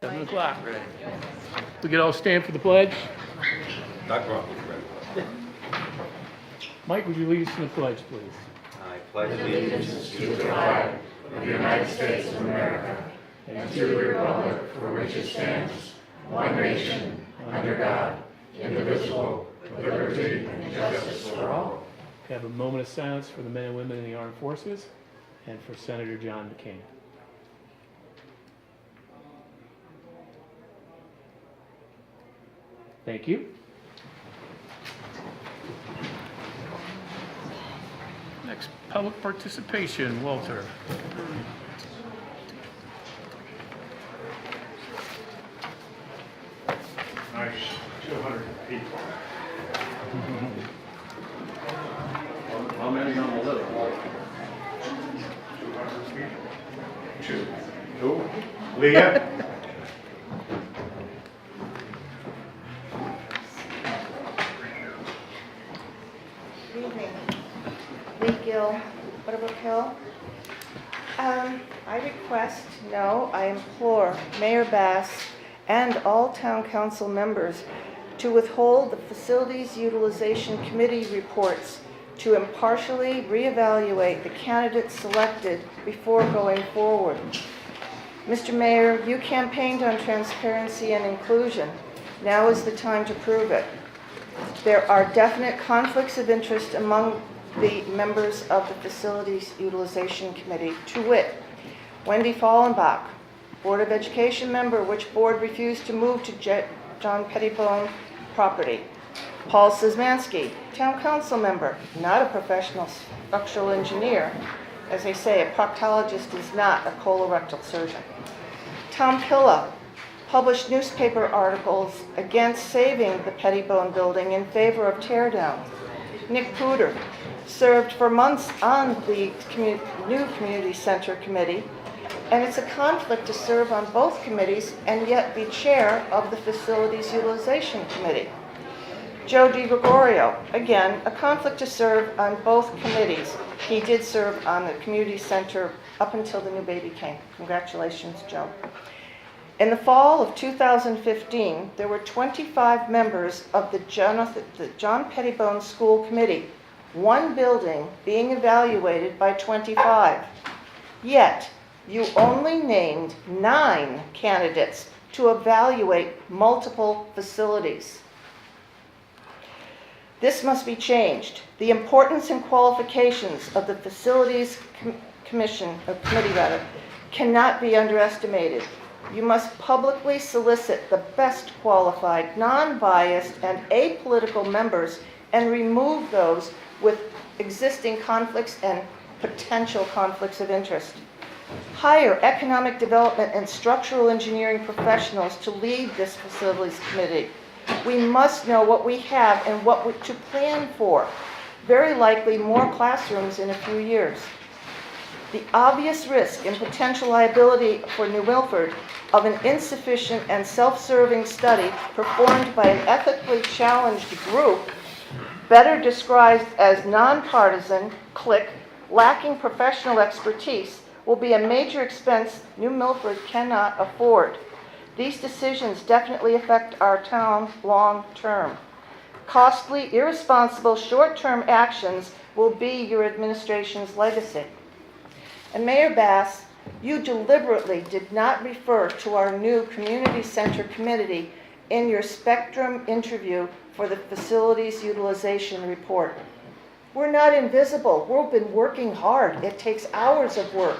7 o'clock. We could all stand for the pledge. Mike, would you lead us in the pledge, please? I pledge allegiance to the flag of the United States of America and to the republic for which it stands, one nation, under God, indivisible, with liberty and justice for all. Have a moment of silence for the men and women in the armed forces and for Senator John McCain. Thank you. Next, public participation. Walter. Nice, 200 people. How many on the list? 200 people. Two. Leah? Good evening. Lee Gill, Butterbrook Hill. I request, no, I implore Mayor Bass and all town council members to withhold the Facilities Utilization Committee reports to impartially reevaluate the candidates selected before going forward. Mr. Mayor, you campaigned on transparency and inclusion. Now is the time to prove it. There are definite conflicts of interest among the members of the Facilities Utilization Committee, to wit, Wendy Fallenbach, Board of Education member, which board refused to move to John Pettibone property. Paul Szymanski, Town Council member, not a professional structural engineer. As they say, a proctologist is not a colorectal surgeon. Tom Pilla published newspaper articles against saving the Pettibone building in favor of tear down. Nick Pooter served for months on the new community center committee, and it's a conflict to serve on both committees and yet be chair of the Facilities Utilization Committee. Joe DiGregorio, again, a conflict to serve on both committees. He did serve on the community center up until the new baby came. Congratulations, Joe. In the fall of 2015, there were 25 members of the John Pettibone School Committee, one building being evaluated by 25. Yet, you only named 9 candidates to evaluate multiple facilities. This must be changed. The importance and qualifications of the Facilities Committee cannot be underestimated. You must publicly solicit the best qualified, non-biased, and apolitical members and remove those with existing conflicts and potential conflicts of interest. Hire economic development and structural engineering professionals to lead this facilities committee. We must know what we have and what to plan for. Very likely more classrooms in a few years. The obvious risk and potential liability for New Milford of an insufficient and self-serving study performed by an ethically challenged group, better described as nonpartisan, clique, lacking professional expertise, will be a major expense New Milford cannot afford. These decisions definitely affect our town long term. Costly, irresponsible, short-term actions will be your administration's legacy. And Mayor Bass, you deliberately did not refer to our new community center committee in your Spectrum interview for the facilities utilization report. We're not invisible. We've been working hard. It takes hours of work.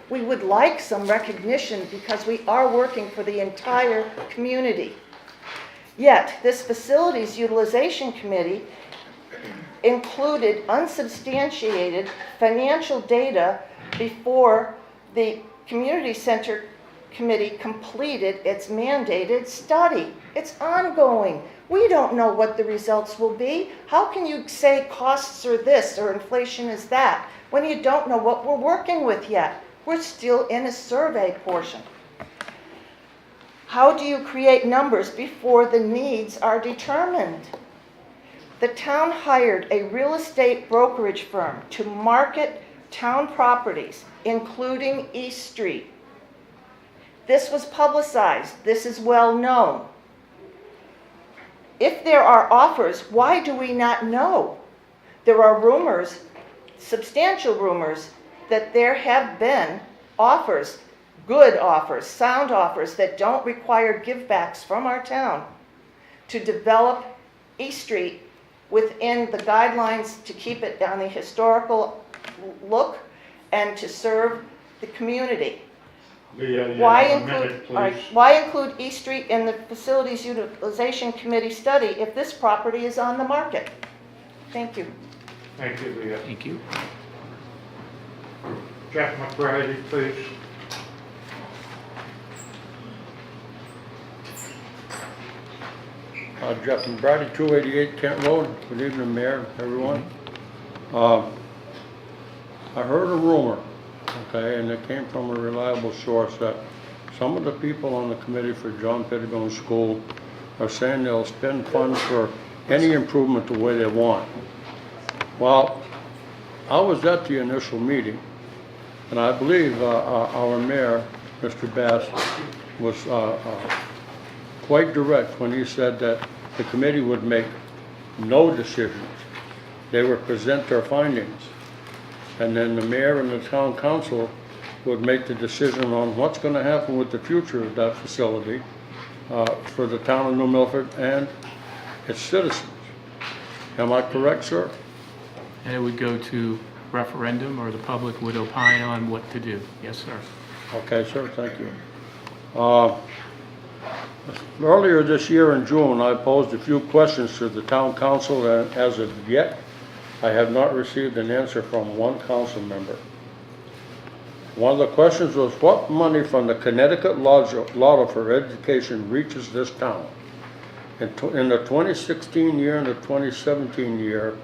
We would like some recognition because we are working for the entire community. Yet, this facilities utilization committee included unsubstantiated financial data before the community center committee completed its mandated study. It's ongoing. We don't know what the results will be. How can you say costs are this or inflation is that when you don't know what we're working with yet? We're still in a survey portion. How do you create numbers before the needs are determined? The town hired a real estate brokerage firm to market town properties, including East Street. This was publicized. This is well known. If there are offers, why do we not know? There are rumors, substantial rumors, that there have been offers, good offers, sound offers that don't require givebacks from our town to develop East Street within the guidelines to keep it on the historical look and to serve the community. Leah, you Why have a include, minute, all right, please. why include East Street in the Facilities Utilization Committee study if this property is on the market? Thank you. Thank you, Leah. Thank you. Jeff McBrady, please. Jeff and Brady, 288 Kent Road. Good evening, Mayor, everyone. I heard a rumor, okay, and it came from a reliable source, that some of the people on the committee for John Pettibone School are saying they'll spend funds for any improvement the way they want. Well, I was at the initial meeting, and I believe our mayor, Mr. Bass, was quite direct when he said that the committee would make no decisions. They would present their findings, and then the mayor and the town council would make the decision on what's going to happen with the future of that facility for the town of New Milford and its citizens. Am I correct, sir? And it would go to referendum, or the public would opine on what to do. Yes, sir. Okay, sir, thank you. Earlier this year in June, I posed a few questions to the town council, and as of yet, I have not received an answer from one council member. One of the questions was, what money from the Connecticut Lotto for Education reaches this town? In the 2016 year and the 2017 year,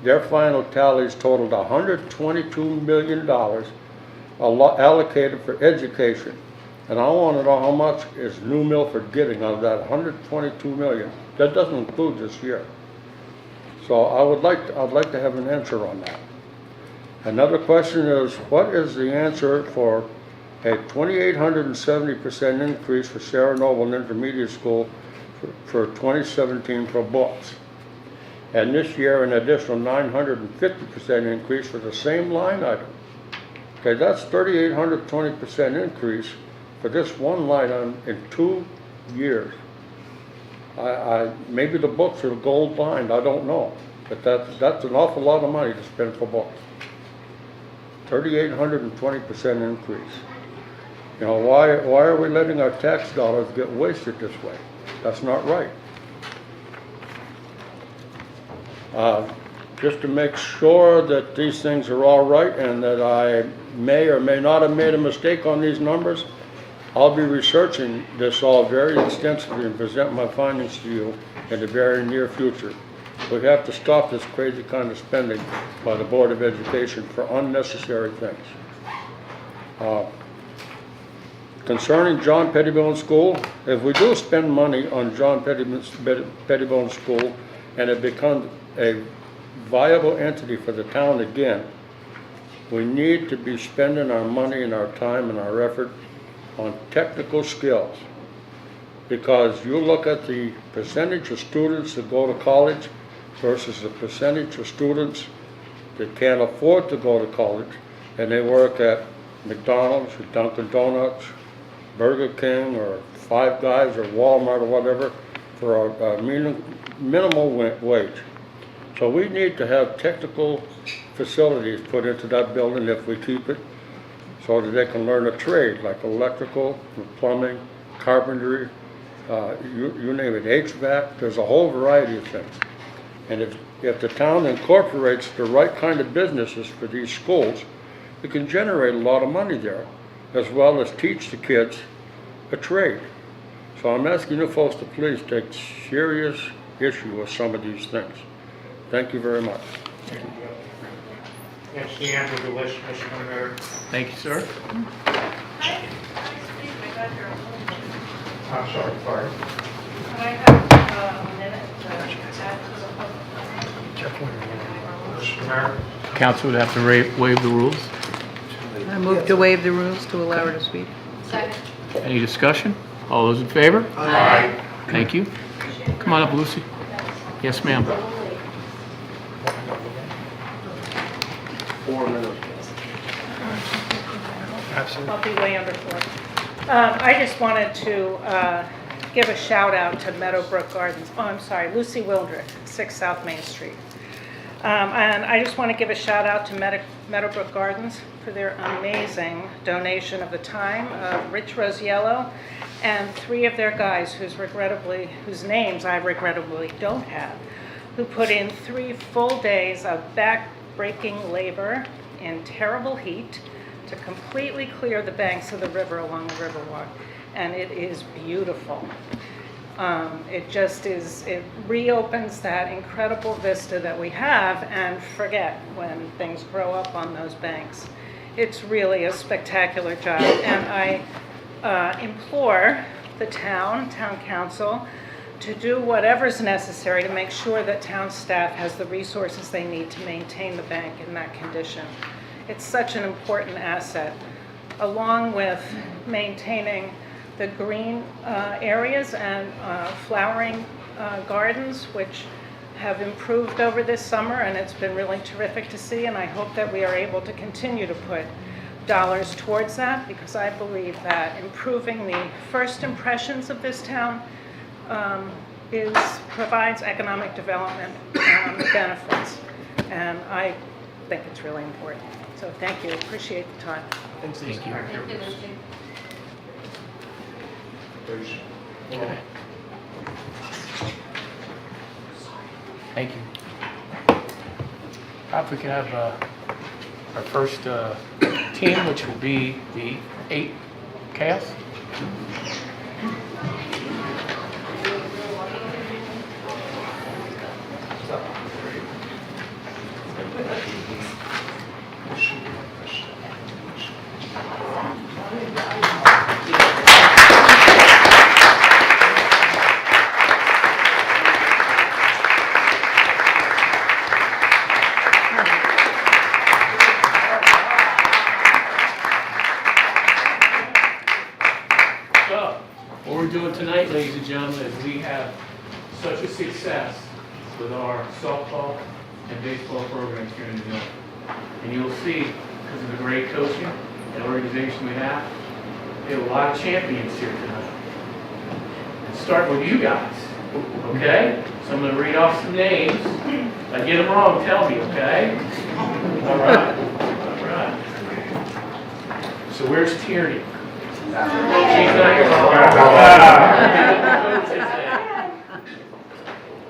their final tallies totaled $122 million allocated for education. And I want to know how much is New Milford getting out of that $122 million. That doesn't include this year. So I'd like to have an answer on that. Another question is, what is the answer for a 2,870% increase for Sarah Noble Intermediate School for 2017 for books? And this year, an additional 950% increase for the same line item. Okay, that's 3,820% increase for this one line item in 2 years. Maybe the books are gold lined, I don't know, but that's an awful lot of money to spend for books. 3,820% increase. You know, why are we letting our tax dollars get wasted this way? That's not right. Just to make sure that these things are all right and that I may or may not have made a mistake on these numbers, I'll be researching this all very extensively and present my findings to you in the very near future. We have to stop this crazy kind of spending by the Board of Education for unnecessary things. Concerning John Pettibone School, if we do spend money on John Pettibone School and it becomes a viable entity for the town again, we need to be spending our money and our time and our effort on technical skills. Because you look at the percentage of students that go to college versus the percentage of students that can't afford to go to college, and they work at McDonald's or Dunkin' Donuts, Burger King or Five Guys or Walmart or whatever for a minimal wage. So we need to have technical facilities put into that building if we keep it, so that they can learn a trade like electrical, plumbing, carpentry, you name it, HVAC. There's a whole variety of things. And if the town incorporates the right kind of businesses for these schools, it can generate a lot of money there, as well as teach the kids a trade. So I'm asking you folks to please take serious issue with some of these things. Thank you very much. That's the end of the list, Mr. Mayor. Thank you, sir. I'm sorry, pardon. Can I have a minute to add to the public comment? Mr. Mayor, Council would have to waive the rules. I move to waive the rules to allow her to speak. Second. Any discussion? All those in favor? Aye. Thank you. Come on up, Lucy. Yes, ma'am. 4 minutes. I'll be way under 4. I just wanted to give a shout out to Meadowbrook Gardens. Oh, I'm sorry, Lucy Wildrick, 6 South Main Street. And I just want to give a shout out to Meadowbrook Gardens for their amazing donation of the time of Rich Rosiello and 3 of their guys whose names I regrettably don't have, who put in 3 full days of back-breaking labor in terrible heat to completely clear the banks of the river along the Riverwalk. And it is beautiful. It reopens that incredible vista that we have and forget when things grow up on those banks. It's really a spectacular job, and I implore the town council to do whatever's necessary to make sure that town staff has the resources they need to maintain the bank in that condition. It's such an important asset, along with maintaining the green areas and flowering gardens, which have improved over this summer, and it's been really terrific to see, and I hope that we are able to continue to put dollars towards that, because I believe that improving the first impressions of this town provides economic development benefits, and I think it's really important. So thank you, appreciate the time. Thank you. Please. Thank you. If we could have our first team, which will be the 8 Chaos. What we're doing tonight, ladies and gentlemen, is we have such a success with our softball and baseball programs here in the village. And you'll see, because of the great coaching and organization we have a lot of champions here tonight. And start with you guys, okay? So I'm going to read off some names. If I get them wrong, tell me, okay? All right. All right. So where's Tierney? She's not here.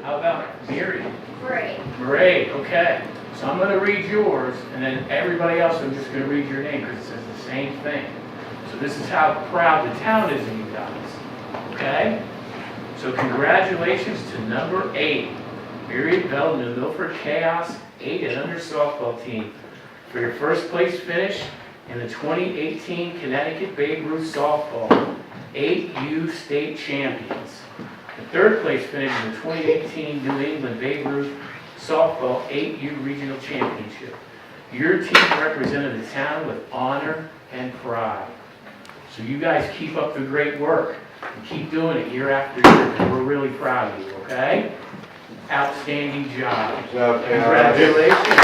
How about Mary? Murray, okay. So I'm going to read yours, and then everybody else, I'm just going to read your name because it says the same thing. So this is how proud the town is of you guys, okay? So congratulations to number 8, Mary Belton, the Milford Chaos 8 and under softball team for your first place finish in the 2018 Connecticut Babe Ruth Softball 8U State Champions. The third place finish in the 2018 New England Babe Ruth Softball 8U Regional Championship. Your team represented the town with honor and pride. So you guys keep up the great work and keep doing it year after year, because we're really proud of you, okay? Outstanding job. Congratulations.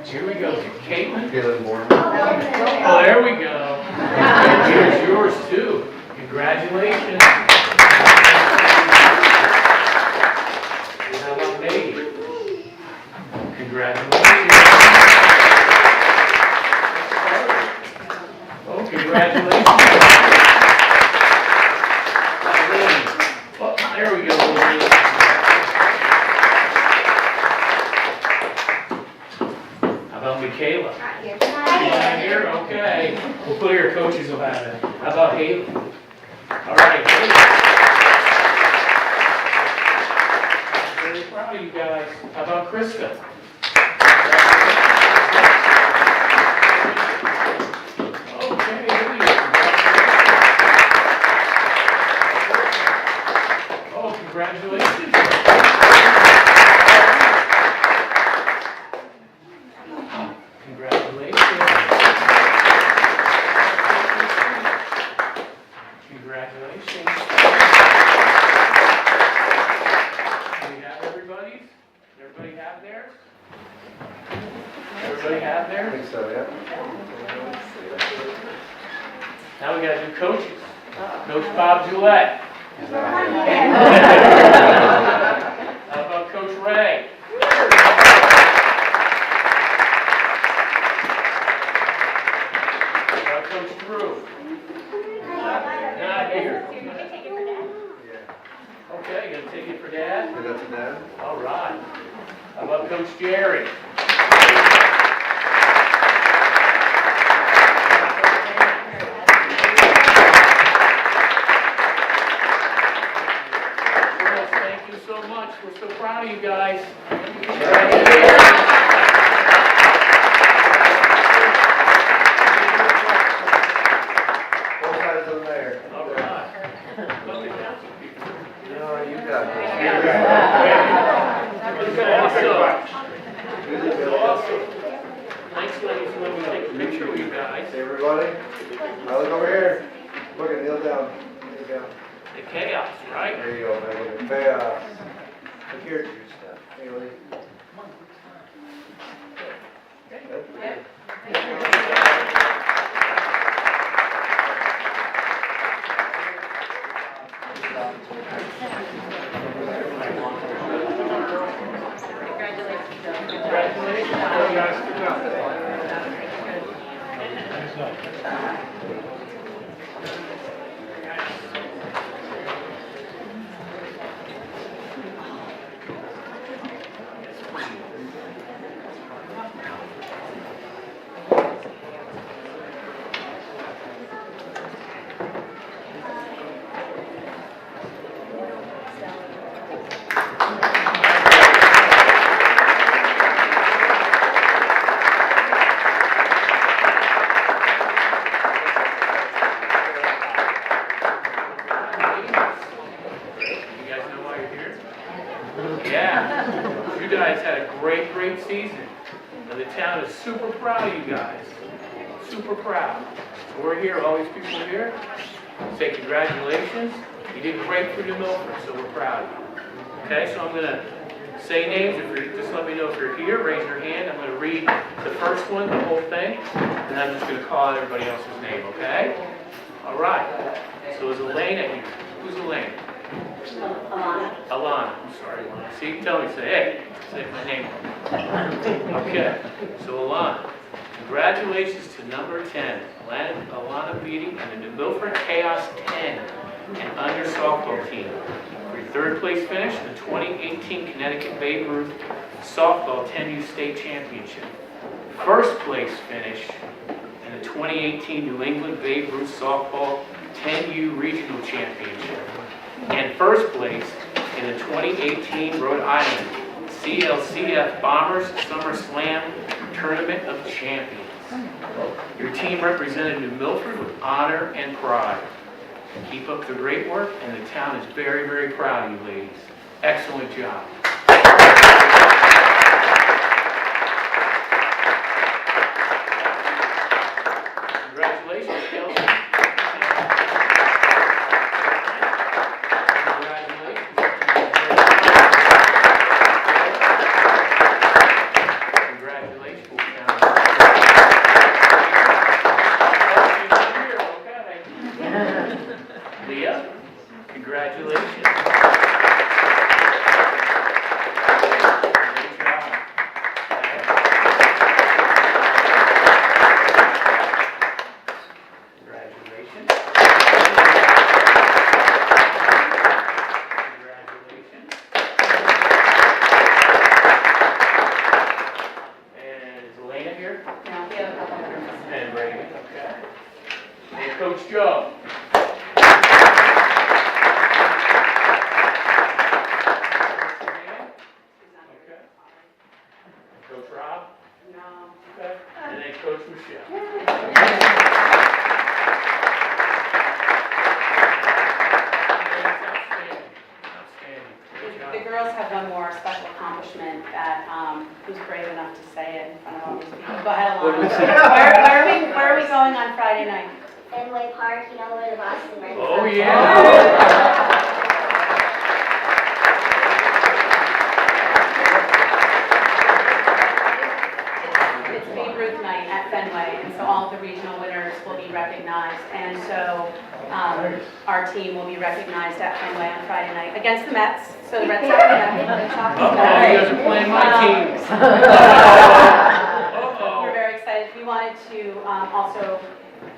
Here we go. Caitlin? Oh, there we go. And here's yours too. Congratulations. How about Megan? Congratulations. Oh, congratulations. Oh, there we go. Michaela. She's not here? Okay. We'll put your coaches about it. How about Haley? All right, Haley. I'm very proud of you guys. How about Krista? Okay, here we go. Oh, congratulations. Bob Gillette? How about Coach Ray? How about Coach Drew? Not here. Okay, you gonna take it for Dad? That's a dad. All right. How about Coach Jerry? Girls, thank you so much. We're so proud of you guys. Both sides of the mayor. All right. Love the council people. No, you got this. Awesome. Thanks, ladies. When we take a picture with you guys. Hey, everybody. Now look over here. Look at kneel down. There you go. The chaos, right? There you go, Megan. Chaos. Look here. Haley. You guys know why you're here? Yeah. You guys had a great, great season. And the town is super proud of you guys. Super proud. So we're here, all these people here. Say congratulations. You did great for New Milford, so we're proud of you. Okay, so I'm going to say names. If you're, just let me know if you're here. Raise your hand. I'm going to read the first one, the whole thing. And I'm just going to call out everybody else's name, okay? All right. So is Elena here? Who's Elena? Alana. I'm sorry, Alana. See, tell me, say, hey, say my name. Okay, so Alana, congratulations to number 10, Alana Beatty and the New Milford Chaos 10 and under softball team. For your third place finish in the 2018 Connecticut Babe Ruth Softball 10U State Championship. First place finish in the 2018 New England Babe Ruth Softball 10U Regional Championship. And first place in the 2018 Rhode Island CLCF Bombers Summer Slam Tournament of Champions. Your team represented New Milford with honor and pride. Keep up the great work, and the town is very, very proud of you ladies. Excellent job. Congratulations, Kelsey. Leah, congratulations. Great job. Congratulations. Congratulations. And is Elena here? No, we have a couple more. And Brady, okay. And Coach Joe. Okay. Coach Rob? No. Okay. And then Coach Michelle. Outstanding. Outstanding. Good job. The girls have one more special accomplishment that, who's brave enough to say it in front of all these people? Go ahead, Alana. Where are we going on Friday night? Fenway Park, you know where the Boston Red Sox Oh, are? yeah. It's Babe Ruth night at Fenway, and so all of the regional winners will be recognized. And so our team will be recognized at Fenway on Friday night against the Mets. So the Red Sox are Red Sox Uh-oh, you guys are playing my team. We're very excited. We wanted to also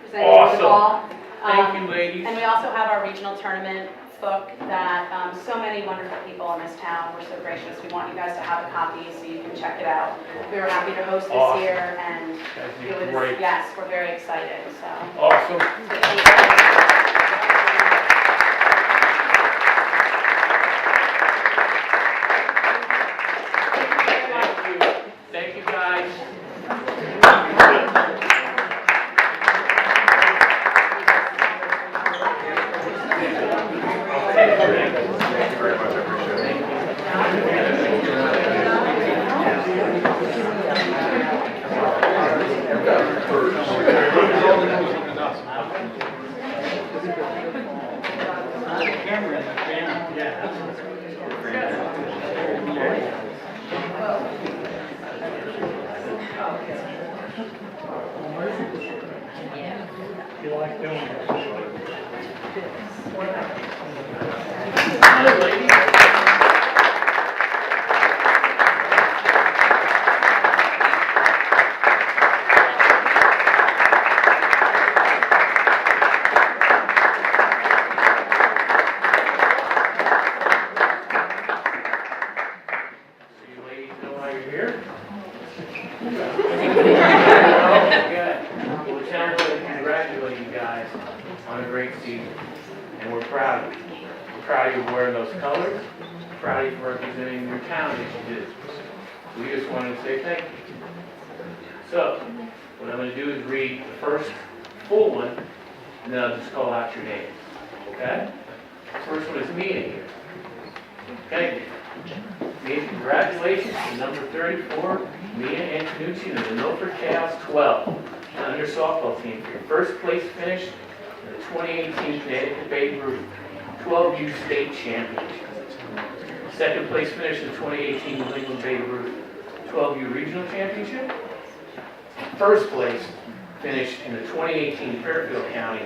present you Awesome. with the ball. Thank you, ladies. And we also have our regional tournament book that so many wonderful people in this town were so gracious. We want you guys to have a copy so you can check it out. We were happy to host this Awesome. year and Guys it did was, great. yes, we're very excited, so. Awesome. Thank you, guys. On a great season, and we're proud of you. We're proud of you wearing those colors. We're proud of you for representing your town as you did. We just wanted to say thank you. So, what I'm going to do is read the first full one, and then I'll just call out your names. Okay? The first one is Mia here. Okay? Mia, congratulations to number 34, Mia Antonucci of the Milford Chaos 12 on your softball team for your first place finish in the 2018 Connecticut Babe Ruth 12U State Championship. Second place finish in the 2018 New England Babe Ruth 12U Regional Championship. First place finish in the 2018 Fairfield County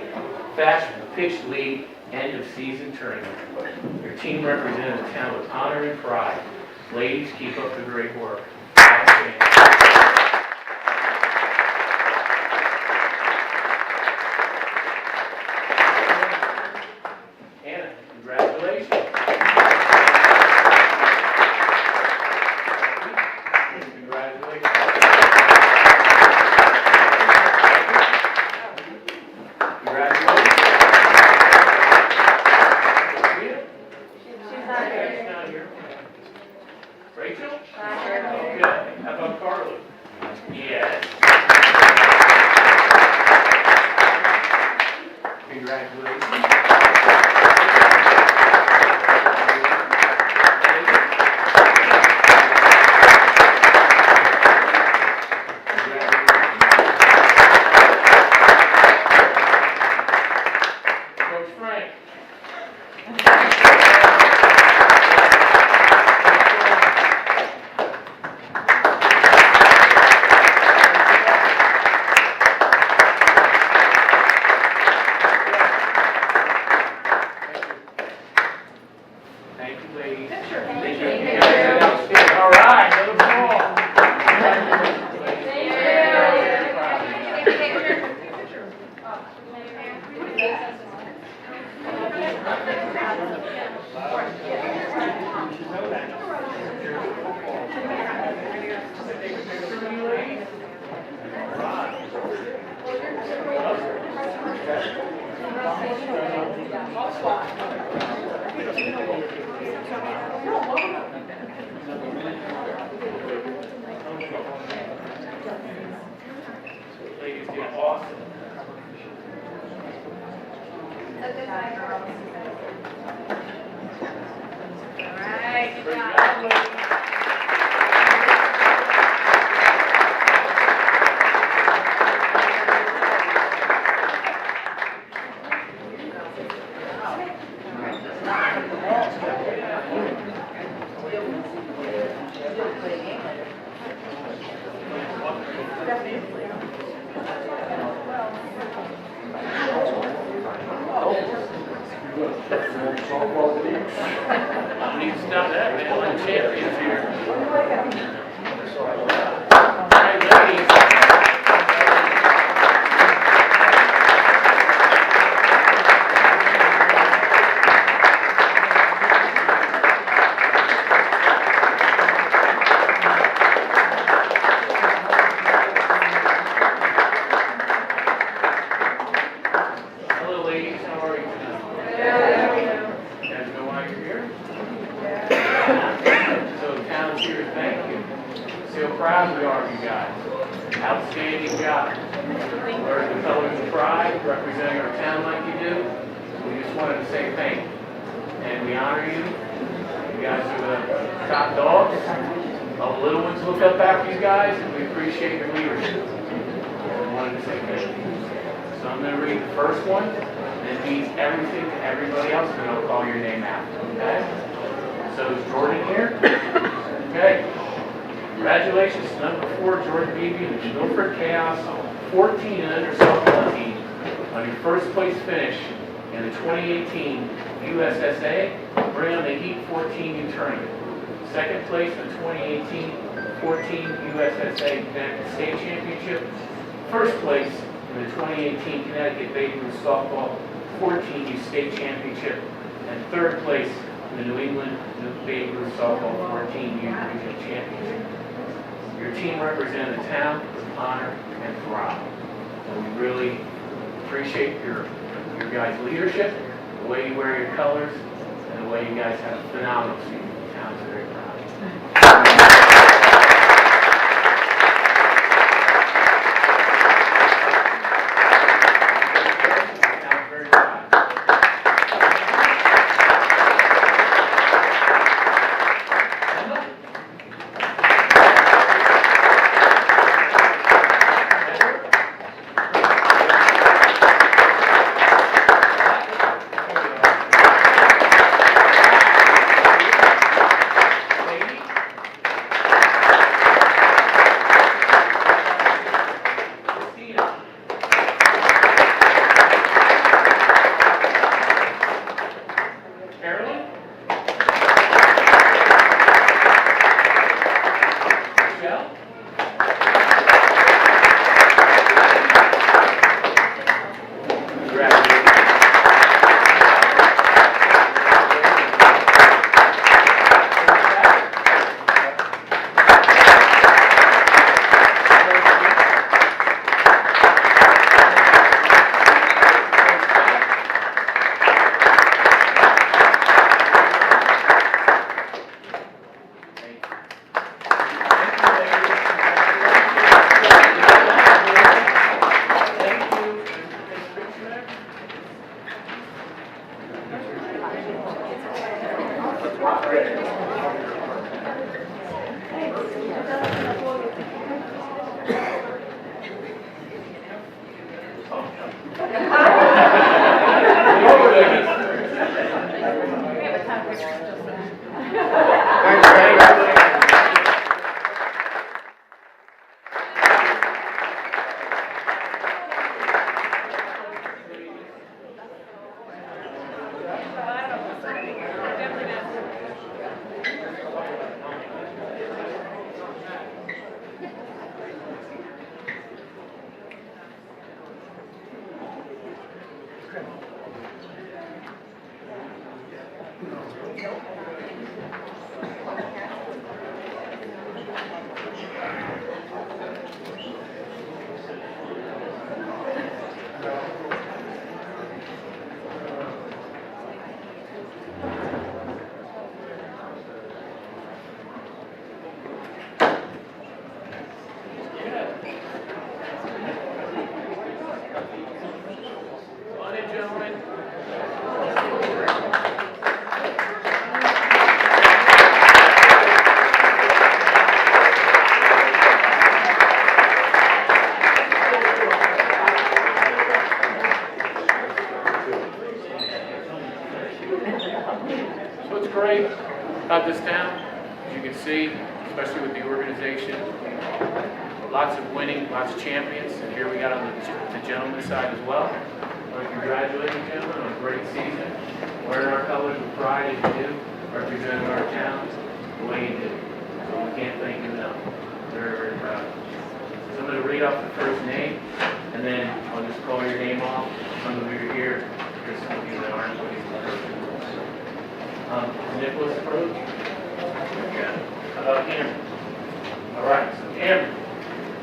Fast Pitch League End of Season Tournament. Your team represented the town with honor and pride. Ladies, keep up the great work. Anna, congratulations. Congratulations. Congratulations. She's not here. Rachel? Okay. How about Carly? Yes. Congratulations. Coach Frank. Thank you, ladies. Thank you. All right, another ball. Ladies did awesome. Alright, Great job, ladies. We need to stop that, man, like champions here. All right, ladies. Hello, ladies, how are you tonight? You guys know why you're here? So the town's here to thank you. See how proud we are of you guys. Outstanding job. Wearing the colors of pride, representing our town like you do. We just wanted to say thank you. And we honor you. You guys are the top dogs. All the little ones look up after you guys, and we appreciate your leadership. We wanted to say thank you. So I'm going to read the first one, and it means everything to everybody else, and I'll call your name after, okay? So is Jordan here? Okay. Congratulations to number 4, Jordan Beebe, and the Milford Chaos 14 and under softball team on your first place finish in the 2018 USSA Bring on the Heat 14U tournament. Second place in the 2018 14 USSA Connecticut State Championship. First place in the 2018 Connecticut Baby Ruth Softball 14U State Championship. And third place in the New England Baby Ruth Softball 14U Regional Championship. Your team represented the town with honor and pride. And we really appreciate your guys' leadership, the way you wear your colors, and the way you guys have a phenomenal season. The town's very proud. great about this town, as you can see, especially with the organization. Lots of winning, lots of champions, and here we got on the gentleman's side as well. want to congratulate you, gentlemen, on a great season. Wearing our colors with pride as you do, representing our town the way you do. So we can't thank you enough. Very, very proud. So I'm going to read off the first name, and then I'll just call your name off. Some of you are here. There's some of you that aren't, but he's the first one. Nicholas approach. Okay. How about Cameron? All right, so Cameron,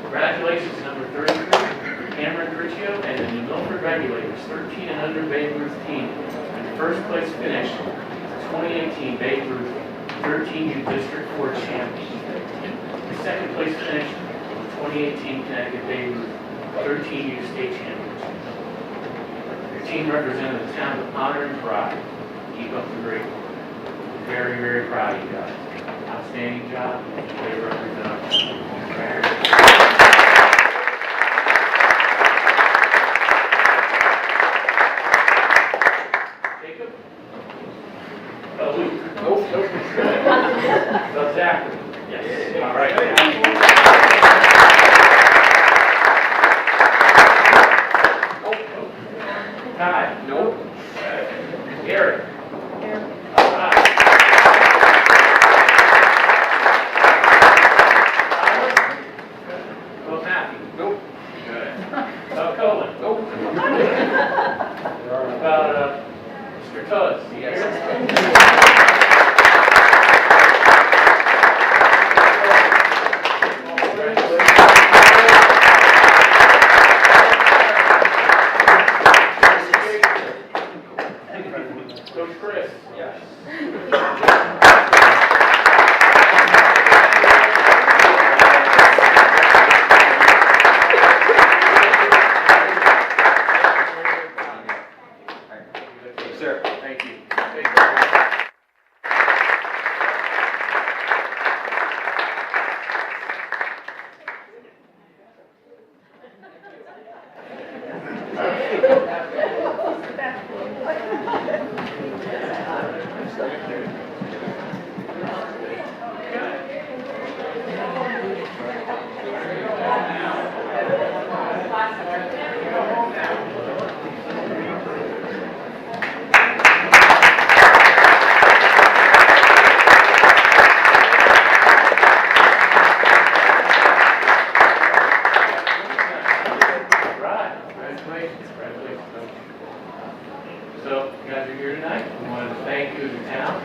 congratulations, number 33, Cameron Riccio, and the New Milford Regulators, 13 and under Babe Ruth team. And first place finish, 2018 Babe Ruth 13U District 4 champion. The second place finish, 2018 Connecticut Babe Ruth 13U state championship. Your team represented the town with honor and pride. Keep up the great work. Very, very proud of you guys. Outstanding job. They represent our town. Jacob? Luke? Nope. Zachary? Yes. All right. Ty? Nope. Eric? All right. Nope. Good. Colin? Nope. About Mr. Tubbs? Yes. Coach Chris? Yes. Thank you. So, you guys are here tonight. We wanted to thank you as a town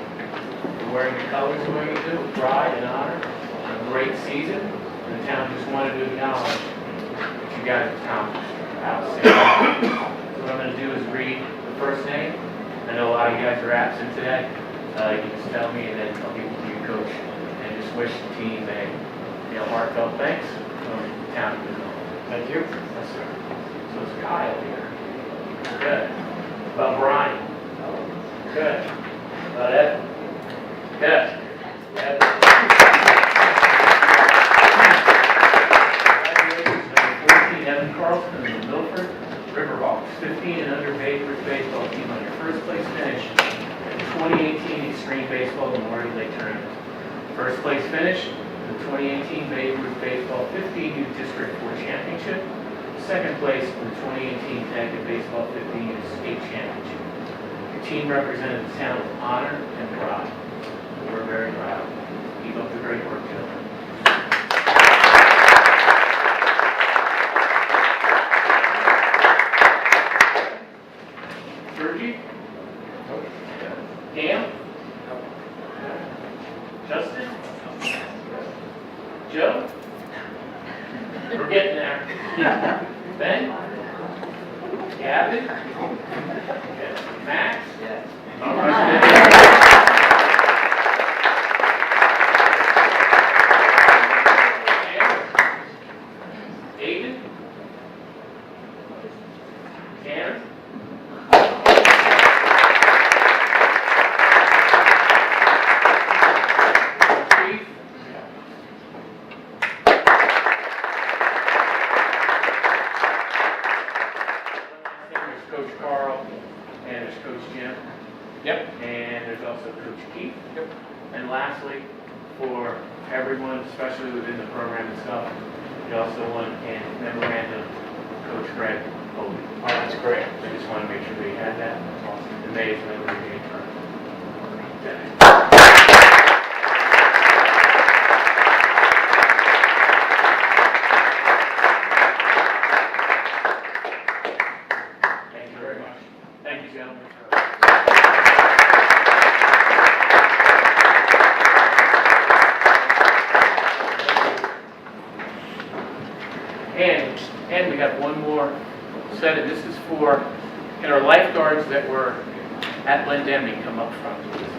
for wearing the colors the way you do with pride and honor. A great season. And the town just wanted to acknowledge what you guys accomplished. Outstanding. So what I'm going to do is read the first name. I know a lot of you guys are absent today. You can just tell me, and then I'll give it to you, Coach. And just wish the team a heartfelt thanks from the town. Thank you. Yes, sir. So it's Kyle here. Good. About Brian? Good. About Ed? Good. Ed? Congratulations, number 14, Evan Carlson, and the Milford Riverhawks, 15 and under Babe Ruth baseball team on your first place finish at the 2018 Extreme Baseball Memorial Day Tournament. First place finish, the 2018 Babe Ruth Baseball 15U District 4 Championship. Second place in the 2018 Connecticut Baseball 15U State Championship. Your team represented the town with honor and pride. We're very proud. Keep up the great work, gentlemen. Sergi? Cam? Justin? Joe? We're getting there. Ben? Gavin? Yes. Max? Yes. All right. David? Karen? Chief? There's Coach Carl, and there's Coach Jim. Yep. And there's also Coach Keith. Yep. And lastly, for everyone, especially within the program itself, we also want a memorandum of Coach Greg Oh, that's great. I just want to make sure that you had that. That's awesome. And May is when we're going to turn. Thank you very much. Thank you, gentlemen. And we have one more set, and this is for our lifeguards that were at Lendemi. Come up front, please.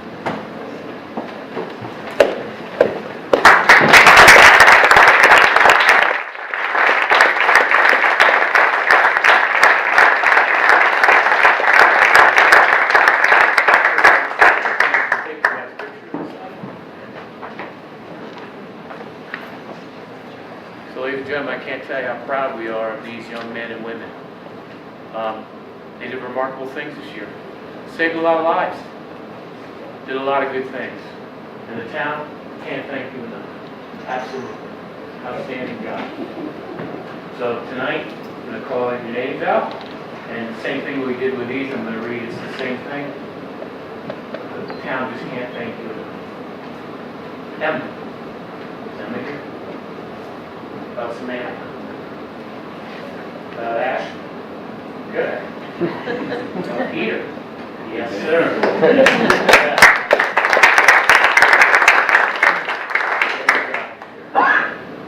So, ladies and gentlemen, I can't tell you how proud we are of these young men and women. They did remarkable things this year. Saved a lot of lives. Did a lot of good things. And the town can't thank you enough. Absolutely. Outstanding job. So tonight, I'm going to call your names out. And the same thing we did with these, I'm going to read. It's the same thing. The town just can't thank you enough. Emma. Is Emma here? About Samantha. About Ash? Good. Peter? Yes, sir.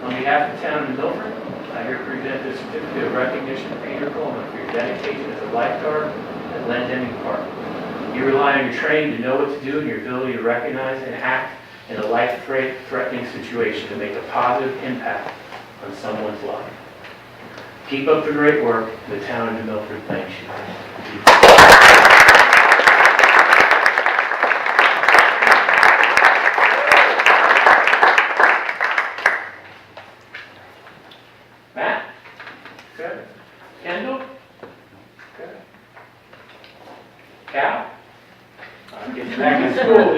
On behalf of the town of Milford, I here present this certificate of recognition to Peter Coleman for your dedication as a lifeguard at Lendemi Park. You rely on your training to know what to do and your ability to recognize and act in a life-threatening situation to make a positive impact on someone's life. Keep up the great work. The town of New Milford thanks you. Matt? Good. Kendall? Good. Cal? I'm getting back in school.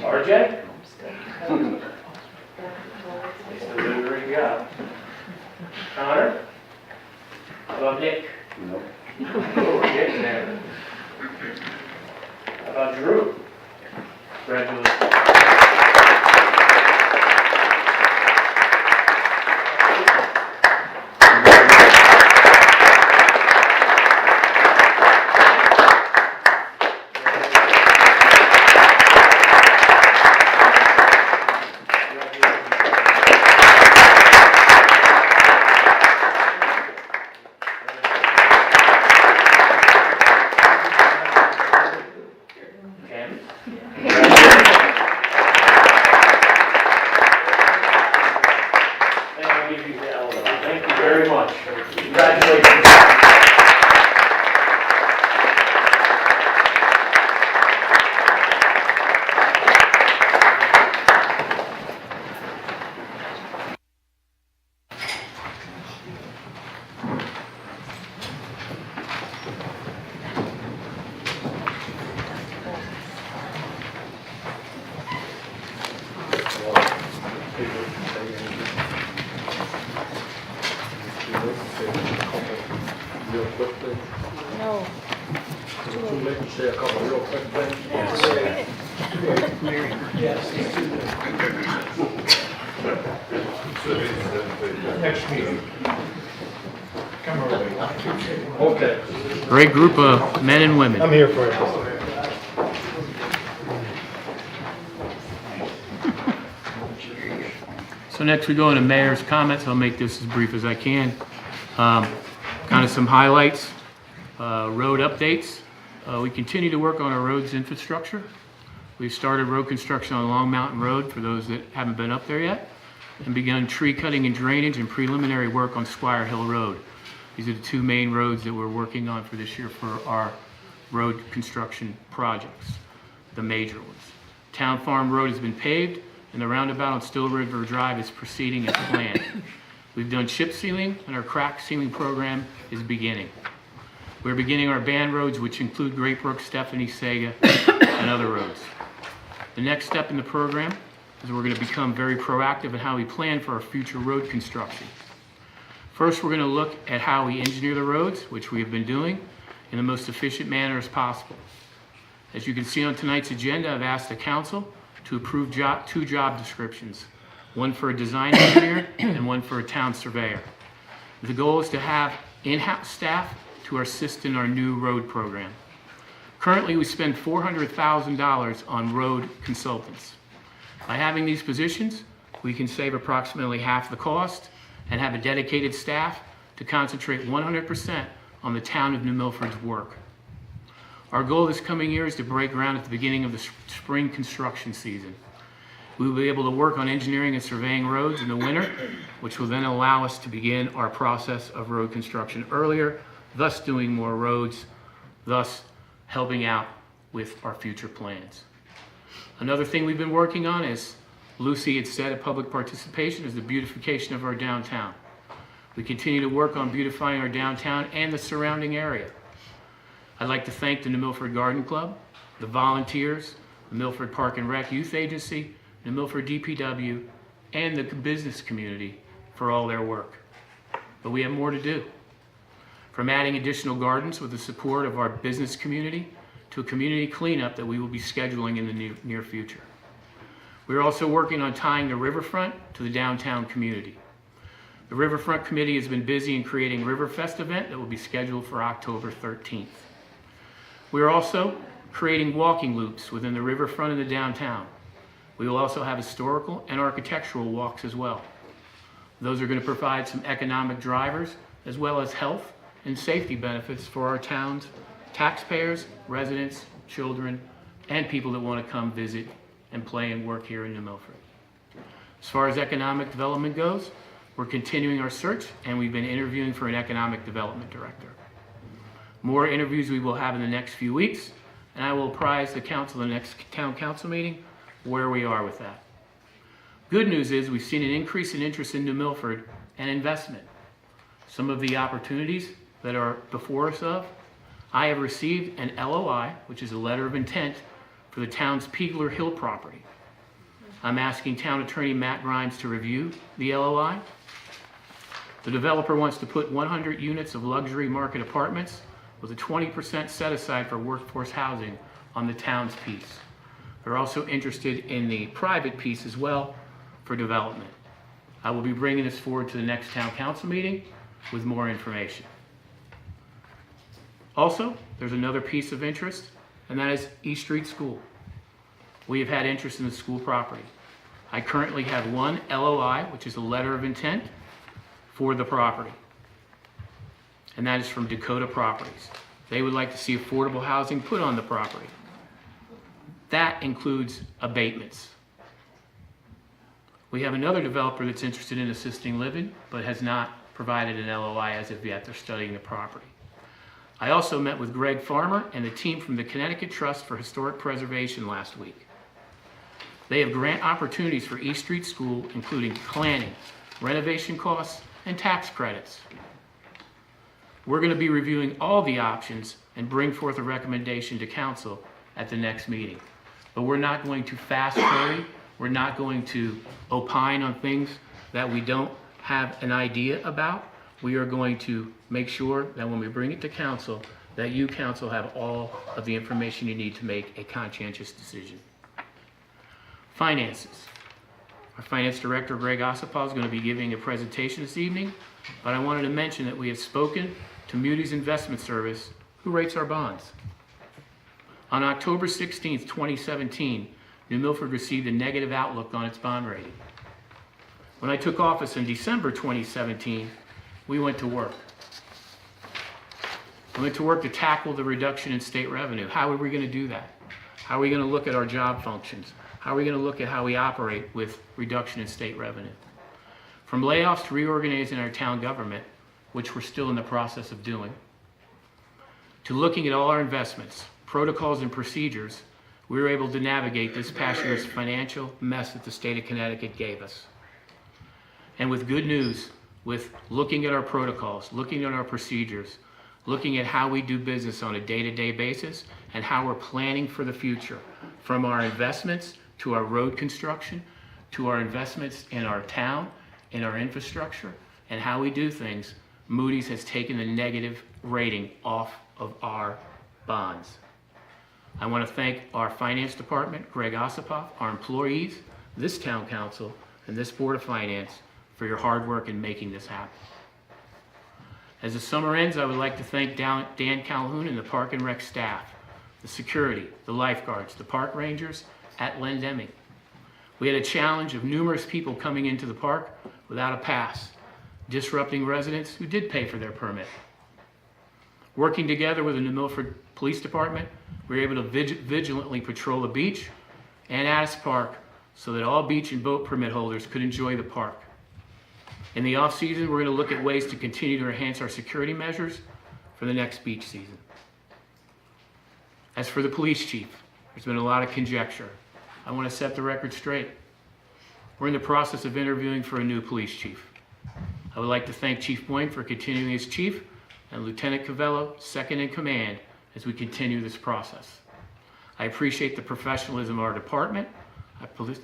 RJ? They still do a great job. Connor? How about Nick? Nope. Oh, we're getting there. How about Drew? Congratulations. Thank you very much. Congratulations. Real quickly. No. Too late to say a couple real quick things. Next meeting. Come early. Okay. Great group of men and women. I'm here for you. So next we go into mayor's comments. I'll make this as brief as I can. Kind of some highlights, road updates. We continue to work on our roads infrastructure. We've started road construction on Long Mountain Road for those that haven't been up there yet, and begun tree cutting and drainage and preliminary work on Squire Hill Road. These are the two main roads that we're working on for this year for our road construction projects, the major ones. Town Farm Road has been paved, and the roundabout on Still River Drive is proceeding as planned. We've done chip sealing, and our crack sealing program is beginning. We're beginning our band roads, which include Great Brook, Stephanie, Sega, and other roads. The next step in the program is we're going to become very proactive in how we plan for our future road construction. First, we're going to look at how we engineer the roads, which we have been doing in the most efficient manner as possible. As you can see on tonight's agenda, I've asked the council to approve two job descriptions, one for a design engineer and one for a town surveyor. The goal is to have in-house staff to assist in our new road program. Currently, we spend $400,000 on road consultants. By having these positions, we can save approximately half the cost and have a dedicated staff to concentrate 100% on the town of New Milford's work. Our goal this coming year is to break ground at the beginning of the spring construction season. We will be able to work on engineering and surveying roads in the winter, which will then allow us to begin our process of road construction earlier, thus doing more roads, thus helping out with our future plans. Another thing we've been working on, is Lucy had said, at public participation, is the beautification of our downtown. We continue to work on beautifying our downtown and the surrounding area. I'd like to thank the New Milford Garden Club, the volunteers, the Milford Park and Rec Youth Agency, the Milford DPW, and the business community for all their work. But we have more to do. From adding additional gardens with the support of our business community to a community cleanup that we will be scheduling in the near future. We're also working on tying the riverfront to the downtown community. The Riverfront Committee has been busy in creating Riverfest event that will be scheduled for October 13th. We're also creating walking loops within the riverfront and the downtown. We will also have historical and architectural walks as well. Those are going to provide some economic drivers as well as health and safety benefits for our town's taxpayers, residents, children, and people that want to come visit and play and work here in New Milford. As far as economic development goes, we're continuing our search, and we've been interviewing for an economic development director. More interviews we will have in the next few weeks, and I will apprise the council, the next town council meeting, where we are with that. Good news is we've seen an increase in interest in New Milford and investment. Some of the opportunities that are before us I have received an LOI, which is a letter of intent, for the town's Peagler Hill property. I'm asking town attorney Matt Grimes to review the LOI. The developer wants to put 100 units of luxury market apartments with a 20% set aside for workforce housing on the town's piece. They're also interested in the private piece as well for development. I will be bringing this forward to the next town council meeting with more information. Also, there's another piece of interest, and that is East Street School. We have had interest in the school property. I currently have one LOI, which is a letter of intent, for the property. And that is from Dakota Properties. They would like to see affordable housing put on the property. That includes abatements. We have another developer that's interested in assisting living, but has not provided an LOI as of yet. They're studying the property. I also met with Greg Farmer and the team from the Connecticut Trust for Historic Preservation last week. They have grant opportunities for East Street School, including planning, renovation costs, and tax credits. We're going to be reviewing all the options and bring forth a recommendation to council at the next meeting. But we're not going to fast hurry. We're not going to opine on things that we don't have an idea about. We are going to make sure that when we bring it to council, that you, council, have all of the information you need to make a conscientious decision. Finances. Our finance director, Greg Ossipal, is going to be giving a presentation this evening, but I wanted to mention that we have spoken to Moody's Investment Service, who rates our bonds. On October 16th, 2017, New Milford received a negative outlook on its bond rating. When I took office in December 2017, we went to work. We went to work to tackle the reduction in state revenue. How are we going to do that? How are we going to look at our job functions? How are we going to look at how we operate with reduction in state revenue? From layoffs to reorganizing our town government, which we're still in the process of doing, to looking at all our investments, protocols, and procedures, we were able to navigate this past year's financial mess that the state of Connecticut gave us. And with good news, with looking at our protocols, looking at our procedures, looking at how we do business on a day-to-day basis, and how we're planning for the future, from our investments to our road construction, to our investments in our town, in our infrastructure, and how we do things, Moody's has taken the negative rating off of our bonds. I want to thank our finance department, Greg Ossipoff, our employees, this town council, and this Board of Finance for your hard work in making this happen. As the summer ends, I would like to thank Dan Calhoun and the Park and Rec staff, the security, the lifeguards, the park rangers at Len Deming. We had a challenge of numerous people coming into the park without a pass, disrupting residents who did pay for their permit. Working together with the New Milford Police Department, we were able to vigilantly patrol the beach and Addis Park so that all beach and boat permit holders could enjoy the park. In the off-season, we're going to look at ways to continue to enhance our security measures for the next beach season. As for the police chief, there's been a lot of conjecture. I want to set the record straight. We're in the process of interviewing for a new police chief. I would like to thank Chief Boyne for continuing as chief and Lieutenant Cavello, second in command, as we continue this process. I appreciate the professionalism of our department.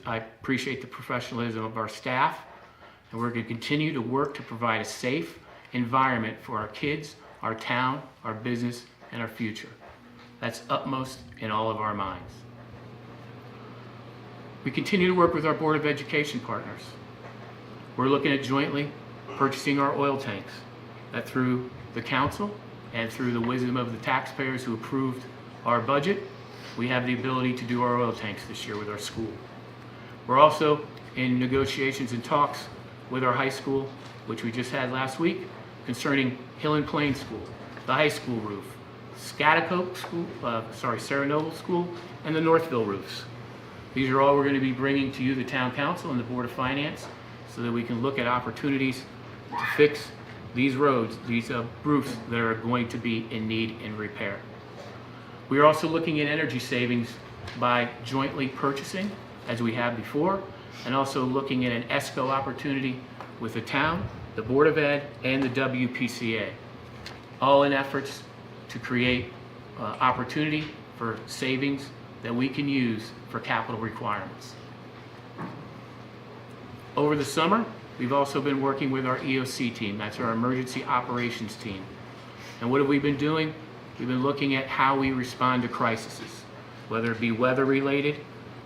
I appreciate the professionalism of our staff, and we're going to continue to work to provide a safe environment for our kids, our town, our business, and our future. That's utmost in all of our minds. We continue to work with our Board of Education partners. We're looking at jointly purchasing our oil tanks. That through the council and through the wisdom of the taxpayers who approved our budget, we have the ability to do our oil tanks this year with our school. We're also in negotiations and talks with our high school, which we just had last week, concerning Hill and Plain School, the high school roof, Scaticoke School, Sarah Noble School, and the Northville roofs. These are all we're going to be bringing to you, the Town Council and the Board of Finance, so that we can look at opportunities to fix these roads, these roofs that are going to be in need in repair. We are also looking at energy savings by jointly purchasing, as we have before, and also looking at an ESCO opportunity with the town, the Board of Ed, and the WPCA, all in efforts to create opportunity for savings that we can use for capital requirements. Over the summer, we've also been working with our EOC team. That's our emergency operations team. And what have we been doing? We've been looking at how we respond to crises, whether it be weather related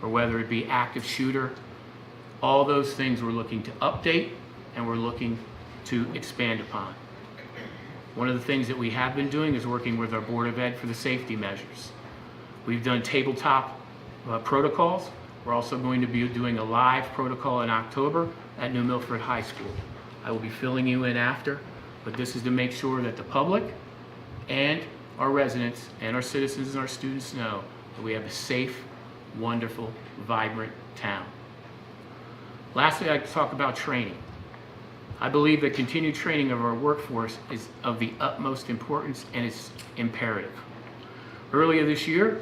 or whether it be active shooter. All those things we're looking to update and we're looking to expand upon. One of the things that we have been doing is working with our Board of Ed for the safety measures. We've done tabletop protocols. We're also going to be doing a live protocol in October at New Milford High School. I will be filling you in after, but this is to make sure that the public and our residents and our citizens and our students know that we have a safe, wonderful, vibrant town. Lastly, I'd like to talk about training. I believe that continued training of our workforce is of the utmost importance and is imperative. Earlier this year,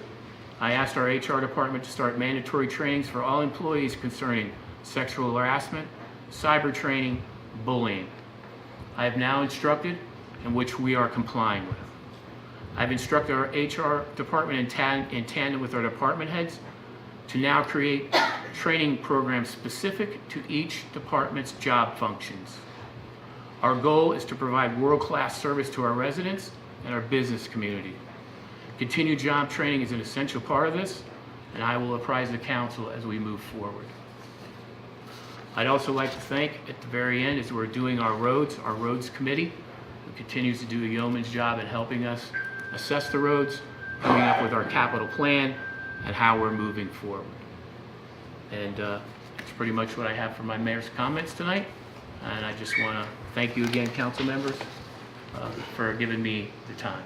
I asked our HR department to start mandatory trainings for all employees concerning sexual harassment, cyber training, bullying. I have now instructed, in which we are complying with. I've instructed our HR department in tandem with our department heads to now create training programs specific to each department's job functions. Our goal is to provide world-class service to our residents and our business community. Continued job training is an essential part of this, and I will apprise the council as we move forward. I'd also like to thank, at the very end, as we're doing our roads committee, who continues to do a yeoman's job in helping us assess the roads, coming up with our capital plan, and how we're moving forward. And that's pretty much what I have for my mayor's comments tonight. And I just want to thank you again, council members, for giving me the time.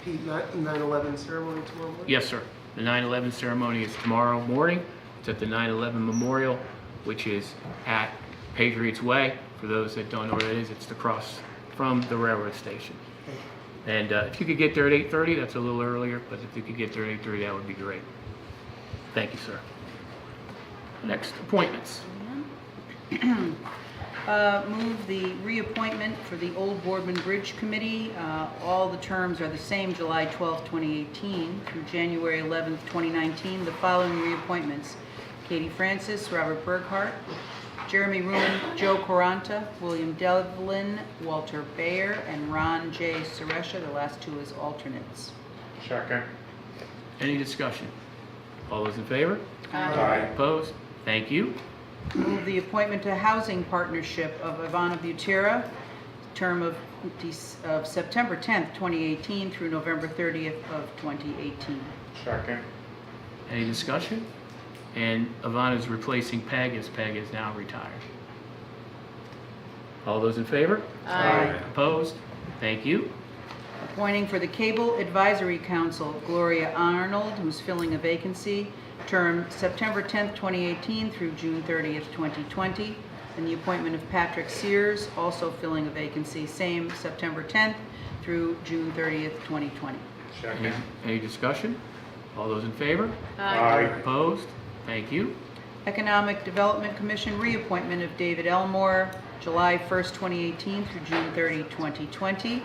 The 9/11 ceremony tomorrow morning? Yes, sir. The 9/11 ceremony is tomorrow morning. It's at the 9/11 Memorial, which is at Patriots Way. For those that don't know where it is, it's across from the railroad station. And if you could get there at 8:30, that's a little earlier, but if you could get there at 8:30, that would be great. Thank you, sir. Next, appointments. Move the reappointment for the Old Boardman Bridge Committee. All the terms are the same, July 12, 2018 through January 11, 2019. The following reappointments: Katie Francis, Robert Berghardt, Jeremy Ruman, Joe Quaranta, William Devlin, Walter Bayer, and Ron J. Suresha, the last two as alternates. Second. Any discussion? All those in favor? Aye. Opposed? Thank you. Move the appointment to Housing Partnership of Ivana Butera, term of September 10th, 2018 through November 30th of 2018. Second. Any discussion? And Ivana's replacing Peg, as Peg is now retired. All those in favor? Aye. Opposed? Thank you. Appointing for the Cable Advisory Council Gloria Arnold, who's filling a vacancy, term September 10th, 2018 through June 30th, 2020. And the appointment of Patrick Sears, also filling a vacancy, same September 10th through June 30th, 2020. Second. Any discussion? All those in favor? Aye. Opposed? Thank you. Economic Development Commission reappointment of David Elmore, July 1st, 2018 through June 30, 2020.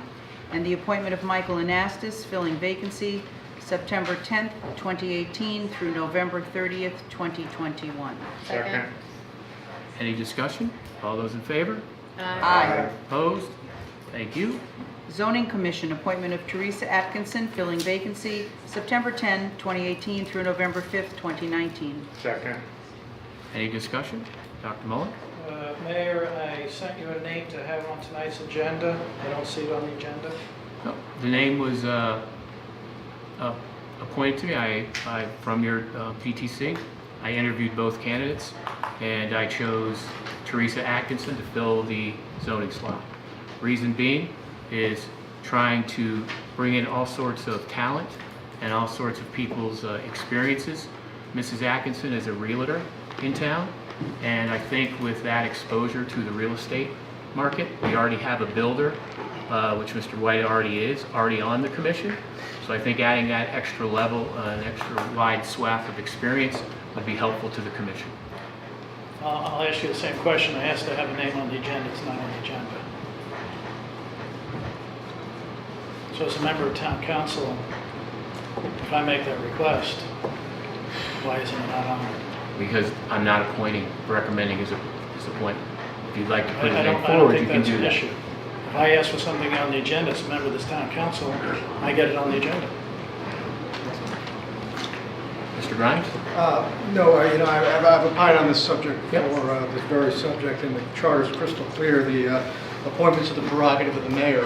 And the appointment of Michael Anastas, filling vacancy, September 10th, 2018 through November 30th, 2021. Second. Any discussion? All those in favor? Aye. Opposed? Thank you. Zoning Commission, appointment of Teresa Atkinson, filling vacancy, September 10, 2018 through November 5th, 2019. Second. Any discussion? Dr. Mullen? Mayor, I sent you a name to have on tonight's agenda. I don't see it on the agenda. No, the name was appointed to me from your PTC. I interviewed both candidates, and I chose Teresa Atkinson to fill the zoning slot. Reason being is trying to bring in all sorts of talent and all sorts of people's experiences. Mrs. Atkinson is a realtor in town, and I think with that exposure to the real estate market, we already have a builder, which Mr. White already on the commission. So I think adding that extra level, an extra wide swath of experience would be helpful to the commission. I'll ask you the same question. I asked to have a name on the agenda. It's not on the agenda. So as a member of town council, if I make that request, why isn't it not on there? Because I'm not recommending his appointment. If you'd like to put his I name don't forward, you think can that's do an that. issue. If I ask for something on the agenda as a member of this town council, I get it on the agenda. Mr. Grimes? No, I've opined on this subject Yep. before, this very subject, and the charter's crystal clear. The appointments are the prerogative of the mayor.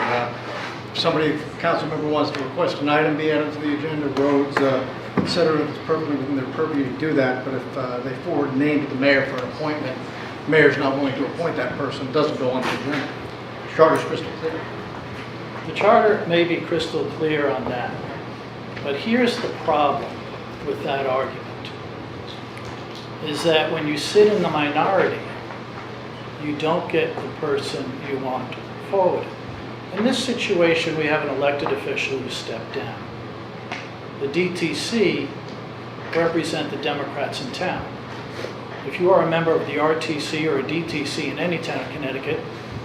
If somebody, if a council member wants to request an item be added to the agenda, roads, et cetera, it's perfectly within their purview to do that. But if they forward a name to the mayor for an appointment, the mayor's not willing to appoint that person, it doesn't go on the agenda. The charter's crystal clear. The charter may be crystal clear on that, but here's the problem with that argument, is that when you sit in the minority, you don't get the person you want forward. In this situation, we have an elected official who stepped down. The DTC represent the Democrats in town. If you are a member of the RTC or a DTC in any town in Connecticut,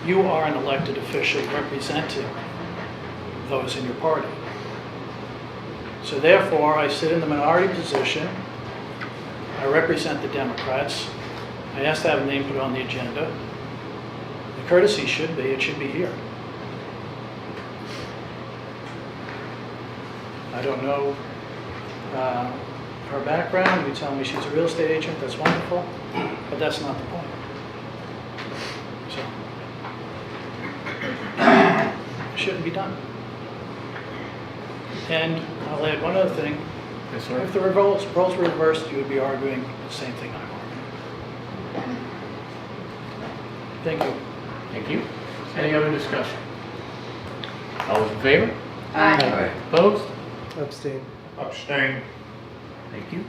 you are an elected official representing those in your party. So therefore, I sit in the minority position. I represent the Democrats. I asked to have a name put on the agenda. The courtesy should be, it should be here. I don't know her background. You tell me she's a real estate agent, that's wonderful, but that's not the point. So, it shouldn't be done. And I'll add one other thing. Yes, sir. If the roles were reversed, you would be arguing the same thing I'm arguing. Thank you. Thank you. Any other discussion? All those in favor? Aye. Opposed? Abstain. Abstain. Thank you.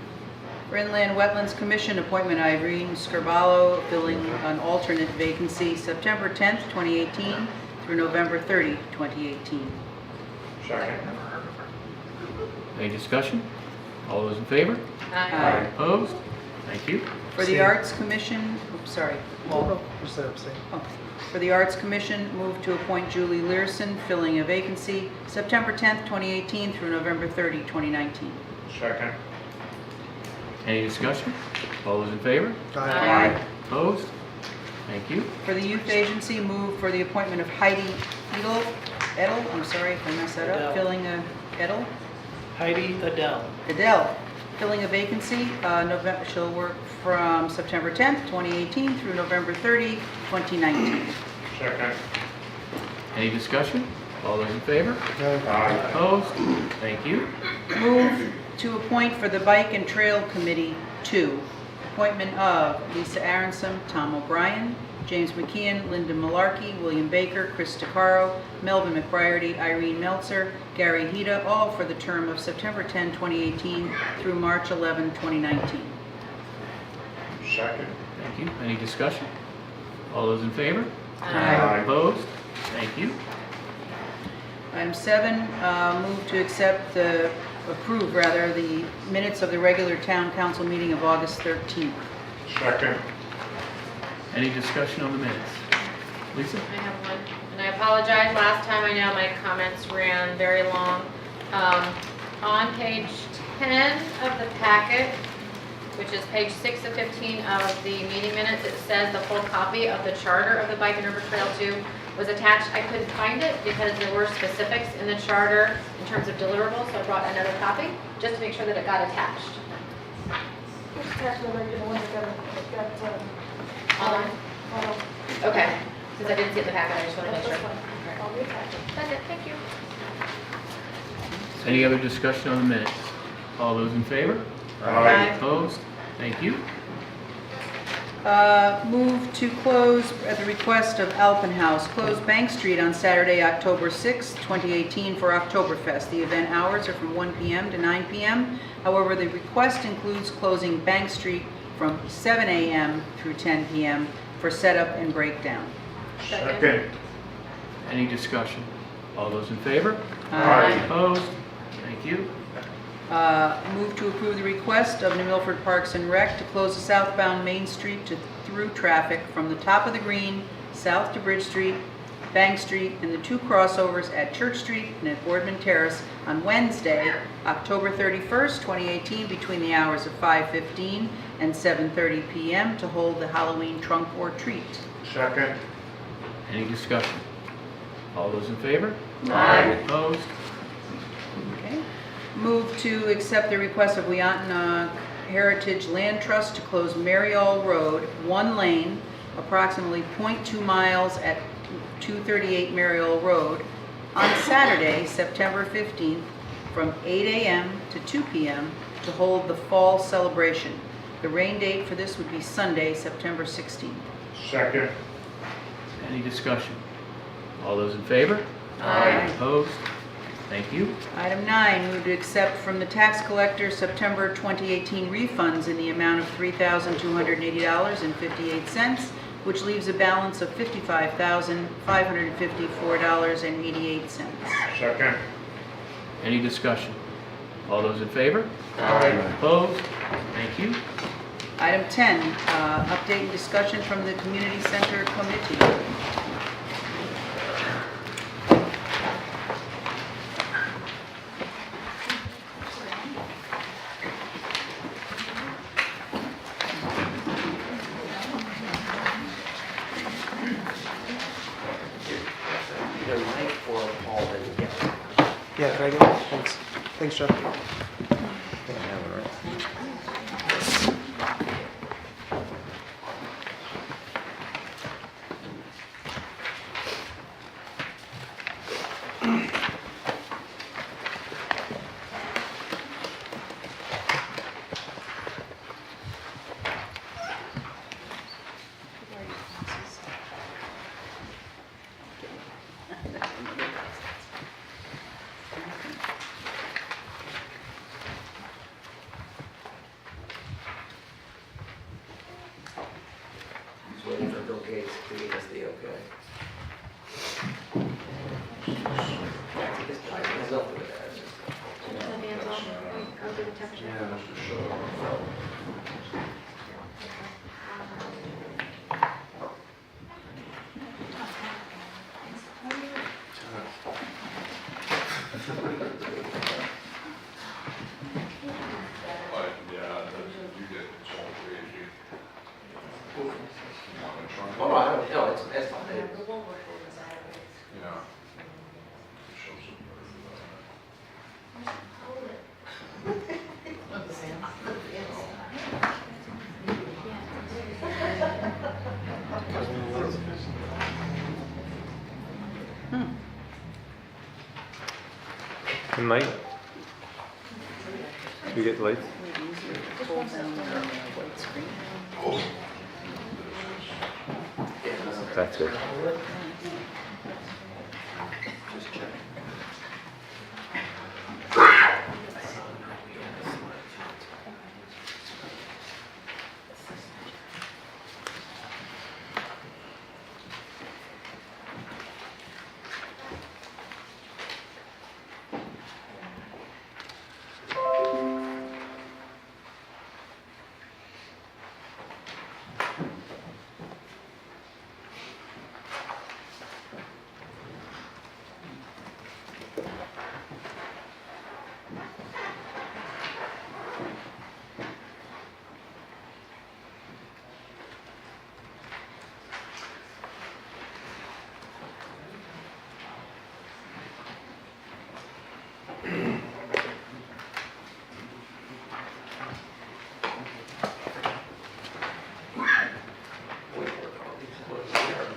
For Inland Wetlands Commission, appointment Irene Scarballo, filling an alternate vacancy, September 10th, 2018 through November 30, 2018. Second. Any discussion? All those in favor? Aye. Opposed? Thank you. For the Arts Commission, oops, sorry, Paul. Just abstain. Oh. For the Arts Commission, move to appoint Julie Learson, filling a vacancy, September 10th, 2018 through November 30, 2019. Second. Any discussion? All those in favor? Aye. Opposed? Thank you. For the Youth Agency, move for the appointment of Heidi Edel, I'm sorry if I messed that Adele. up, filling a, Edel? Heidi Adele. Adele, filling a vacancy. She'll work from September 10th, 2018 through November 30, 2019. Second. Any discussion? All those in favor? Aye. Opposed? Thank you. Move to appoint for the Bike and Trail Committee 2, appointment of Lisa Aronson, Tom O'Brien, James McKeon, Linda Malarkey, William Baker, Chris Tuccaro, Melvin McBriarty, Irene Meltzer, Gary Hita, all for the term of September 10, 2018 through March 11, 2019. Second. Thank you. Any discussion? All those in favor? Aye. Opposed? Thank you. Item 7, move to approve the minutes of the regular town council meeting of August 13th. Second. Any discussion on the minutes? Lisa? I have one, and I apologize, last time I know my comments ran very long. On page 10 of the packet, which is page 6 of 15 of the meeting minutes, it says the full copy of the charter of the Bike and River Trail 2 was attached. I couldn't find it because there were specifics in the charter in terms of deliverables, so I brought another copy just to make sure that it got attached. Okay, since I didn't see it in the packet, I just want to make sure. That's it, thank you. Any other discussion on the minutes? All those in favor? Aye. Opposed? Thank you. Move to close, at the request of Alpenhaus, close Bank Street on Saturday, October 6, 2018 for Oktoberfest. The event hours are from 1 p.m. to 9 p.m. However, the request includes closing Bank Street from 7 a.m. through 10 p.m. for setup and breakdown. Second. Any discussion? All those in favor? Aye. Opposed? Thank you. Move to approve the request of New Milford Parks and Rec to close the southbound Main Street to through traffic from the top of the green, south to Bridge Street, Bank Street, and the two crossovers at Church Street and at Boardman Terrace on Wednesday, October 31st, 2018, between the hours of 5:15 and 7:30 p.m. to hold the Halloween trunk or treat. Second. Any discussion? All those in favor? Aye. Opposed? Okay. Move to accept the request of Weonten Heritage Land Trust to close Maryall Road, one lane, approximately 0.2 miles at 238 Maryall Road, on Saturday, September 15th, from 8 a.m. to 2 p.m. to hold the fall celebration. The rain date for this would be Sunday, September 16th. Second. Any discussion? All those in favor? Aye. Opposed? Thank you. Item 9, move to accept from the tax collector September 2018 refunds in the amount of $3,280.58, which leaves a balance of $55,554.88. Second. Any discussion? All those in favor? Aye. Opposed? Thank you. Item 10, update and discussion from the Community Center Committee. Yeah, can I get it? Thanks. Thanks, Jeff. Waiting for Bill Gates to give us the okay. There's nothing with that. Oh, no, I don't, no, it's fine. Yeah. It might. We get lights? That's good.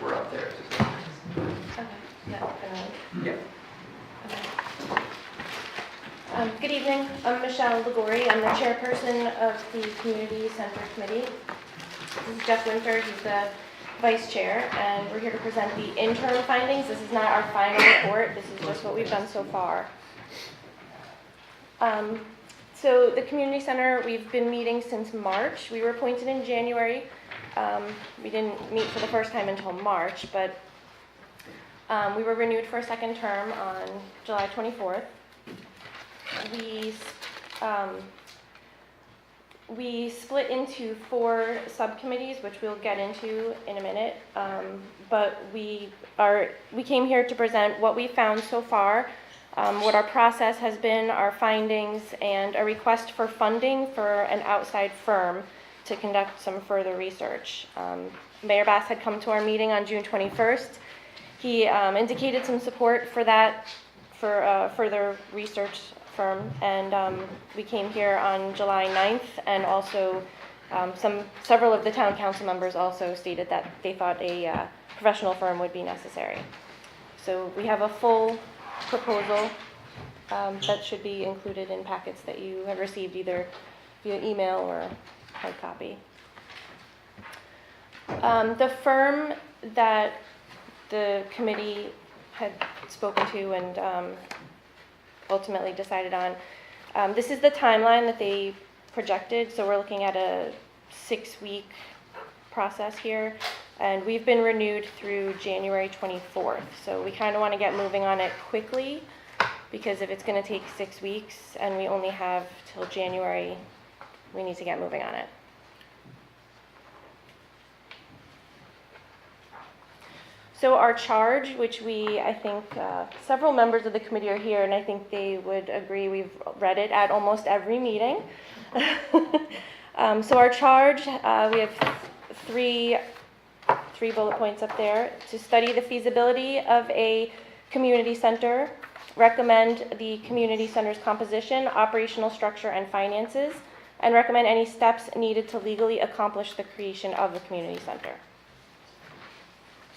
We're up there. Yeah. Good evening, I'm Michelle Ligori, I'm the chairperson of the Community Center Committee. This is Jeff Winford, he's the vice chair, and we're here to present the interim findings. This is not our final report, this is just what we've done so far. So the Community Center, we've been meeting since March. We were appointed in January. We didn't meet for the first time until March, but we were renewed for a second term on July 24th. We split into 4 subcommittees, which we'll get into in a minute. But we came here to present what we found so far, what our process has been, our findings, and a request for funding for an outside firm to conduct some further research. Mayor Bass had come to our meeting on June 21st. He indicated some support for that, for a further research firm, and we came here on July 9th, and also several of the town council members also stated that they thought a professional firm would be necessary. So we have a full proposal that should be included in packets that you have received either via email or hard copy. The firm that the committee had spoken to and ultimately decided on, this is the timeline that they projected, so we're looking at a 6-week process here, and we've been renewed through January 24th, so we kind of want to get moving on it quickly, because if it's going to take 6 weeks and we only have till January, we need to get moving on it. So our charge, which I think several members of the committee are here, and I think they would agree, we've read it at almost every meeting. So our charge, we have three bullet points up there. To study the feasibility of a community center, recommend the community center's composition, operational structure, and finances, and recommend any steps needed to legally accomplish the creation of the community center.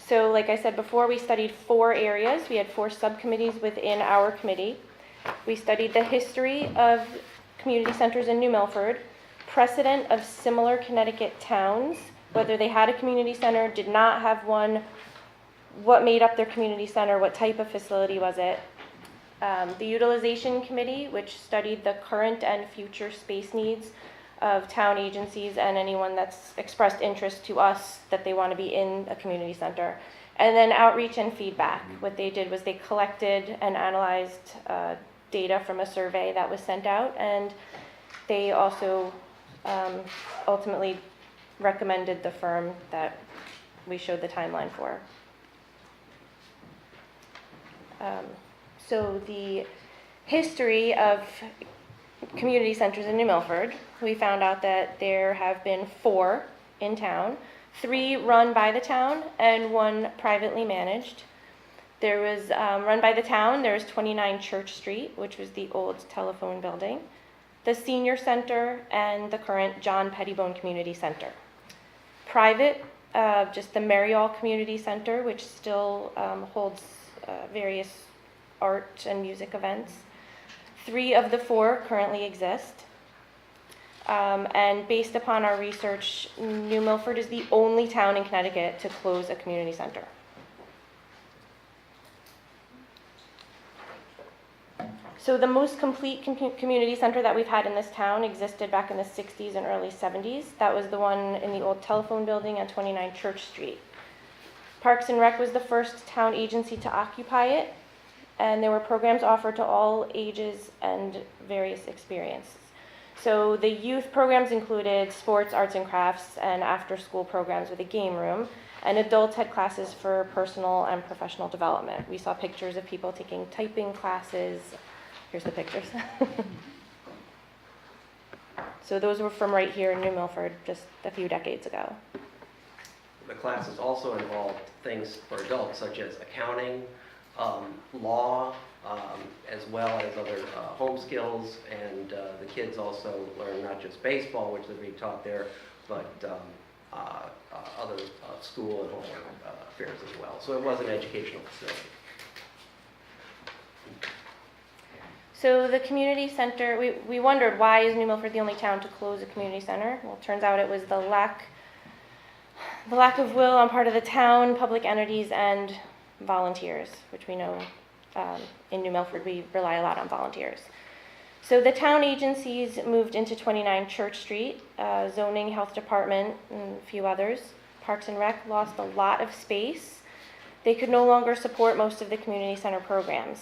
So like I said before, we studied 4 areas. We had 4 subcommittees within our committee. We studied the history of community centers in New Milford, precedent of similar Connecticut towns, whether they had a community center, did not have one, what made up their community center, what type of facility was it. The utilization committee, which studied the current and future space needs of town agencies and anyone that's expressed interest to us that they want to be in a community center. And then outreach and feedback. What they did was they collected and analyzed data from a survey that was sent out, and they also ultimately recommended the firm that we showed the timeline for. So the history of community centers in New Milford, we found out that there have been 4 in town. 3 run by the town and 1 privately managed. There was, run by the town, there was 29 Church Street, which was the old telephone building, the Senior Center, and the current John Pettibone Community Center. Private, just the Marial Community Center, which still holds various art and music events. 3 of the 4 currently exist. And based upon our research, New Milford is the only town in Connecticut to close a community center. So the most complete community center that we've had in this town existed back in the 60s and early 70s. That was the one in the old telephone building on 29 Church Street. Parks and Rec was the first town agency to occupy it, and there were programs offered to all ages and various experiences. So the youth programs included sports, arts and crafts, and after-school programs with a game room, and adults had classes for personal and professional development. We saw pictures of people taking typing classes. Here's the pictures. So those were from right here in New Milford just a few decades ago. The classes also involved things for adults such as accounting, law, as well as other home skills, and the kids also learn not just baseball, which they're being taught there, but other school and homework affairs as well. So it was an educational facility. So the community center, we wondered, why is New Milford the only town to close a community center? Well, it turns out it was the lack of will on part of the town, public entities, and volunteers, which we know in New Milford we rely a lot on volunteers. So the town agencies moved into 29 Church Street, zoning, health department, and a few others. Parks and Rec lost a lot of space. They could no longer support most of the community center programs.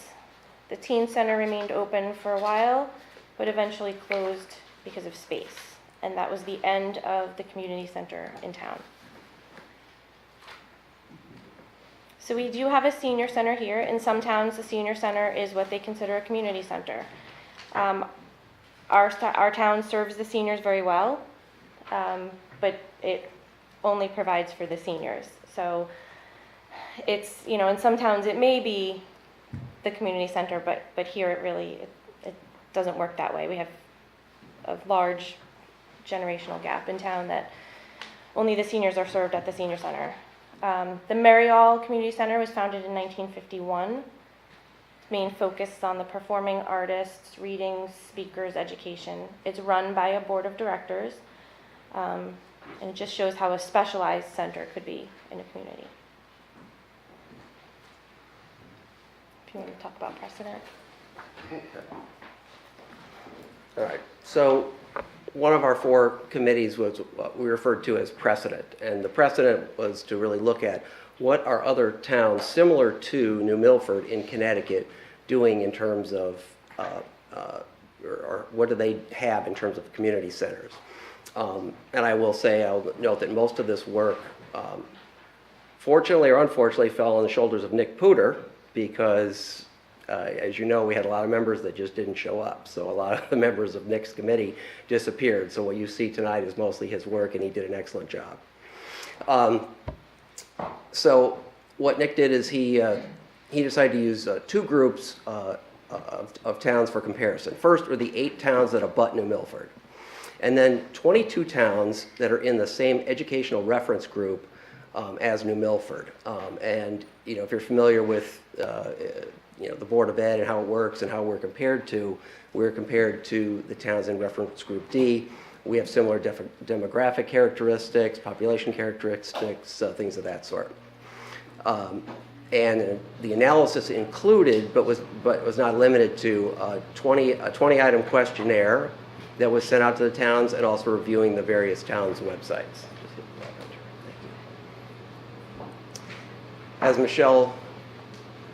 The teen center remained open for a while, but eventually closed because of space. And that was the end of the community center in town. So we do have a senior center here. In some towns, the senior center is what they consider a community center. Our town serves the seniors very well, but it only provides for the seniors. So it's, in some towns it may be the community center, but here it doesn't work that way. We have a large generational gap in town that only the seniors are served at the senior center. The Marial Community Center was founded in 1951. Its main focus is on the performing artists, readings, speakers, education. It's run by a board of directors, and it just shows how a specialized center could be in a community. If you want to talk about precedent. All right. So one of our 4 committees was what we referred to as precedent. And the precedent was to really look at what are other towns similar to New Milford in Connecticut doing in terms of, or what do they have in terms of community centers. And I will say, I'll note that most of this work, fortunately or unfortunately, fell on the shoulders of Nick Pooter, because as you know, we had a lot of members that just didn't show up. So a lot of the members of Nick's committee disappeared. So what you see tonight is mostly his work, and he did an excellent job. So what Nick did is he decided to use 2 groups of towns for comparison. First were the 8 towns that abut New Milford, and then 22 towns that are in the same educational reference group as New Milford. And if you're familiar with the Board of Ed and how it works and how we're compared to the towns in reference group D. We have similar demographic characteristics, population characteristics, things of that sort. And the analysis included, but was not limited to, a 20-item questionnaire that was sent out to the towns, and also reviewing the various towns' websites. As Michelle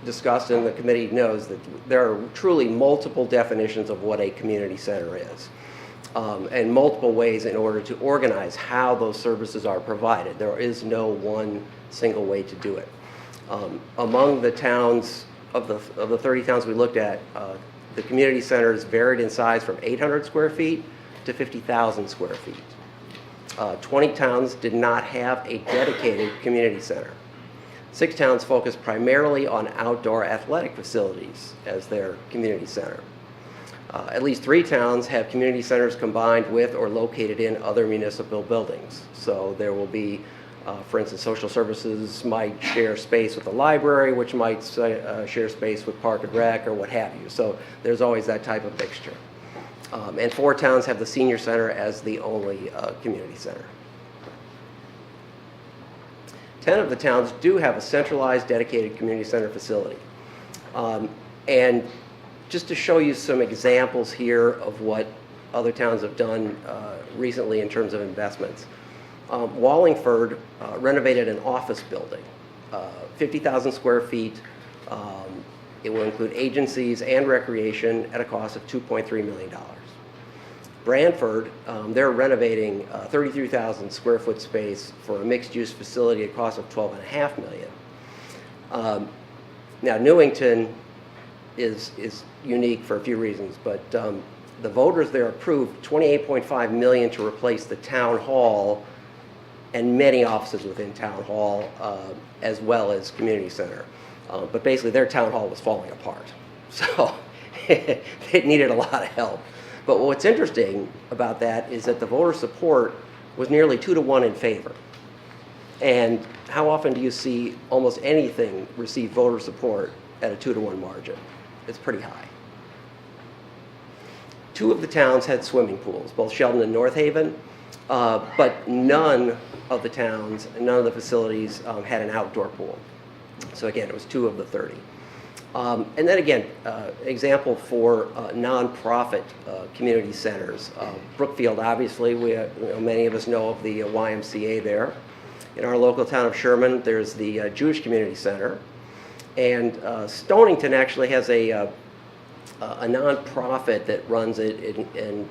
discussed and the committee knows, that there are truly multiple definitions of what a community center is, and multiple ways in order to organize how those services are provided. There is no one single way to do it. Among the towns, of the 30 towns we looked at, the community centers varied in size from 800 square feet to 50,000 square feet. 20 towns did not have a dedicated community center. 6 towns focused primarily on outdoor athletic facilities as their community center. At least 3 towns have community centers combined with or located in other municipal buildings. So there will be, for instance, social services might share space with the library, which might share space with Park and Rec or what have you. So there's always that type of mixture. And 4 towns have the senior center as the only community center. 10 of the towns do have a centralized dedicated community center facility. And just to show you some examples here of what other towns have done recently in terms of investments. Wallingford renovated an office building, 50,000 square feet. It will include agencies and recreation at a cost of $2.3 million. Branford, they're renovating 33,000 square foot space for a mixed-use facility at a cost of $12.5 million. Now, Newington is unique for a few reasons, but the voters there approved $28.5 million to replace the town hall and many offices within town hall, as well as community center. But basically, their town hall was falling apart, so it needed a lot of help. But what's interesting about that is that the voter support was nearly 2-to-1 in favor. And how often do you see almost anything receive voter support at a 2-to-1 margin? It's pretty high. 2 of the towns had swimming pools, both Sheldon and North Haven, but none of the towns, none of the facilities had an outdoor pool. So again, it was 2 of the 30. And then again, example for nonprofit community centers. Brookfield, obviously, many of us know of the YMCA there. In our local town of Sherman, there's the Jewish Community Center. And Stonington actually has a nonprofit that runs it. And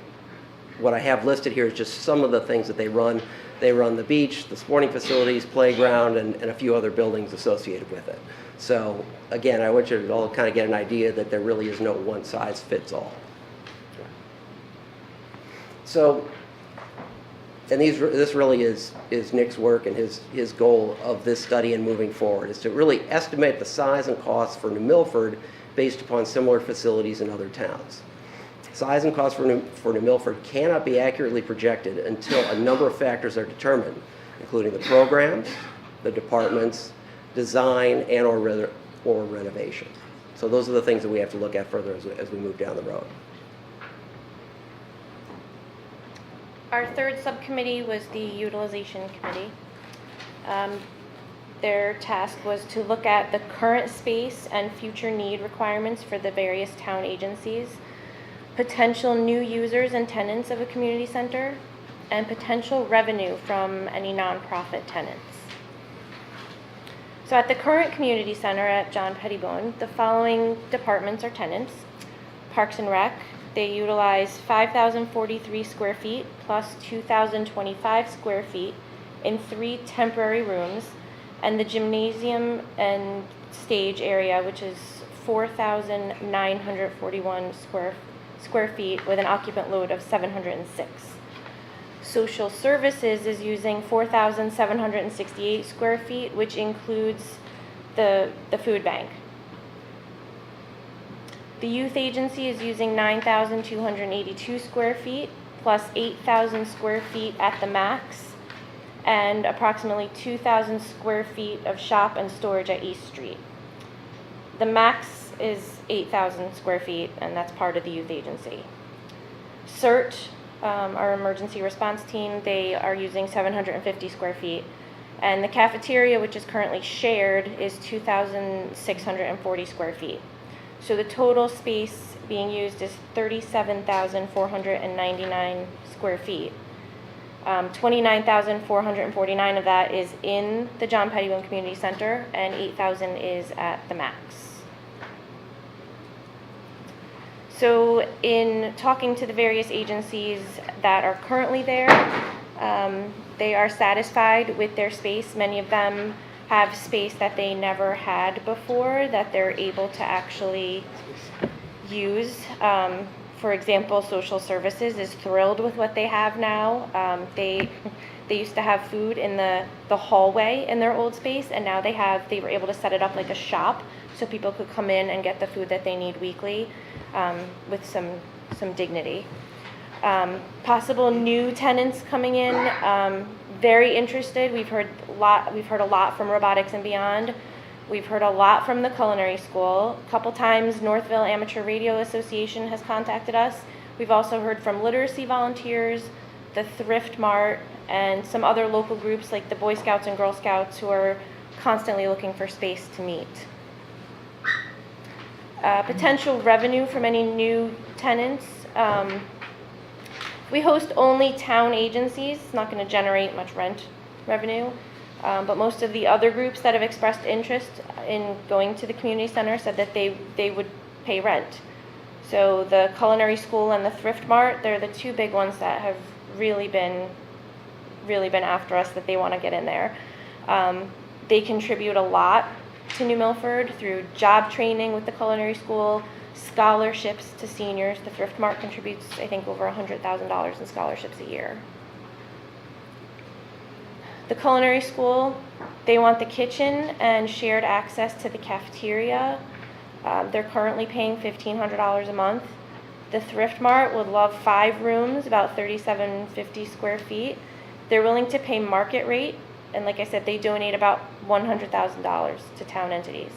what I have listed here is just some of the things that they run. They run the beach, the sporting facilities, playground, and a few other buildings associated with it. So again, I want you to all kind of get an idea that there really is no one size fits all. So, and this really is Nick's work and his goal of this study and moving forward is to really estimate the size and costs for New Milford based upon similar facilities in other towns. Size and cost for New Milford cannot be accurately projected until a number of factors are determined, including the programs, the departments, design, and or renovation. So those are the things that we have to look at further as we move down the road. Our third subcommittee was the utilization committee. Their task was to look at the current space and future need requirements for the various town agencies, potential new users and tenants of a community center, and potential revenue from any nonprofit tenants. So at the current community center at John Pettibone, the following departments are tenants. Parks and Rec, they utilize 5,043 square feet plus 2,025 square feet in 3 temporary rooms, and the gymnasium and stage area, which is 4,941 square feet with an occupant load of 706. Social Services is using 4,768 square feet, which includes the food bank. The Youth Agency is using 9,282 square feet plus 8,000 square feet at the max and approximately 2,000 square feet of shop and storage at East Street. The max is 8,000 square feet, and that's part of the Youth Agency. CERT, our emergency response team, they are using 750 square feet. And the cafeteria, which is currently shared, is 2,640 square feet. So the total space being used is 37,499 square feet. 29,449 of that is in the John Pettibone Community Center, and 8,000 is at the max. So in talking to the various agencies that are currently there, they are satisfied with their space. Many of them have space that they never had before that they're able to actually use. For example, Social Services is thrilled with what they have now. They They used to have food in the hallway in their old space, and now they were able to set it up like a shop so people could come in and get the food that they need weekly with some dignity. Possible new tenants coming in, very interested. We've heard a lot from Robotics and Beyond. We've heard a lot from the culinary school. A couple times Northville Amateur Radio Association has contacted us. We've also heard from literacy volunteers, the Thrift Mart, and some other local groups like the Boy Scouts and Girl Scouts who are constantly looking for space to meet. Potential revenue from any new tenants. We host only town agencies. It's not going to generate much rent revenue. But most of the other groups that have expressed interest in going to the community center said that they would pay rent. So the culinary school and the Thrift Mart, they're the two big ones that have really been after us, that they want to get in there. They contribute a lot to New Milford through job training with the culinary school, scholarships to seniors. The Thrift Mart contributes, I think, over $100,000 in scholarships a year. The culinary school, they want the kitchen and shared access to the cafeteria. They're currently paying $1,500 a month. The Thrift Mart would love 5 rooms, about 3,750 square feet. They're willing to pay market rate, and like I said, they donate about $100,000 to town entities.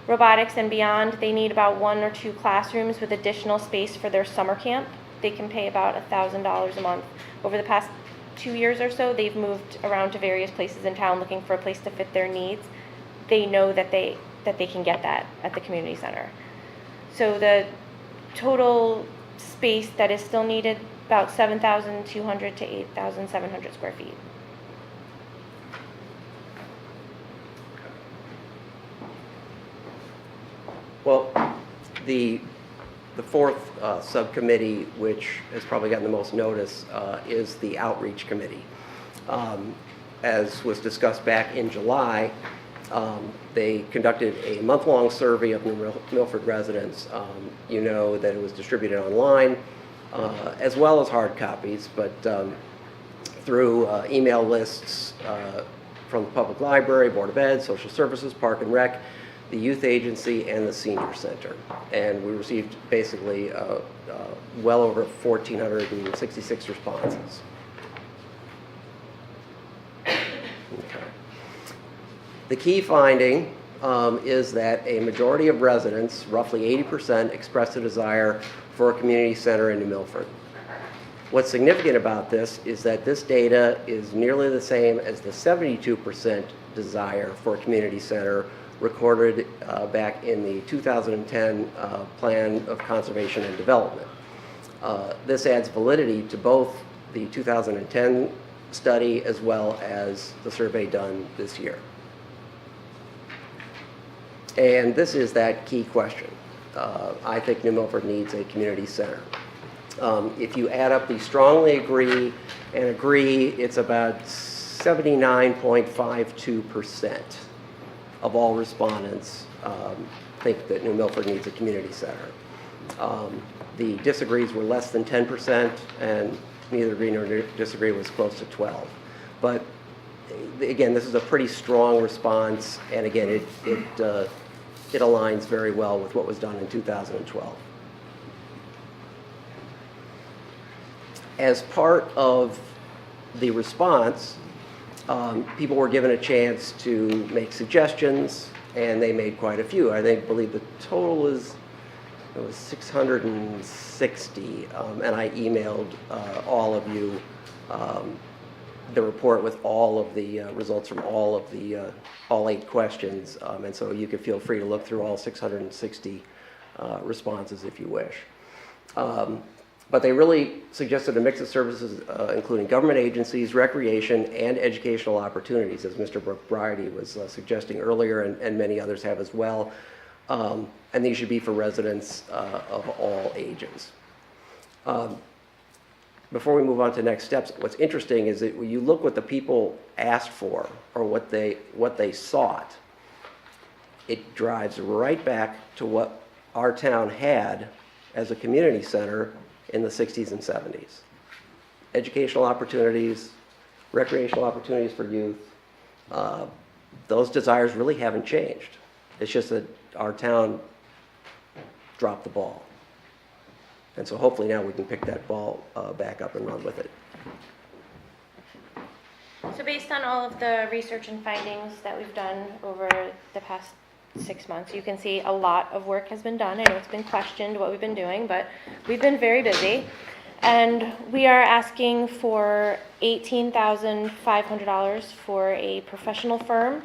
Robotics and Beyond, they need about 1 or 2 classrooms with additional space for their summer camp. They can pay about $1,000 a month. Over the past 2 years or so, they've moved around to various places in town looking for a place to fit their needs. They know that they can get that at the community center. So the total space that is still needed, about 7,200 to 8,700 square feet. Well, the fourth subcommittee, which has probably gotten the most notice, is the Outreach Committee. As was discussed back in July, they conducted a month-long survey of New Milford residents. You know that it was distributed online, as well as hard copies, but through email lists from the Public Library, Board of Ed, Social Services, Park and Rec, the Youth Agency, and the Senior Center. And we received basically well over 1,466 responses. Okay. The key finding is that a majority of residents, roughly 80%, expressed a desire for a community center in New Milford. What's significant about this is that this data is nearly the same as the 72% desire for a community center recorded back in the 2010 Plan of Conservation and Development. This adds validity to both the 2010 study as well as the survey done this year. And this is that key question. I think New Milford needs a community center. If you add up the strongly agree and agree, it's about 79.52% of all respondents think that New Milford needs a community center. The disagrees were less than 10%, and neither agree nor disagree was close to 12. But again, this is a pretty strong response, and again, it aligns very well with what was done in 2012. As part of the response, people were given a chance to make suggestions, and they made quite a few. I believe the total was 660, and I emailed all of you the report with all of the results from all 8 questions, and so you can feel free to look through all 660 responses if you wish. But they really suggested a mix of services, including government agencies, recreation, and educational opportunities, as Mr. Brady was suggesting earlier, and many others have as well. And these should be for residents of all ages. Before we move on to next steps, what's interesting is that when you look what the people asked for, or what they sought, it drives right back to what our town had as a community center in the 60s and 70s. Educational opportunities, recreational opportunities for youth, those desires really haven't changed. It's just that our town dropped the ball. And so hopefully now we can pick that ball back up and run with it. So based on all of the research and findings that we've done over the past 6 months, you can see a lot of work has been done. I know it's been questioned what we've been doing, but we've been very busy. And we are asking for $18,500 for a professional firm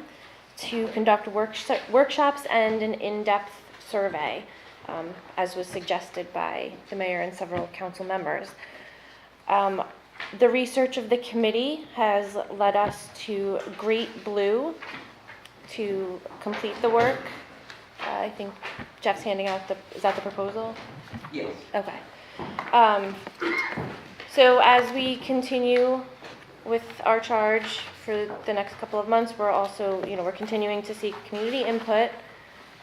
to conduct workshops and an in-depth survey, as was suggested by the mayor and several council members. The research of the committee has led us to Great Blue to complete the work. I think Jeff's handing out is that the proposal? Yes. Okay. So as we continue with our charge for the next couple of months, we're also, we're continuing to seek community input,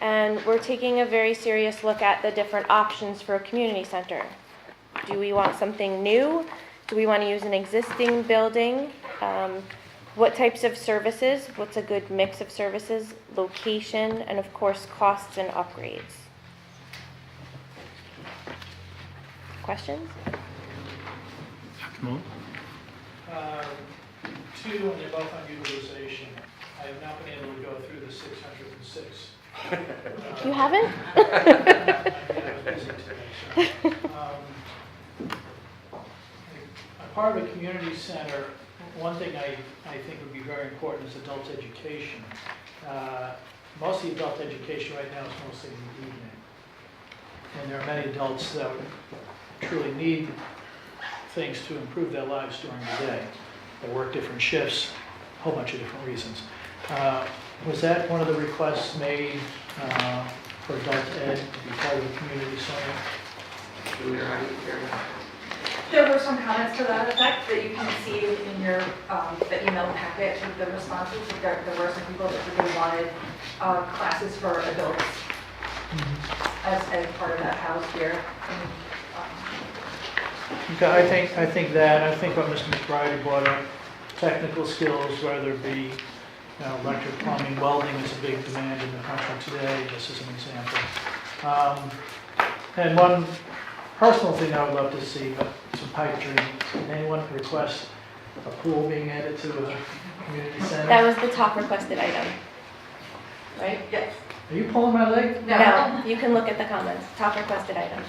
and we're taking a very serious look at the different options for a community center. Do we want something new? Do we want to use an existing building? What types of services? What's a good mix of services? Location, and of course, costs and upgrades. Questions? Two, and they're both on utilization. I have not been able to go through the 606. You haven't? I was busy today, so. A part of a community center, one thing I think would be very important is adult education. Most of the adult education right now is mostly in the evening. And there are many adults that would truly need things to improve their lives during the day. They work different shifts, a whole bunch of different reasons. Was that one of the requests made for adult ed to be part of the community center? There were some comments to that effect that you can see in your the email packet with the responses. There were some people that really wanted classes for adults as part of that house here. Okay, I think what Mr. McBride brought up, technical skills, whether it be electric, plumbing, welding is a big demand in the country today, just as an example. And one personal thing I would love to see, but some pipe dreams. Did anyone request a pool being added to a community center? That was the top requested item, right? Yes. Are you pulling my leg? No, you can look at the comments. Top requested item.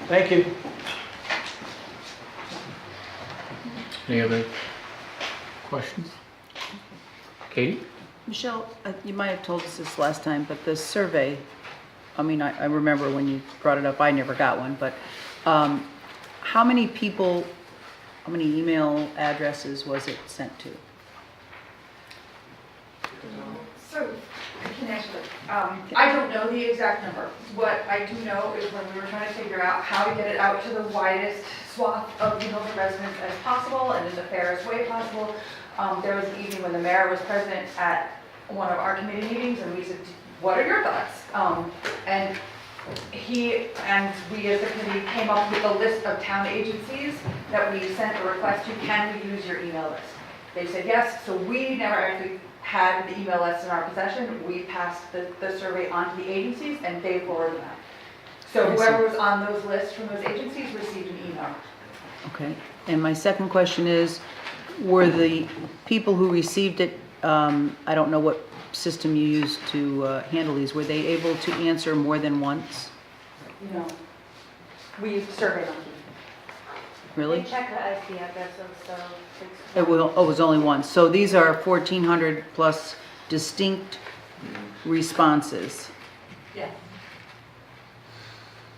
Thank you. Any other questions? Katie? Michelle, you might have told us this last time, but the survey, I mean, I remember when you brought it up, I never got one, but how many people, how many email addresses was it sent to? So, I can answer that. I don't know the exact number. What I do know is when we were trying to figure out how to get it out to the widest swath of Milford residents as possible and in the fairest way possible, there was an evening when the mayor was present at one of our committee meetings, and we said, what are your thoughts? And he and we as a committee came up with a list of town agencies that we sent a request to, can we use your email list? They said yes, so we never actually had the email list in our possession. We passed the survey on to the agencies and they forwarded them. So whoever was on those lists from those agencies received an email. Okay, and my second question is, were the people who received it, I don't know what system you used to handle these, were they able to answer more than once? No. We used SurveyMonkey. Really? They check the IP addresses, so It was only once. So these are 1,400 plus distinct responses. Yeah.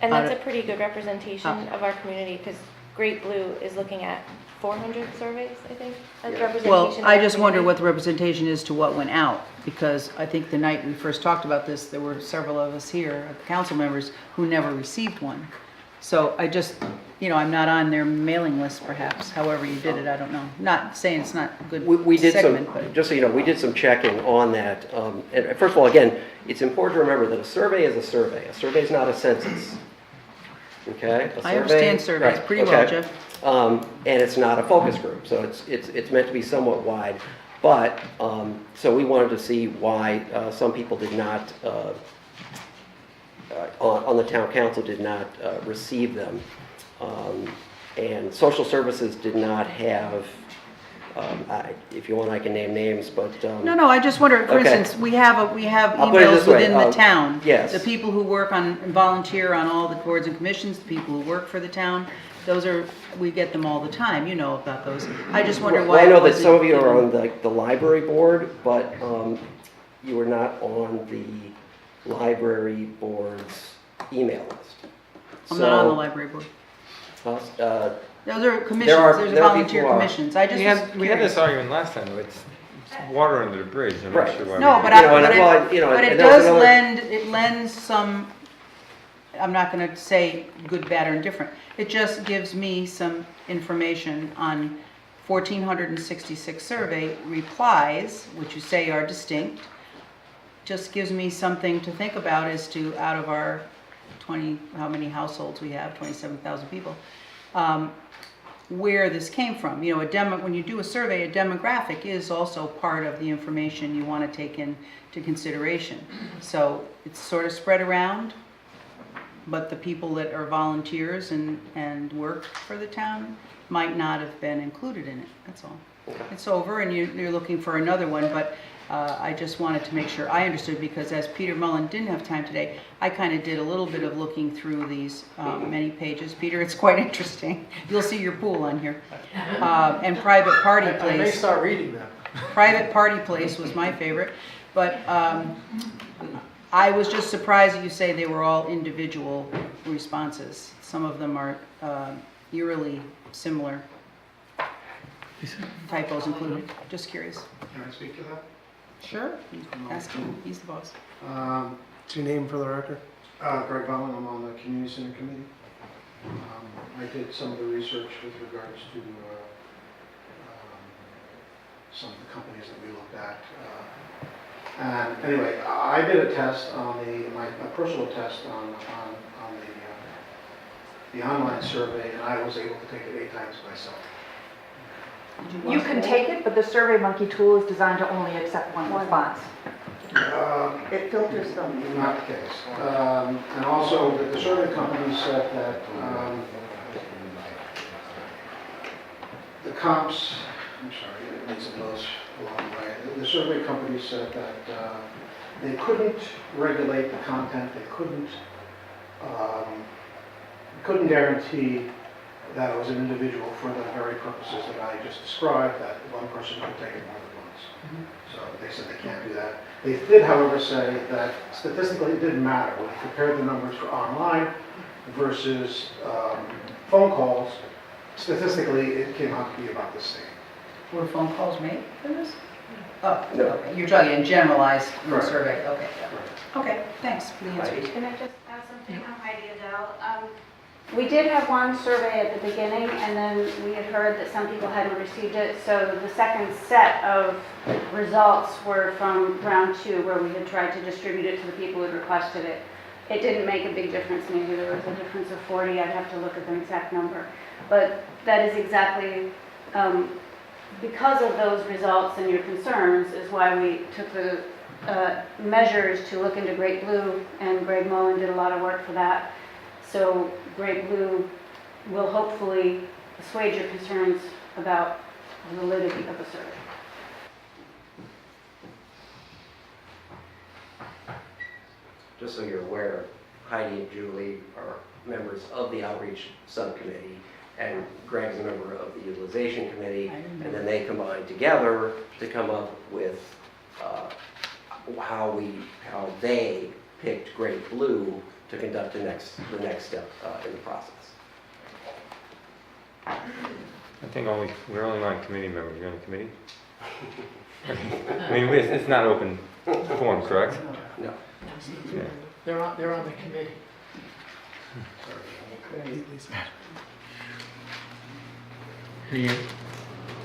And that's a pretty good representation of our community, because Great Blue is looking at 400 surveys, I think, as representation. Well, of I our just wonder community. what the representation is to what went out, because I think the night we first talked about this, there were several of us here, council members, who never received one. So I just, I'm not on their mailing list perhaps, however you did it, I don't know. Not saying it's not a good We did segment, some, but. just so you know, we did some checking on that. And first of all, again, it's important to remember that a survey is a survey. A survey is not a census. okay? A I understand surveys right, pretty well, okay. Jeff. And it's not a focus group, so it's meant to be somewhat wide. But, so we wanted to see why some people did not, on the town council did not receive them. And social services did not have, if you want, I can name names, but. No, I just wonder, for Okay. instance, we have I'll put it emails this way, within the town. yes. The people who work on, and volunteer on all the boards and commissions, the people who work for the town, we get them all the time, you know about those. I just wonder why. Well, I it know that wasn't some of you are given- on the library board, but you are not on the library board's email list. I'm not on the So, library board. Those Those are commissions, there's volunteer commissions. I just We was had this curious. argument last time, it's water under the bridge, I'm not Right. sure why. No, we- but You know, and well, you know, but it and there was does another- it lends some, I'm not gonna say good, bad, or indifferent. It just gives me some information on 1,466 survey replies, which you say are distinct. Just gives me something to think about as to, out of our 20, how many households we have, 27,000 people, where this came from. You know, when you do a survey, a demographic is also part of the information you want to take into consideration. So it's sort of spread around, but the people that are volunteers and work for the town might not have been included in it, that's all. It's over and you're looking for another one, but I just wanted to make sure I understood, because as Peter Mullen didn't have time today, I kind of did a little bit of looking through these many pages. Peter, it's quite interesting. You'll see your pool on here. And Private Party Place. I may start reading them. Private Party Place was my favorite, but I was just surprised that you say they were all individual responses. Some of them are eerily similar, typos included. Just curious. Can I speak to that? Sure, ask him, he's the boss. What's your name for the record? Greg Bowen, I'm on the Community Center Committee. I did some of the research with regards to some of the companies that we looked at. And anyway, I did a test on a personal test on the online survey, and I was able to take it 8 times myself. You can take it, but the SurveyMonkey tool is designed to only accept one response. It filters them. Not the case. And also, the survey company said that the comps, I'm sorry, it needs a nose along the way. The survey company said that they couldn't regulate the content, they couldn't guarantee that it was an individual for the very purposes that I just described, that one person could take it more than once. So they said they can't do that. They did, however, say that statistically it didn't matter. When you compared the numbers for online versus phone calls, statistically it came out to be about the same. Were phone calls made for this? No. Oh, okay, you're talking in generalized Correct. survey, okay. Okay, thanks for the answer. Can I just add something? I'm Heidi Adele. We did have one survey at the beginning, and then we had heard that some people hadn't received it. So the second set of results were from round 2, where we had tried to distribute it to the people who had requested it. It didn't make a big difference. Maybe there was a difference of 40. I'd have to look at the exact number. But that is exactly because of those results and your concerns is why we took the measures to look into Great Blue, and Greg Mullen did a lot of work for that. So Great Blue will hopefully assuage your concerns about the validity of the survey. Just so you're aware, Heidi and Julie are members of the outreach subcommittee, and Greg's a member of the utilization committee, and then they combine together to come up with how they picked Great Blue to conduct the next step in the process. I think we're only on committee members, you're on the committee? I mean, it's not open forum, correct? No. Yeah. They're on the committee.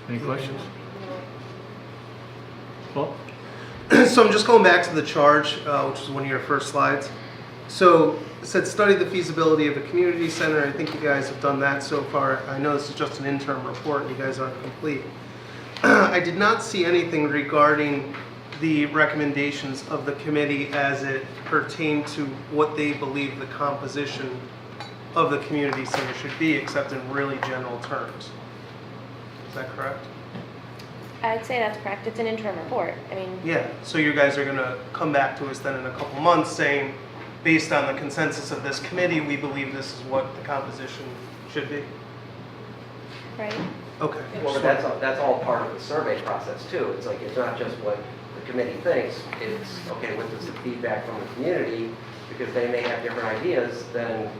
Any questions? Paul? So I'm just going back to the charge, which is one of your first slides. So It said study the feasibility of a community center. I think you guys have done that so far. I know this is just an interim report and you guys aren't complete. I did not see anything regarding the recommendations of the committee as it pertained to what they believe the composition of the community center should be, except in really general terms. Is that correct? I'd say that's correct. It's an interim report. I mean, Yeah, so you guys are gonna come back to us then in a couple months saying, based on the consensus of this committee, we believe this is what the composition should be? right? Okay. Well, but that's all part of the survey process too. It's like, it's not just what the committee thinks, it's, okay, what is the feedback from the community, because they may have different ideas than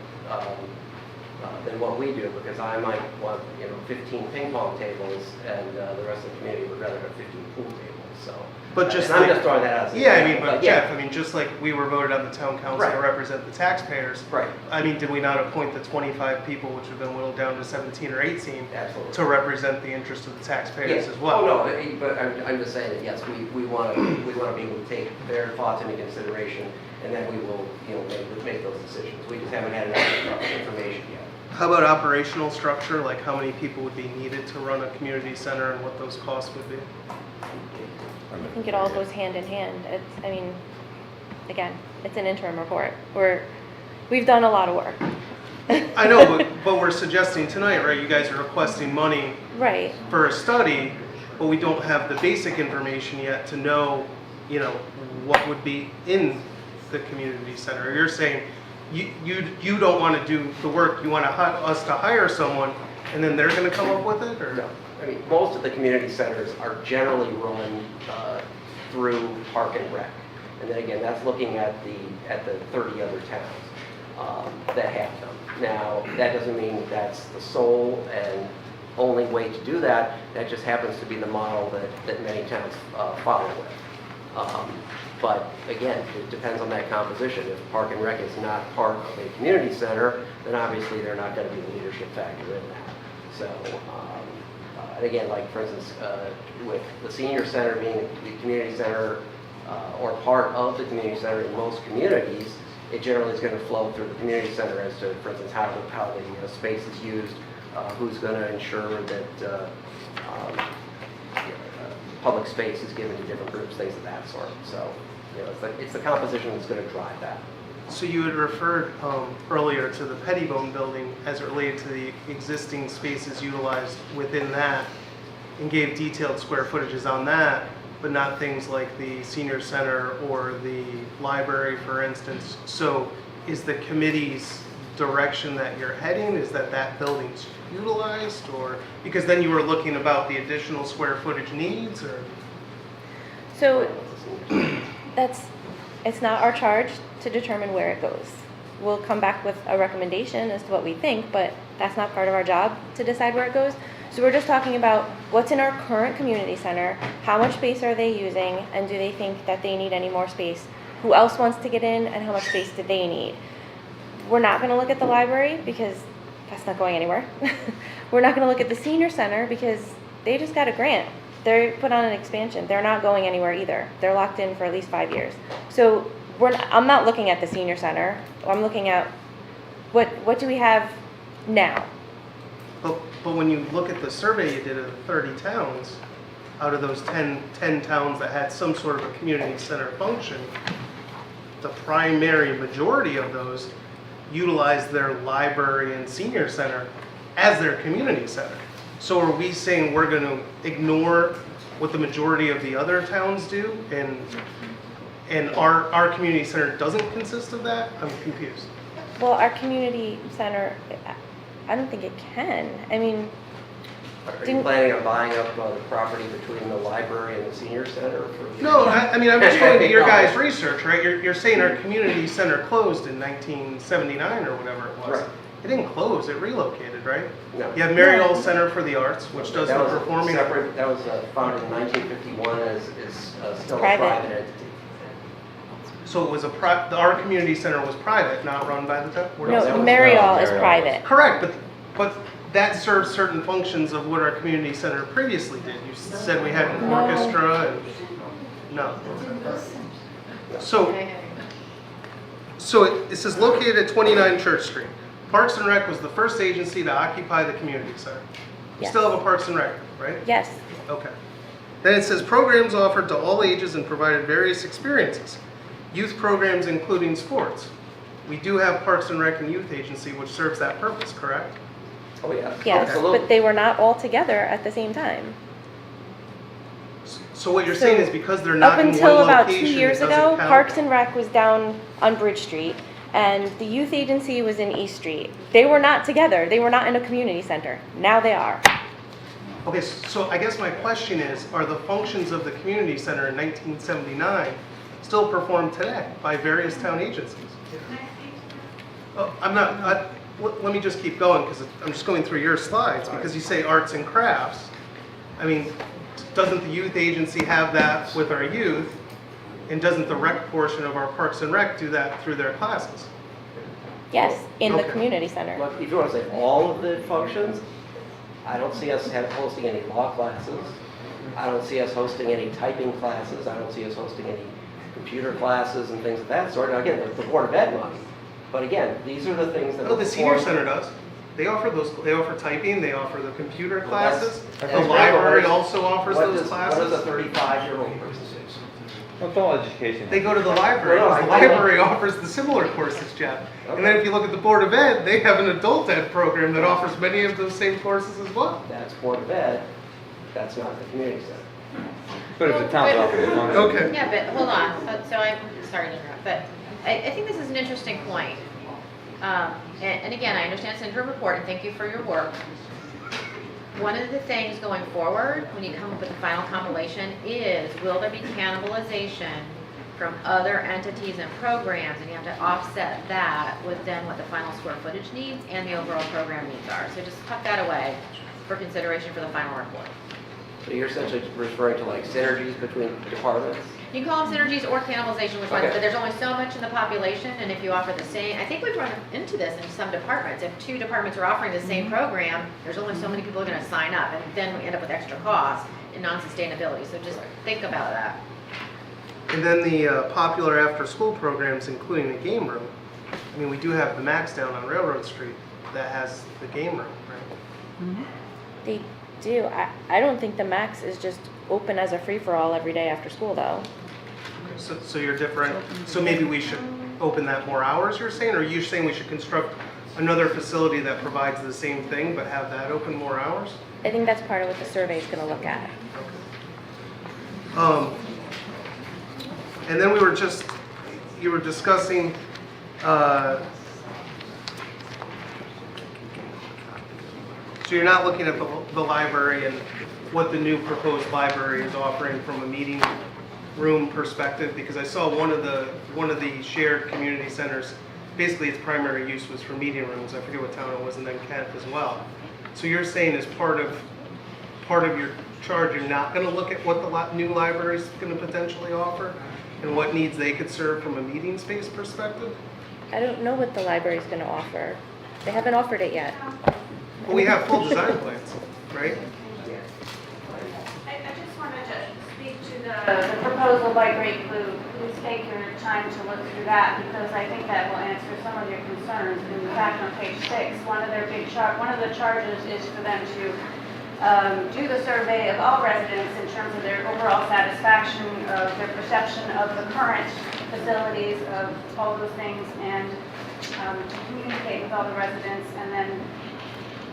what we do, because I might want, 15 ping pong tables, and the rest of the community would rather have 15 pool tables, so. But just and I'm like, just throwing that out as an yeah, I example, mean, but yeah. Jeff, I mean, just like we were voted on the town council to Right. represent the taxpayers. Right. I mean, did we not appoint the 25 people, which have been whittled down to 17 or 18, Absolutely. to represent the interest of the taxpayers Yeah. as well? Oh, no, but I'm just saying that, yes, we want to be able to take their thoughts into consideration, and then we will, make those decisions. We just haven't had enough information yet. How about operational structure, like how many people would be needed to run a community center and what those costs would be? I think it all goes hand in hand. I mean, again, it's an interim report. We've done a lot of work. I know, but we're suggesting tonight, right, you guys are requesting money Right. for a study, but we don't have the basic information yet to know, what would be in the community center. You're saying you don't want to do the work, you want us to hire someone, and then they're going to come up with it, or? No. I mean, most of the community centers are generally run through Park and Rec. And then again, that's looking at the 30 other towns that have them. Now, that doesn't mean that's the sole and only way to do that. That just happens to be the model that many towns follow with. But again, it depends on that composition. If Park and Rec is not part of a community center, then obviously they're not going to be the leadership factor in that. So, and again, like for instance, with the senior center being the community center or part of the community center in most communities, it generally is going to flow through the community center as to, for instance, how the space is used, who's going to ensure that public space is given to different groups, things of that sort. So, it's the composition that's going to drive that. So you had referred earlier to the Pettibone building as it related to the existing spaces utilized within that, and gave detailed square footages on that, but not things like the senior center or the library, for instance. So is the committee's direction that you're heading, is that building's utilized, or because then you were looking about the additional square footage needs, or? So it's not our charge to determine where it goes. We'll come back with a recommendation as to what we think, but that's not part of our job to decide where it goes. So we're just talking about what's in our current community center, how much space are they using, and do they think that they need any more space? Who else wants to get in, and how much space do they need? We're not going to look at the library because that's not going anywhere. We're not going to look at the senior center because they just got a grant. They're put on an expansion. They're not going anywhere either. They're locked in for at least 5 years. So I'm not looking at the senior center. I'm looking at what do we have now? But when you look at the survey you did of 30 towns, out of those 10 towns that had some sort of a community center function, the primary majority of those utilized their library and senior center as their community center. So are we saying we're going to ignore what the majority of the other towns do, and our community center doesn't consist of that? I'm confused. Well, our community center, I don't think it can. I mean, Are you planning on buying up the property between the library and the senior center? No, I mean, I'm just going to your guys' research, right? You're saying our community center closed in 1979 or whatever it was. Right. It didn't close, it relocated, right? No. You have Mariel Center for the Arts, which does the performing. That was founded in 1951 as still Private. a private entity. So it was our community center was private, not run by the town? no, Mariel is private. Correct, but that serves certain functions of what our community center previously did. You said we had an orchestra and, no. So So it says located at 29 Church Street. Parks and Rec was the first agency to occupy the community center. We Yes. still have a Parks and Rec, right? Yes. Okay. Then it says programs offered to all ages and provided various experiences. Youth programs including sports. We do have Parks and Rec and Youth Agency, which serves that purpose, correct? Oh, yeah. Yes, Absolutely. but they were not all together at the same time. So what you're So, saying is because they're not Up in one until about 2 location, it years doesn't ago, count? Parks and Rec was down on Bridge Street, and the youth agency was in East Street. They were not together. They were not in a community center. Now they are. Okay, so I guess my question is, are the functions of the community center in 1979 still performed today by various town agencies? Oh, let me just keep going because I'm just going through your slides because you say arts and crafts. I mean, doesn't the youth agency have that with our youth? And doesn't the rec portion of our Parks and Rec do that through their classes? Yes, in the Okay. community center. But if you want to say all of the functions, I don't see us hosting any law classes. I don't see us hosting any typing classes. I don't see us hosting any computer classes and things of that sort. Now, again, the Board of Ed money. But again, these are the things that. Oh, the senior center does. They offer those. They offer typing. They offer the computer classes. That's The library also offers What those does- classes. What does a 35-year-old person do? Well, it's all education. They go to the library. No, The library offers the similar courses, Jeff. And then if you look at the Board of Ed, they have an adult ed program that offers many of those same courses as well. That's Board of Ed. That's not the community center. But if the town's offering it, long as- Okay. Yeah, but hold on, so I'm sorry to interrupt, but I think this is an interesting point. And again, I understand it's an interim report, and thank you for your work. One of the things going forward, when you come up with the final compilation, is will there be cannibalization from other entities and programs? And you have to offset that with then what the final square footage needs and the overall program needs are. So just tuck that away for consideration for the final report. So you're essentially referring to like synergies between departments? You can call them synergies or cannibalization, which one, Okay. but there's only so much in the population, and if you offer the same, I think we've run into this in some departments. If 2 departments are offering the same program, there's only so many people who are gonna sign up, and then we end up with extra costs and non-sustainability, so just think about that. And then the popular after-school programs, including the game room. I mean, we do have the Max down on Railroad Street that has the game room, right? They do. I don't think the Max is just open as a free-for-all every day after school, though. So you're different. So maybe we should open that more hours, you're saying? Or you're saying we should construct another facility that provides the same thing but have that open more hours? I think that's part of what the survey is going to look at. And then you were discussing, so you're not looking at the library and what the new proposed library is offering from a meeting room perspective? Because I saw one of the shared community centers, basically its primary use was for meeting rooms. I forget what town it was, and then Kent as well. So you're saying as part of your charge, you're not going to look at what the new library is going to potentially offer and what needs they could serve from a meeting space perspective? I don't know what the library is going to offer. They haven't offered it yet. Well, we have full design plans, right? I just wanted to speak to the proposal by Great Blue. Please take your time to look through that because I think that will answer some of your concerns. In fact, on page 6, one of the charges is for them to do the survey of all residents in terms of their overall satisfaction, of their perception of the current facilities, of all those things, and to communicate with all the residents, and then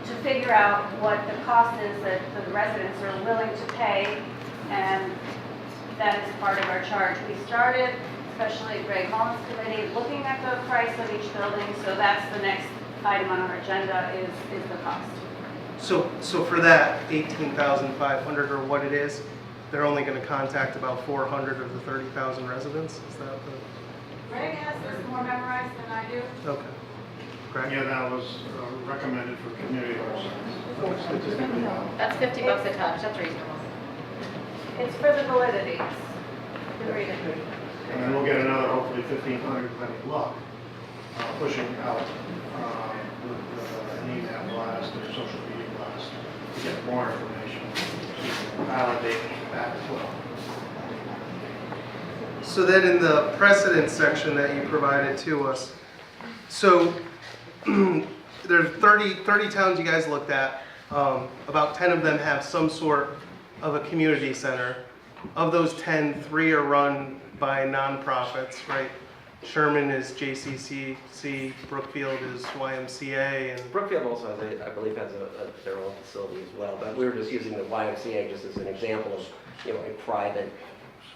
to figure out what the cost is that the residents are willing to pay, and that is part of our charge. We started, especially Greg Mullins Committee, looking at the price of each building, so that's the next item on our agenda is the cost. So for that 18,500 or what it is, they're only going to contact about 400 of the 30,000 residents? Is that the? Greg has this more memorized than I do. Okay. Greg? Yeah, that was recommended for community websites. That's $50 a touch, that's reasonable. It's for the validity. The reading. And then we'll get another, hopefully 1,500 with any luck, pushing out with an email blast or social media blast to get more information, so you can validate that as well. So then in the precedent section that you provided to us, so there's 30 towns you guys looked at. About 10 of them have some sort of a community center. Of those 10, 3 are run by nonprofits, right? Sherman is JCCC, Brookfield is YMCA, and Brookfield also has, I believe, has their own facility as well, but we were just using the YMCA just as an example of, a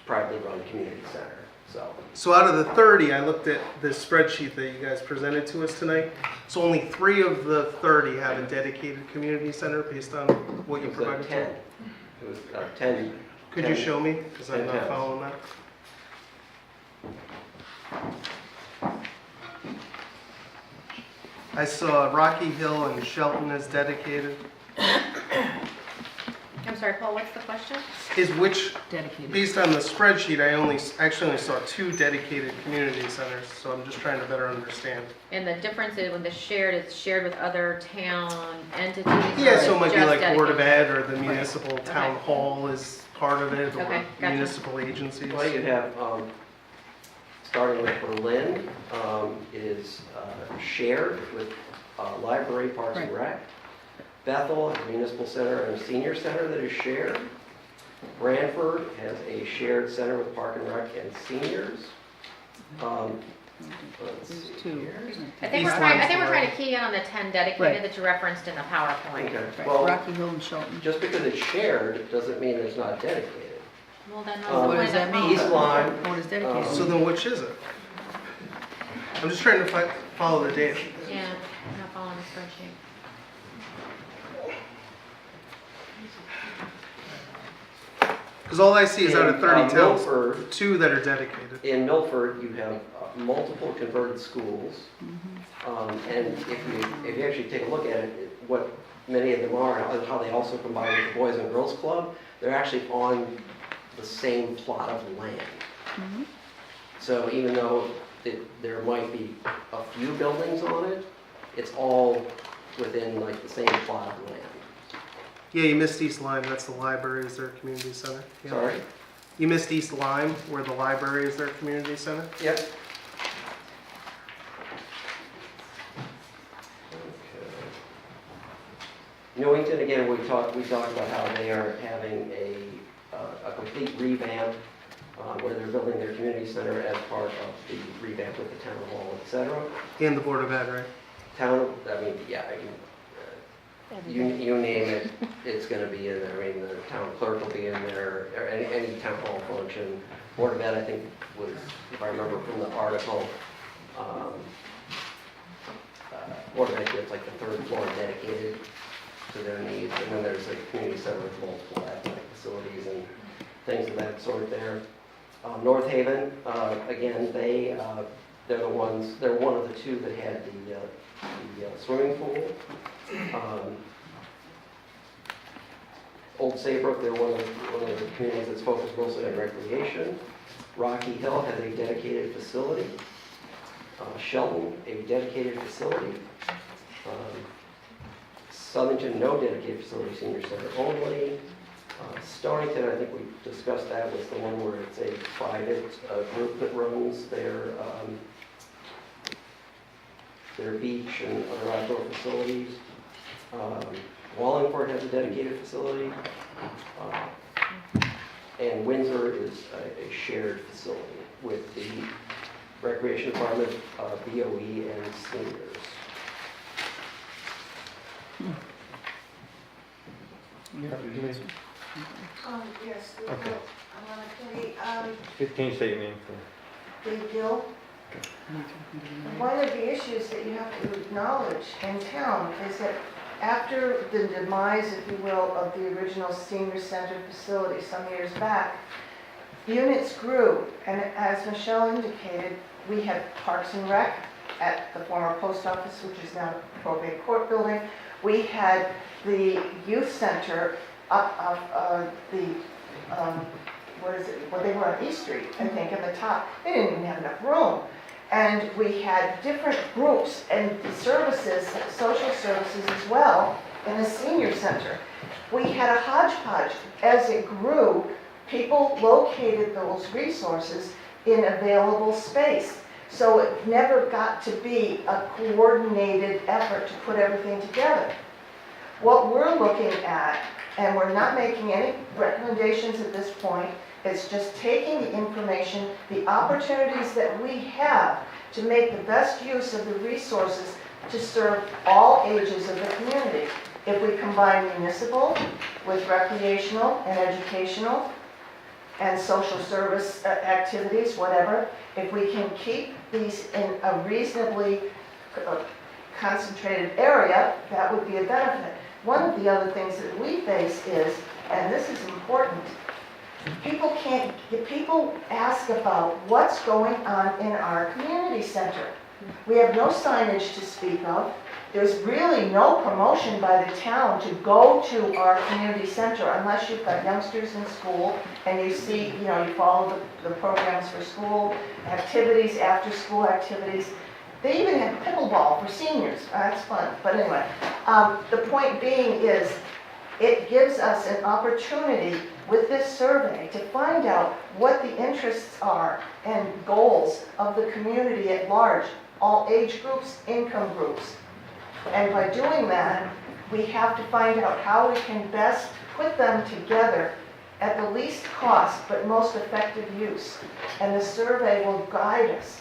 privately run community center, so. So out of the 30, I looked at this spreadsheet that you guys presented to us tonight. So only 3 of the 30 have a dedicated community center based on what you provided. 10. It was 10. Could you show me? Because I'm 10 not towns. following that. I saw Rocky Hill and Shelton as dedicated. I'm sorry, Paul, what's the question? Is which, Dedicated. based on the spreadsheet, I actually only saw 2 dedicated community centers, so I'm just trying to better understand. And the difference is when it's shared with other town entities? Yeah, or so it it's might be just like Board of dedicated? Ed or the municipal town Okay. hall is part of it, or Okay, gotcha. municipal agencies. Well, you have, starting with Berlin, is shared with library, parks and rec. Bethel has a municipal center and a senior center that is shared. Branford has a shared center with park and rec and seniors. Let's see here. I think we're trying to key in on the 10 dedicated Right. that you referenced in the PowerPoint. Okay. Right, Well, Rocky Hill and Shelton. just because it's shared doesn't mean it's not dedicated. Well, then that's What the does point that of mean? the East Lyme. What is dedicated? So then which is it? I'm just trying to follow the data. Yeah, I'm not following the spreadsheet. Because all I see is out of 30 towns, Milford, 2 that are dedicated. in Milford, you have multiple converted schools. And if you actually take a look at it, what many of them are, and how they also combine with the Boys and Girls Club, they're actually on the same plot of land. So even though there might be a few buildings on it, it's all within like the same plot of land. Yeah, you missed East Lyme, that's the library is their community center. Yeah. Sorry? You missed East Lyme, where the library is their community center. Yep. Newington, again, we talked about how they are having a complete revamp, where they're building their community center as part of the revamp with the town hall, et cetera. And the Board of Ed, right? You name it, it's gonna be in there. I mean, the town clerk will be in there, or any town hall function. Board of Ed, I think, was, if I remember from the article, Board of Ed gets like the 3rd floor dedicated to their needs, and then there's a community center with multiple athletic facilities and things of that sort there. North Haven, again, they're one of the 2 that had the swimming pool. Old Saybrook, they're one of the communities that's focused mostly on recreation. Rocky Hill has a dedicated facility. Shelton, a dedicated facility. Southington, no dedicated facility, senior center only. Stonington, I think we discussed that, was the one where it's a private group that runs their beach and other outdoor facilities. Wallingford has a dedicated facility. And Windsor is a shared facility with the Recreation Department, BOE, and seniors. Yes, Okay. I'm on a committee. 15 state name for. Big deal. One of the issues that you have to acknowledge in town is that after the demise, if you will, of the original senior center facility some years back, units grew, and as Michelle indicated, we had Parks and Rec at the former post office, which is now probate court building. We had the youth center up of what is it? Well, they were on East Street, I think, at the top. They didn't even have enough room. And we had different groups and services, social services as well, in the senior center. We had a hodgepodge. As it grew, people located those resources in available space. So it never got to be a coordinated effort to put everything together. What we're looking at, and we're not making any recommendations at this point, it's just taking the information, the opportunities that we have to make the best use of the resources to serve all ages of the community. If we combine municipal with recreational and educational and social service activities, whatever, if we can keep these in a reasonably concentrated area, that would be a benefit. One of the other things that we face is, and this is important, people ask about what's going on in our community center. We have no signage to speak of. There's really no promotion by the town to go to our community center unless you've got youngsters in school and you see, you follow the programs for school activities, after school activities. They even have pickleball for seniors. That's fun. But anyway, the point being is it gives us an opportunity with this survey to find out what the interests are and goals of the community at large, all age groups, income groups. And by doing that, we have to find out how we can best put them together at the least cost but most effective use. And the survey will guide us.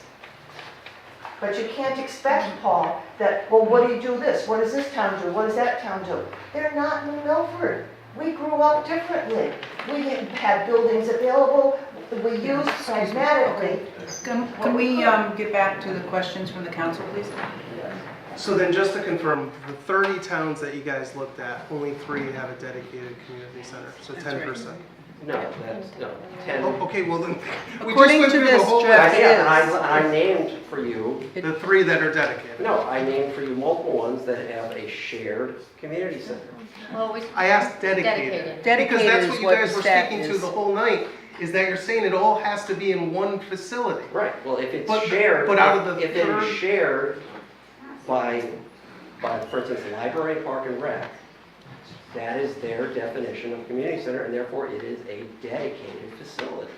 But you can't expect, Paul, that, well, what do you do this? What does this town do? What does that town do? They're not in Milford. We grew up differently. We had buildings available. We used pragmatically. Can we get back to the questions from the council, please? So then just to confirm, the 30 towns that you guys looked at, only 3 have a dedicated community center, so 10%. No, that's, no, 10. Oh, okay, well then, we According just to went through this the whole draft, list. Yeah, and I named for you, The 3 that are dedicated. no, I named for you multiple ones that have a shared community center. Well, we. I asked dedicated. Dedicated Because that's is what you what guys the were stat speaking to is. the whole night, is that you're saying it all has to be in one facility. Right, well, if it's But- shared, but out of the if it third- is shared by, for instance, library, park, and rec, that is their definition of community center, and therefore it is a dedicated facility.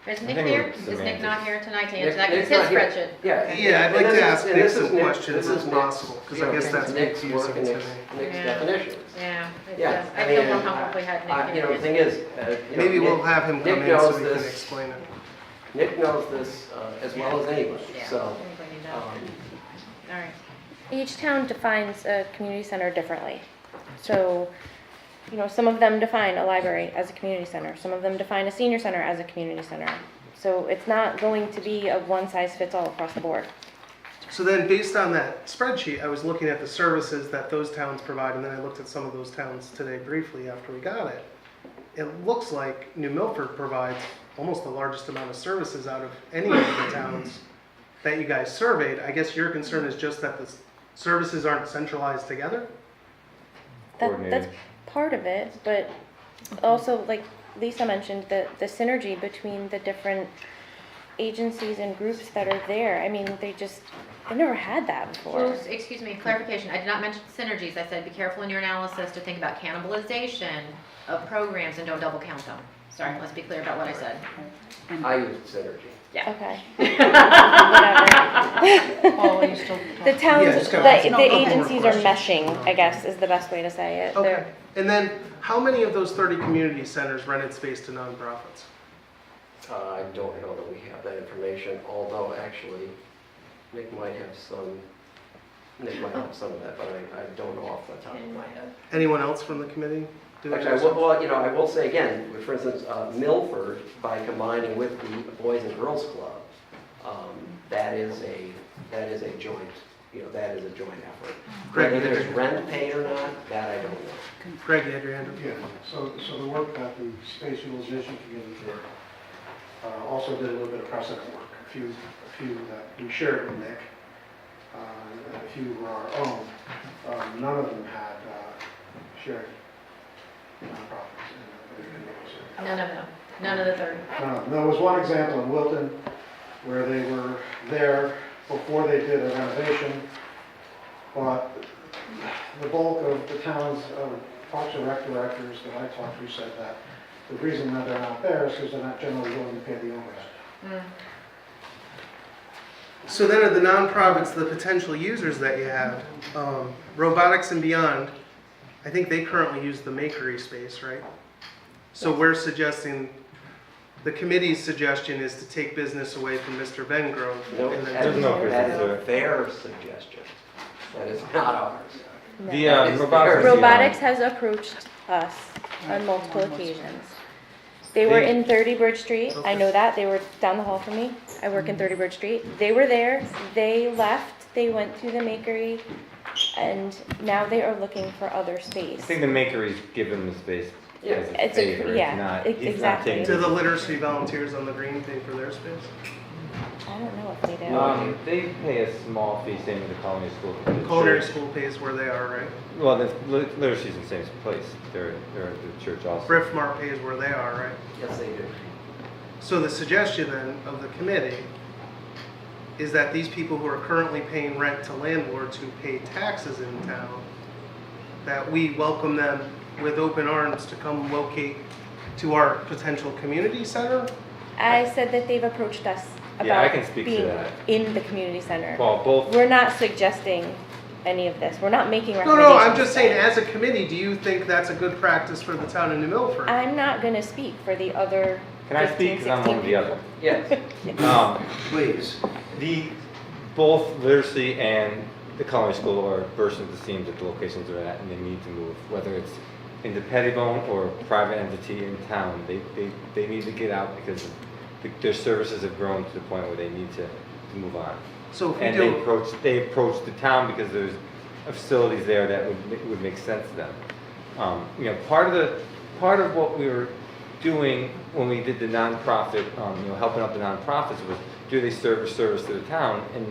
Is I Nick think here? it's Is Nick semantics. not here tonight to Nick- answer that? It's Nick's his not here. spreadsheet. Yeah. Yeah, I'd like and to this ask is- and Nick this some is Nick- questions this if is Nick's, possible, because you I know, guess that's Nick's work confusing and to Nick's, me. Nick's Yeah. definitions. Yeah, it Yeah, does. I feel more mean, comfortable if we had Nick you know, here. the thing is, you know, Maybe we'll Nick- have him Nick come in so knows he can this- explain it. Nick knows this as well as anybody, Yeah, so. anybody knows. All right. Each town defines a community center differently. So, some of them define a library as a community center. Some of them define a senior center as a community center. So it's not going to be a one-size-fits-all across the board. So then, based on that spreadsheet, I was looking at the services that those towns provide, and then I looked at some of those towns today briefly after we got it. It looks like New Milford provides almost the largest amount of services out of any of the towns that you guys surveyed. I guess your concern is just that the services aren't centralized together? That's part of it, but also, like Lisa mentioned, the synergy between the different agencies and groups that are there. I mean, they've never had that before. Well, excuse me, clarification. I did not mention synergies. I said be careful in your analysis to think about cannibalization of programs and don't double count them. Sorry, let's be clear about what I said. I use synergy. Yeah. Okay. Paul, are you still The towns, Yeah, just the got a couple more agencies are questions. meshing, I guess, is the best way to say it. Okay. And then, how many of those 30 community centers rented space to nonprofits? I don't know that we have that information, although actually Nick might have some of that, but I don't know off the top of my head. Anyone else from the committee? do Actually, I will say again, for instance, Milford, by combining with the Boys and Girls Club, that is a joint, that is a joint effort. Greg, Whether there's rent paid or not, that I don't know. Greg, you had your hand up. Yeah, so the work that the Space Utilization Committee did also did a little bit of precedent work. A few that we shared with Nick, and a few were our own. None of them had shared nonprofits in the community center. None of them. None of the 30. There was one example in Wilton where they were there before they did a renovation, but the bulk of the town's Parks and Rec directors that I talked to said that the reason that they're not there is because they're not generally willing to pay the overhead. So then of the nonprofits, the potential users that you have, Robotics and Beyond, I think they currently use the makery space, right? So we're suggesting, the committee's suggestion is to take business away from Mr. Bengrove. No, and then that to- is their suggestion. That is not ours. The That is robotics. theirs. Robotics has approached us on multiple occasions. They were in 30 Birch Street. I know that. They were down the hall from me. I work in 30 Birch Street. They were there. They left. They went to the makery. And now they are looking for other space. I think the makeries give them the space as a It's a- favor. yeah, Not, he's not exactly. taking Do the literacy volunteers on the green pay for their space? I don't know if they do. They pay a small fee, same as the culinary school. The Culinary church- school pays where they are, right? Well, the literacy's in the same place. They're at the church also. Briff Mart pays where they are, right? Yes, they do. So the suggestion then of the committee is that these people who are currently paying rent to landlords who pay taxes in town, that we welcome them with open arms to come locate to our potential community center? I said that they've approached us Yeah, I about can speak to being that. in the community center. Well, both. We're not suggesting any of this. We're not making No, recommendations. no, I'm just saying, as a committee, do you think that's a good practice for the town of New Milford? I'm not going to speak for the other Can I 15, speak? Because I'm one of the 16 other. Yes. Please. Both literacy and the culinary school are bursting at the seams at the locations they're at, and they need to move. Whether it's in the Pettibone or a private entity in town, they need to get out because their services have grown to the point where they need to move on. So if we And do, they approach the town because there's facilities there that would make sense to them. Part of what we were doing when we did the nonprofit, helping out the nonprofits was do they serve a service to the town? And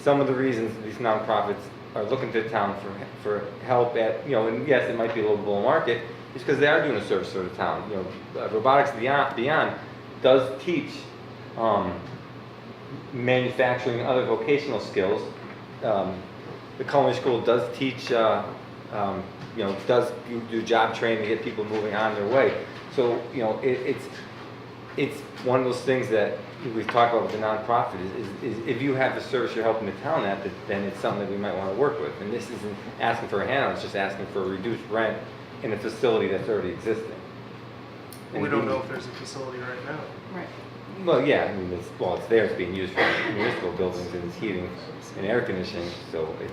some of the reasons these nonprofits are looking to the town for help at, and yes, it might be a little below market, is because they are doing a service to the town. Robotics Beyond does teach manufacturing and other vocational skills. The culinary school does teach, does do job training to get people moving on their way. So, it's one of those things that we've talked about with the nonprofit is if you have the service you're helping the town at, then it's something that we might want to work with. And this isn't asking for a handout, it's just asking for a reduced rent in a facility that's already existing. we don't know if there's a facility right now. Right. Well, yeah, I mean, it's there, it's being used for municipal buildings and it's heating and air conditioning, so it's.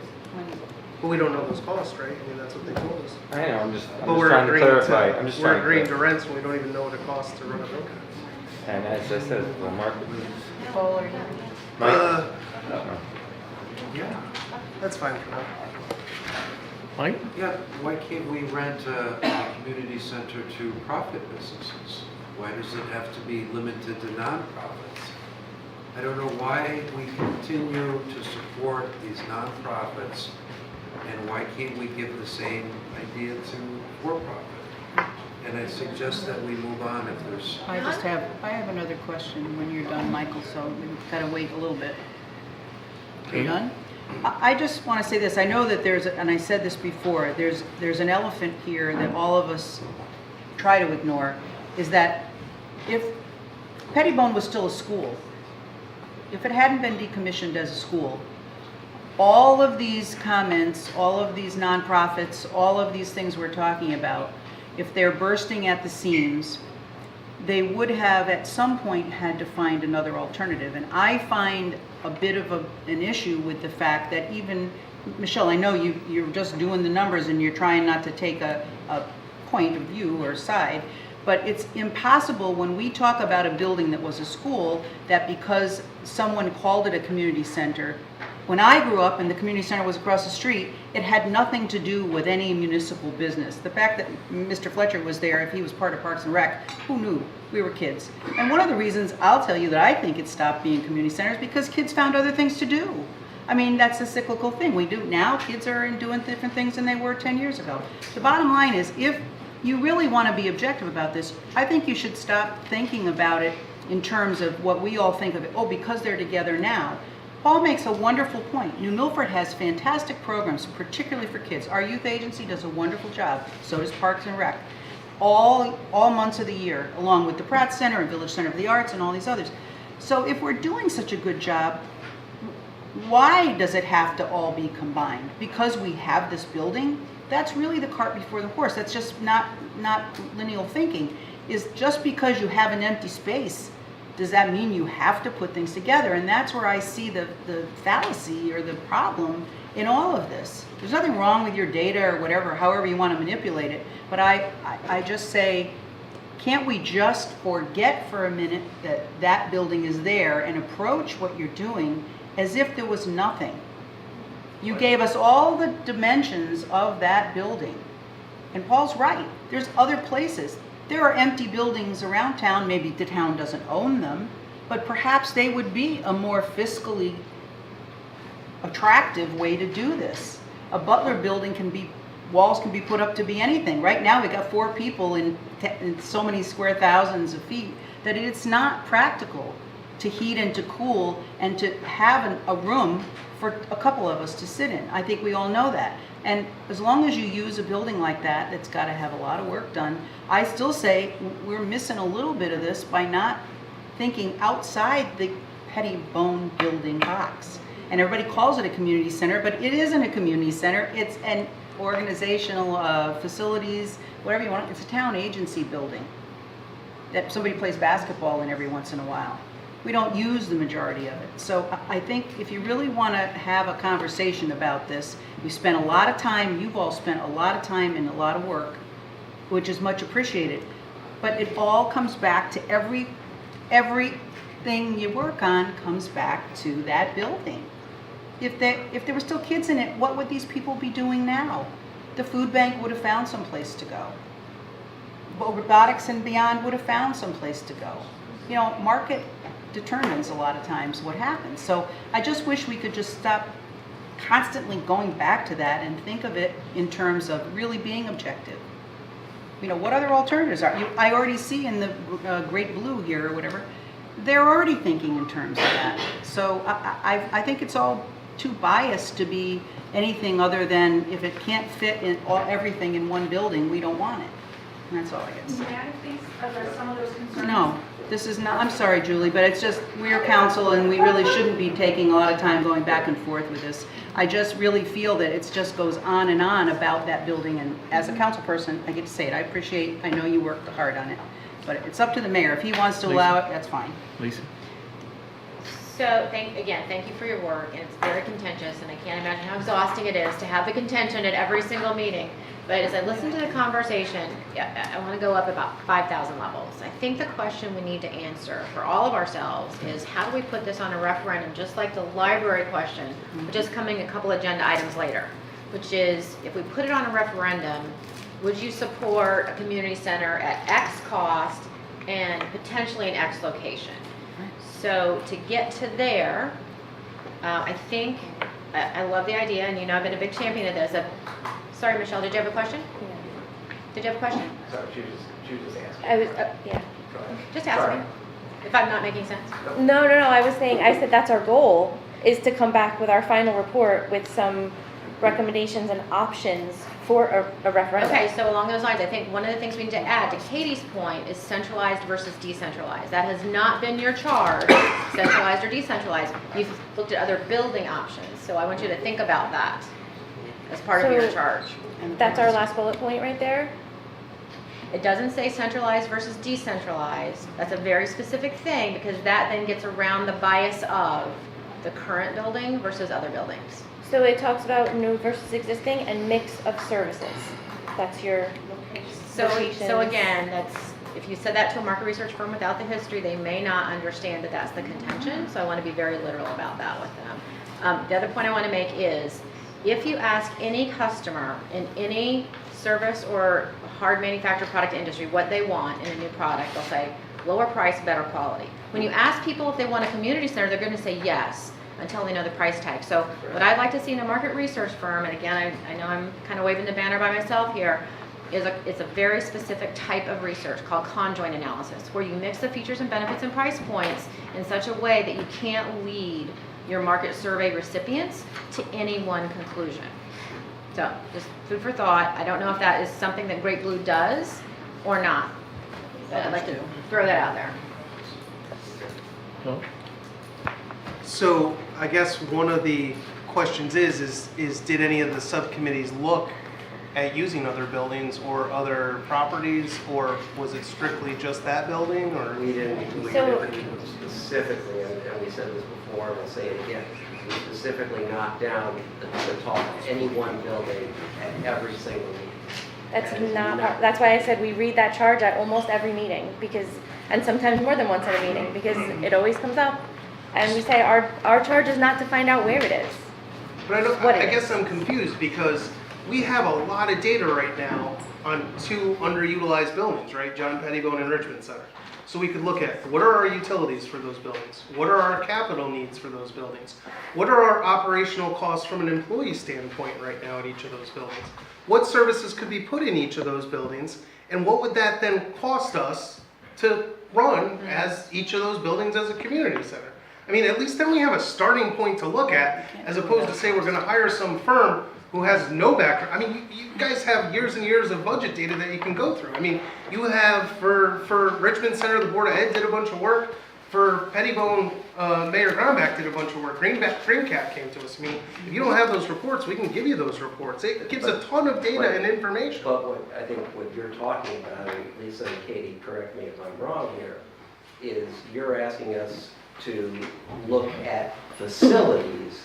But we don't know those costs, right? I mean, that's what they told us. I know, I'm just But we're trying to agreeing clarify. to, we're agreeing to rents and we don't even know what it costs to run a building. And as I said, the market. Yeah, that's fine for now. Mike? Yeah, why can't we rent a community center to profit businesses? Why does it have to be limited to nonprofits? I don't know why we continue to support these nonprofits, and why can't we give the same idea to for-profit? And I suggest that we move on if there's... I have another question when you're done, Michael, so we've got to wait a little bit. You're done? I just want to say this. I know that and I said this before, there's an elephant here that all of us try to ignore, is that if Pettibone was still a school, if it hadn't been decommissioned as a school, all of these comments, all of these nonprofits, all of these things we're talking about, if they're bursting at the seams, they would have at some point had to find another alternative. And I find a bit of an issue with the fact that even, Michelle, I know you're just doing the numbers and you're trying not to take a point of view or side, but it's impossible when we talk about a building that was a school that because someone called it a community center. When I grew up and the community center was across the street, it had nothing to do with any municipal business. The fact that Mr. Fletcher was there, if he was part of Parks and Rec, who knew? We were kids. And one of the reasons I'll tell you that I think it stopped being community centers because kids found other things to do. I mean, that's a cyclical thing. We do now, kids are doing different things than they were 10 years ago. The bottom line is, if you really want to be objective about this, I think you should stop thinking about it in terms of what we all think of it. Oh, because they're together now. Paul makes a wonderful point. New Milford has fantastic programs, particularly for kids. Our youth agency does a wonderful job. So does Parks and Rec. All months of the year, along with the Pratt Center and Village Center of the Arts and all these others. So if we're doing such a good job, why does it have to all be combined? Because we have this building? That's really the cart before the horse. That's just not lineal thinking. Is just because you have an empty space, does that mean you have to put things together? And that's where I see the fallacy or the problem in all of this. There's nothing wrong with your data or whatever, however you want to manipulate it. But I just say, can't we just forget for a minute that that building is there and approach what you're doing as if there was nothing? You gave us all the dimensions of that building. And Paul's right. There's other places. There are empty buildings around town. Maybe the town doesn't own them, but perhaps they would be a more fiscally attractive way to do this. A Butler building walls can be put up to be anything. Right now we got 4 people in so many square thousands of feet that it's not practical to heat and to cool and to have a room for a couple of us to sit in. I think we all know that. And as long as you use a building like that, that's got to have a lot of work done. I still say we're missing a little bit of this by not thinking outside the Pettibone building box. And everybody calls it a community center, but it isn't a community center. It's an organizational facilities, whatever you want. It's a town agency building that somebody plays basketball in every once in a while. We don't use the majority of it. So I think if you really want to have a conversation about this, we spent a lot of time, you've all spent a lot of time and a lot of work, which is much appreciated. But it all comes back to everything you work on comes back to that building. If there were still kids in it, what would these people be doing now? The food bank would have found some place to go. Robotics and Beyond would have found some place to go. You know, market determines a lot of times what happens. So I just wish we could just stop constantly going back to that and think of it in terms of really being objective. You know, what other alternatives are? I already see in the Great Blue here or whatever, they're already thinking in terms of that. So I think it's all too biased to be anything other than if it can't fit in everything in one building, we don't want it. And that's all I got to say. May I please address some of those concerns? No. This is not, I'm sorry, Julie, but it's just, we're council and we really shouldn't be taking a lot of time going back and forth with this. I just really feel that it just goes on and on about that building, and as a council person, I get to say it. I know you worked hard on it, but it's up to the mayor. If he wants to allow it, that's fine. Lisa? So thank you for your work, and it's very contentious, and I can't imagine how exhausting it is to have the contention at every single meeting. But as I listen to the conversation, I want to go up about 5,000 levels. I think the question we need to answer for all of ourselves is how do we put this on a referendum, just like the library question, which is coming a couple agenda items later, which is if we put it on a referendum, would you support a community center at X cost and potentially an X location? So to get to there, I think, I love the idea, and you know I've been a big champion of this. Sorry, Michelle, did you have a question? Yeah. Did you have a question? Sorry, she was just asking. I was, yeah. Just ask me, if I'm not making sense. No, I said that's our goal, is to come back with our final report with some recommendations and options for a referendum. Okay, so along those lines, I think one of the things we need to add to Katie's point is centralized versus decentralized. That has not been your charge, centralized or decentralized. You've looked at other building options, so I want you to think about that as part of your charge. And that's our last bullet point right there? It doesn't say centralized versus decentralized. That's a very specific thing because that then gets around the bias of the current building versus other buildings. So it talks about new versus existing and mix of services. That's your location. So again, that's, if you said that to a market research firm without the history, they may not understand that that's the contention. So I want to be very literal about that with them. The other point I want to make is, if you ask any customer in any service or hard manufactured product industry what they want in a new product, they'll say lower price, better quality. When you ask people if they want a community center, they're going to say yes until they know the price tag. So what I'd like to see in a market research firm, and again, I know I'm kind of waving the banner by myself here, is it's a very specific type of research called conjoint analysis, where you mix the features and benefits and price points in such a way that you can't lead your market survey recipients to any one conclusion. So just food for thought. I don't know if that is something that Great Blue does or not. But I'd like to throw that out there. So I guess one of the questions is did any of the subcommittees look at using other buildings or other properties, or was it strictly just that building, or? We didn't specifically, and we said this before, and I'll say it again, we specifically knocked down the top of any one building at every single meeting. That's why I said we read that charge at almost every meeting, because, and sometimes more than once at a meeting, because it always comes up. And we say our charge is not to find out where it is. But I guess I'm confused, because we have a lot of data right now on 2 underutilized buildings, right? John Pettibone and Richmond Center. So we could look at what are our utilities for those buildings? What are our capital needs for those buildings? What are our operational costs from an employee standpoint right now at each of those buildings? What services could be put in each of those buildings? And what would that then cost us to run as each of those buildings as a community center? I mean, at least then we have a starting point to look at, as opposed to say we're going to hire some firm who has no background. I mean, you guys have years and years of budget data that you can go through. I mean, you have for Richmond Center, the Board of Ed did a bunch of work. For Pettibone, Mayor Gromback did a bunch of work. Greencap came to us. I mean, if you don't have those reports, we can give you those reports. It gives a ton of data and information. But I think what you're talking about, and Lisa and Katie, correct me if I'm wrong here, is you're asking us to look at facilities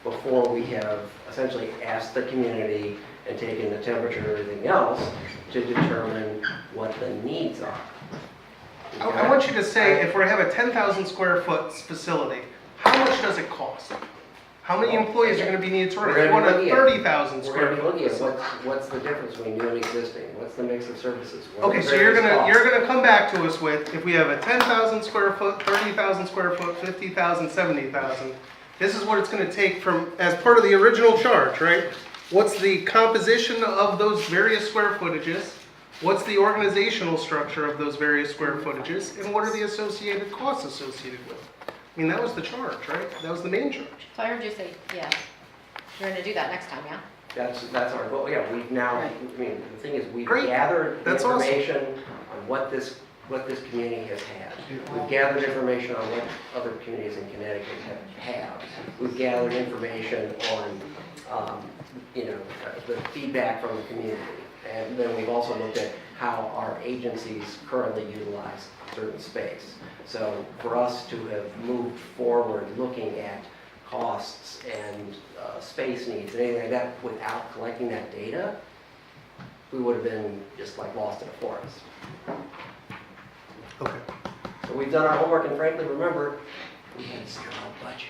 before we have essentially asked the community and taken the temperature and everything else to determine what the needs are. I want you to say, if we have a 10,000 square foot facility, how much does it cost? How many employees are going to be needed to run it? If you want a 30,000 square foot We're facility. looking at what's the difference between new and existing? What's the mix of services? Okay, so you're gonna come back to us with, if we have a 10,000 square foot, 30,000 square foot, 50,000, 70,000, this is what it's gonna take from, as part of the original charge, right? What's the composition of those various square footages? What's the organizational structure of those various square footages? And what are the associated costs associated with it? I mean, that was the charge, right? That was the main charge. So I heard you say yes. You're going to do that next time, yeah? That's our goal. Yeah, we've now. I mean, the thing is, we've Great. gathered That's information on what this community has had. We've gathered information on what other communities in Connecticut have. We've gathered information on, the feedback from the community, and then we've also looked at how our agencies currently utilize certain space. So for us to have moved forward looking at costs and space needs and anything like that without collecting that data, we would have been just like lost in a forest. Okay. So we've done our homework, and frankly, remember, we had zero budget.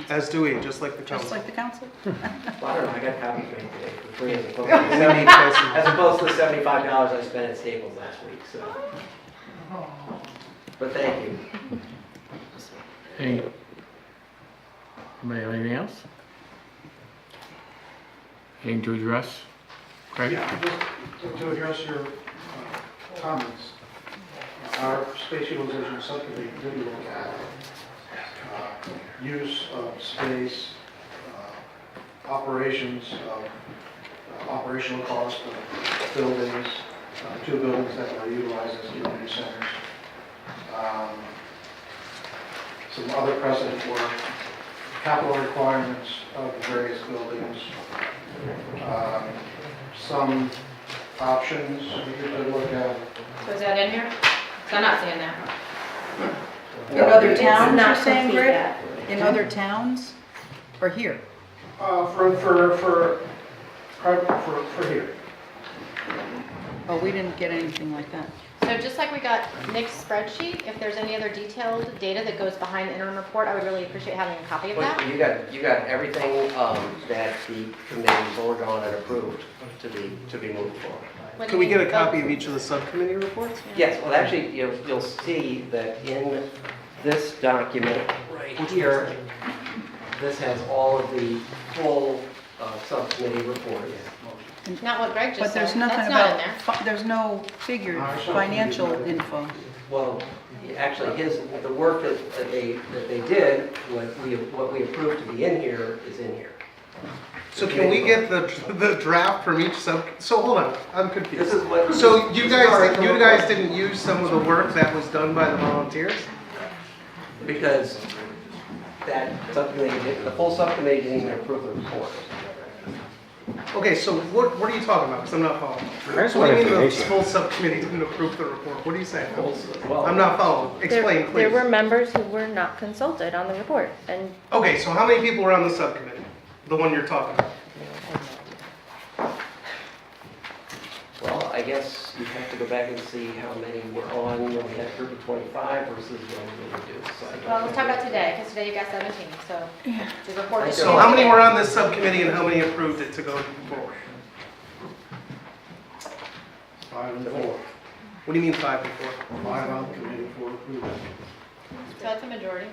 As do we, just like the council. Just like the council? Well, I don't know, I got copies made today for free as opposed to the $75 I spent at Staples last week, so. But thank you. Anybody have anything else? Anything to address? Craig? Yeah, just to address your comments. Our space utilization subcommittee did look at use of space, operations of operational cost of buildings, 2 buildings that were utilized as community centers. Some other precedent work, capital requirements of the various buildings, some options we could look at. So is that in here? 'Cause I'm not seeing that. In other It's towns, not you're saying, complete Greg? yet. In other towns? Or here? For here. Oh, we didn't get anything like that. So just like we got Nick's spreadsheet, if there's any other detailed data that goes behind the interim report, I would really appreciate having a copy of that. But you got everything that the committee voted on and approved to be moved forward. Can we get a copy of each of the subcommittee reports? Yes, well, actually, you'll see that in this document right here, this has all of the full subcommittee reports. Not what Greg But just said. there's nothing That's not in about, there. there's no figures, financial info. Well, Actually, the work that they did, what we approved to be in here is in here. So can we get the draft from each sub, so hold on, I'm confused. This is what. So you guys didn't use some of the work that was done by the volunteers? Because that subcommittee, the full subcommittee didn't even approve the report. Okay, so what are you talking about? Because I'm not following. I just What do want you mean the information. full subcommittee didn't approve the report? What are you saying? Well, I'm not following. Explain, There please. were members who were not consulted on the report, and Okay, so how many people were on the subcommittee? The one you're talking about? Well, I guess you have to go back and see how many were on when we had a group of 25 versus when we reduced. So I don't Well, let's talk know. about today, because today you got 17, so the report is. So how many were on this subcommittee and how many approved it to go forward? 5 and 4. What do you mean 5 and 4? 5 on the committee, 4 approved. So that's a majority.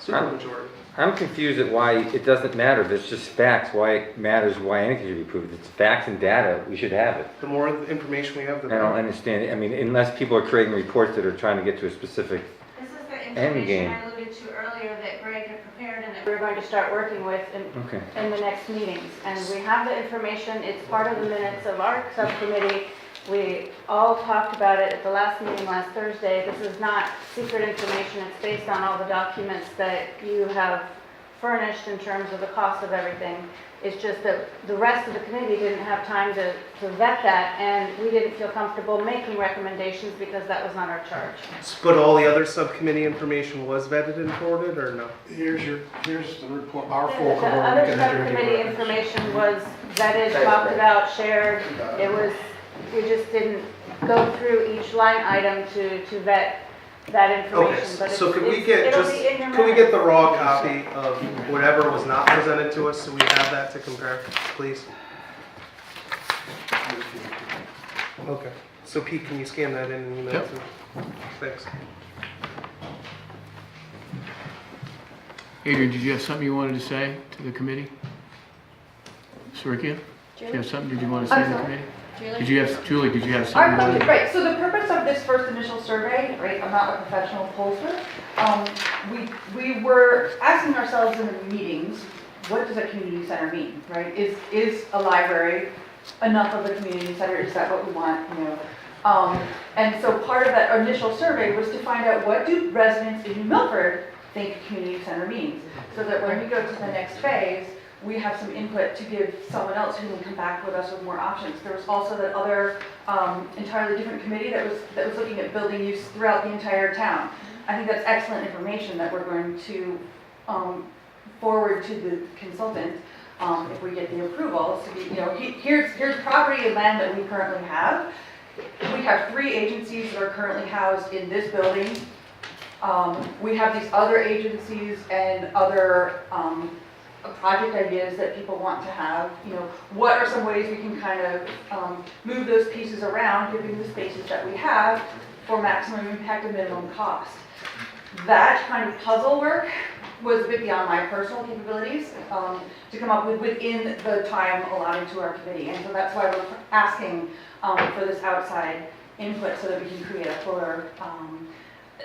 Supermajority. I'm confused at why it doesn't matter if it's just facts, why it matters, why anything should be approved. It's facts and data, we should have it. The more information we have, the I don't better. understand it. I mean, unless people are creating reports that are trying to get to a specific This is the end information game. I alluded to earlier that Greg had prepared and that we're going to start working with Okay. in the next meetings. And we have the information, it's part of the minutes of our subcommittee. We all talked about it at the last meeting last Thursday. This is not secret information, it's based on all the documents that you have furnished in terms of the cost of everything. It's just that the rest of the committee didn't have time to vet that, and we didn't feel comfortable making recommendations because that was not our charge. But all the other subcommittee information was vetted and forwarded, or no? Here's the report, our The full report. other We can enter into subcommittee records. information was vetted, talked about, shared. It was, we just didn't go through each line item to vet that Okay, information. But so could we it's- get it'll just, be in your could we get the minutes. raw copy of whatever was not presented to us, so we have that to compare, please? Okay, so Pete, can you scan that in and email it to me? Thanks. Adrian, did you have something you wanted to say to the committee? Surikia? Did you have something did you want to say to the committee? Julie, did you have something? you wanted to- Right, so the purpose of this first initial survey, right, I'm not a professional pollster. We were asking ourselves in the meetings, what does a community center mean, right? Is a library enough of a community center? Is that what we want, you know? And so part of that initial survey was to find out what do residents in New Milford think a community center means? So that when we go to the next phase, we have some input to give someone else who can come back with us with more options. There was also that other entirely different committee that was looking at building use throughout the entire town. I think that's excellent information that we're going to forward to the consultant if we get the approval. So you know, here's property and land that we currently have. We have 3 agencies that are currently housed in this building. We have these other agencies and other project ideas that people want to have. You know, what are some ways we can kind of move those pieces around, given the spaces that we have, for maximum impact and minimum cost. That kind of puzzle work was a bit beyond my personal capabilities to come up with within the time allotted to our committee. And so that's why we're asking for this outside input so that we can create a fuller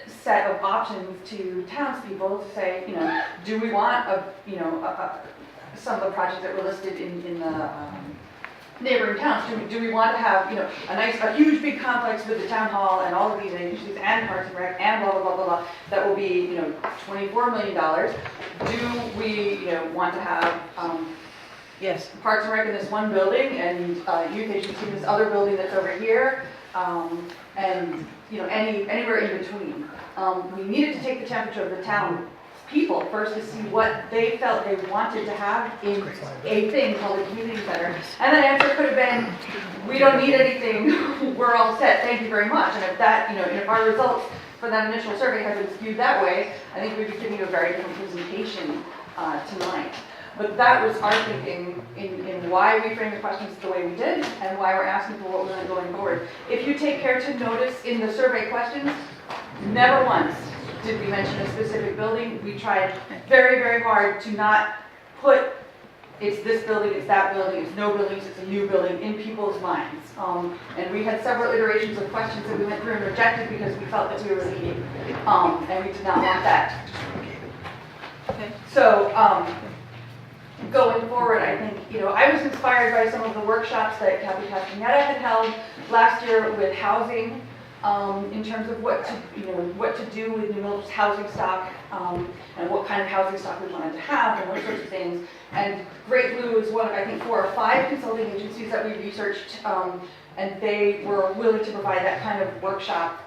set of options to townspeople to say, you know, do we want some of the projects that were listed in the neighboring towns? Do we want to have, you know, a huge big complex with the town hall and all of these agencies and Parks and Rec and blah blah blah blah blah that will be, you know, $24 million? Do we, you know, want to have Yes. Parks and Rec in this one building and youth agency in this other building that's over here, and you know, anywhere in between. We needed to take the temperature of the town people first to see what they felt they wanted to have in a thing called a community center. And the answer could have been, we don't need anything, we're all set, thank you very much. And if that, you know, if our results for that initial survey had been skewed that way, I think we'd be giving you a very different presentation tonight. But that was our thinking in why we framed the questions the way we did and why we're asking for what we're doing going forward. If you take care to notice in the survey questions, never once did we mention a specific building. We tried very, very hard to not put it's this building, it's that building, it's no buildings, it's a new building in people's minds. And we had several iterations of questions that we went through and rejected because we felt that we were leading, and we did not want that. So, going forward, I think, I was inspired by some of the workshops that Kathy Castaneda had held last year with housing, in terms of what to do with New Milford's housing stock, and what kind of housing stock we wanted to have, and what sorts of things. And Great Blue is one of, I think, 4 or 5 consulting agencies that we researched, and they were willing to provide that kind of workshop,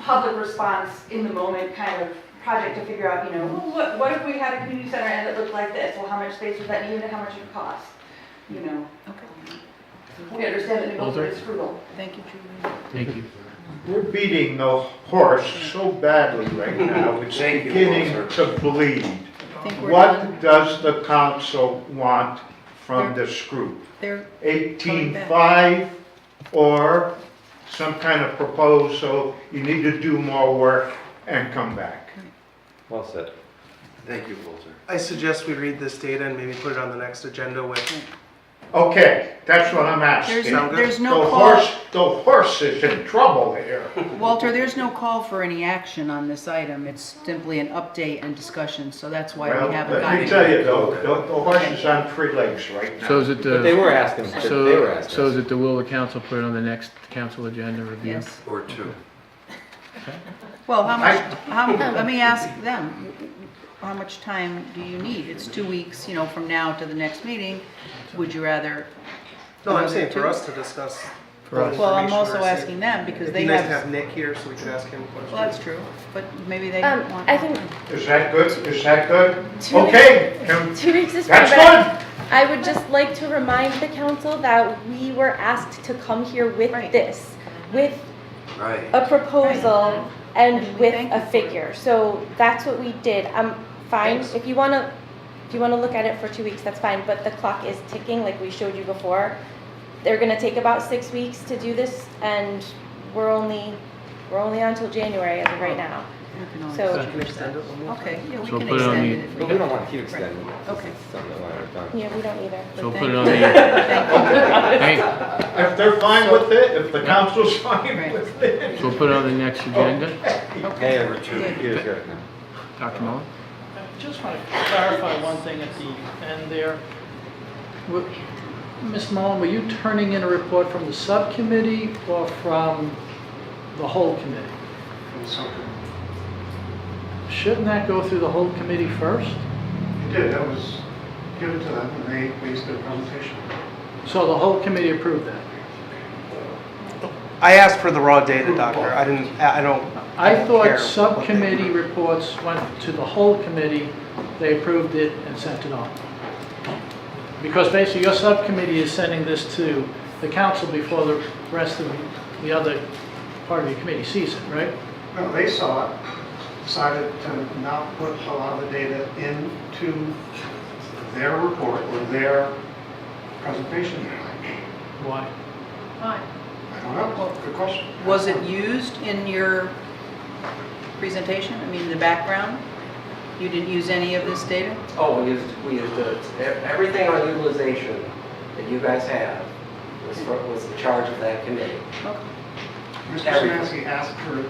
public response in the moment kind of project to figure out, well, what if we had a community center and it looked like this? Well, how much space would that need and how much it would cost? Okay. We understand that New Milford is frugal. Thank you, Julie. Thank you. We're beating the horse so badly right now, it's beginning to bleed. What does the council want from this group? They're 18.5 or some kind of proposal, you need to do more work and come back? Well said. Thank you, Walter. I suggest we read this data and maybe put it on the next agenda with. Okay, that's what I'm asking. There's no call. The horse is in trouble here. Walter, there's no call for any action on this item. It's simply an update and discussion, so that's why Well, we haven't gotten. let me tell you though, the horse is on 3 legs right now. So is it the? But they were asking. So is it the will of the council put it on the next council agenda review? Yes. Or 2. Well, let me ask them, how much time do you need? It's 2 weeks, from now to the next meeting. Would you rather? No, I'm saying for us to discuss. Well, I'm also asking them because It'd they be nice to have. have Nick here so we could ask him questions. Well, that's true, but maybe they don't want. I think Is that good? Is that good? 2 Okay. weeks, 2 weeks is fine, That's but good. I would just like to remind the council that we were asked to come here with this, with Right. a proposal and we with thank you a for it. figure. So that's what we did. I'm fine. Thanks. If you wanna look at it for 2 weeks, that's fine, but the clock is ticking like we showed you before. They're gonna take about 6 weeks to do this, and we're only on till January as of right now. We can always So- Extend it one more time. Okay, yeah, we So can put it on extend the- it if But we don't want to keep extending it. Okay. This is something that we're done. Yeah, we don't either. So But put it thank on the. you. Hey, If they're fine with it, if the council's fine Right. with it. so we'll put it on the next agenda. Okay, over 2 years ago now. Dr. Mullin? I just want to clarify one thing at the end there. Ms. Mullen, were you turning in a report from the subcommittee or from the whole committee? Shouldn't that go through the whole committee first? It did, that was given to them, and they based their presentation. So the whole committee approved that? I asked for the raw data, Doctor. I don't I care thought what they- subcommittee reports went to the whole committee, they approved it and sent it on. Because basically your subcommittee is sending this to the council before the rest of the other part of your committee sees it, right? No, they saw it, decided to not put a lot of the data into their report or their presentation. Why? I don't know, good question. Was it used in your presentation? I mean, the background? You didn't use any of this data? Oh, we used everything on utilization that you guys have was the charge of that committee. Okay. Mr. Szymanski asked for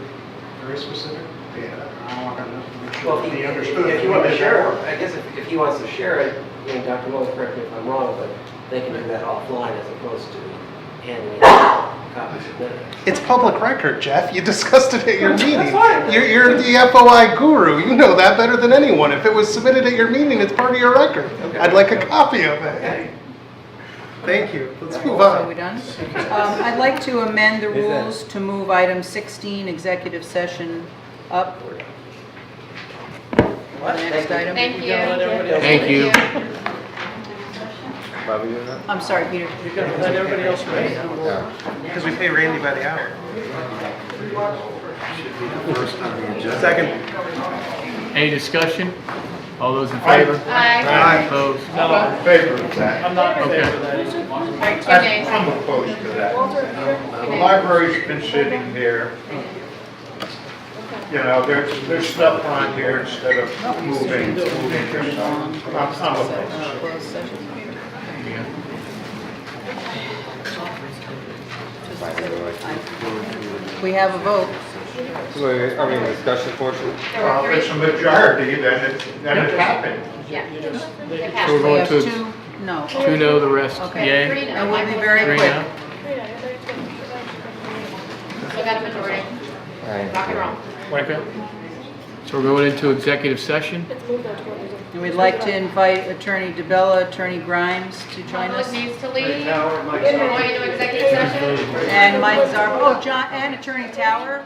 very specific data. I want to make sure Well, that he understood. if you want to share it, I guess if he wants to share it, Dr. Moe, correct me if I'm wrong, but they can do that offline as opposed to handing out copies of minutes. It's public record, Jeff. You discussed it at your meeting. That's fine. You're the FOI guru. You know that better than anyone. If it was submitted at your meeting, it's part of your record. Okay. I'd like a copy of it. Okay. Thank you. Let's move Are we on. done? I'd like to amend the rules to move item 16, executive session, up. The next item. Thank you. Thank you. Bobby doing that? I'm sorry, Peter. You're going to let everybody else wait? Yeah. Because we pay Randy by the hour. Should be the first on the agenda. Second. Any discussion? All those in favor? Aye. Opposed? I'm in favor of that. I'm not in Okay. favor of that. 2 days. I'm opposed to that. The library's been sitting there you know, there's stuff on here instead of moving this on. I'm opposed. Closed session. We have a vote. Wait, are we in the discussion portion? Well, if it's a majority, then it happened. Yeah. It So we're passed. We going have to two, no. 2 no, the rest Okay. yay. And we'll be very 3 quick. no. Still got a majority. Rock and roll. Okay. So we're going into executive session. And we'd like to invite Attorney DeBella, Attorney Grimes to join Public us. needs to leave. We're going into executive session. And Mike Zarbo, oh, John, and Attorney Tower.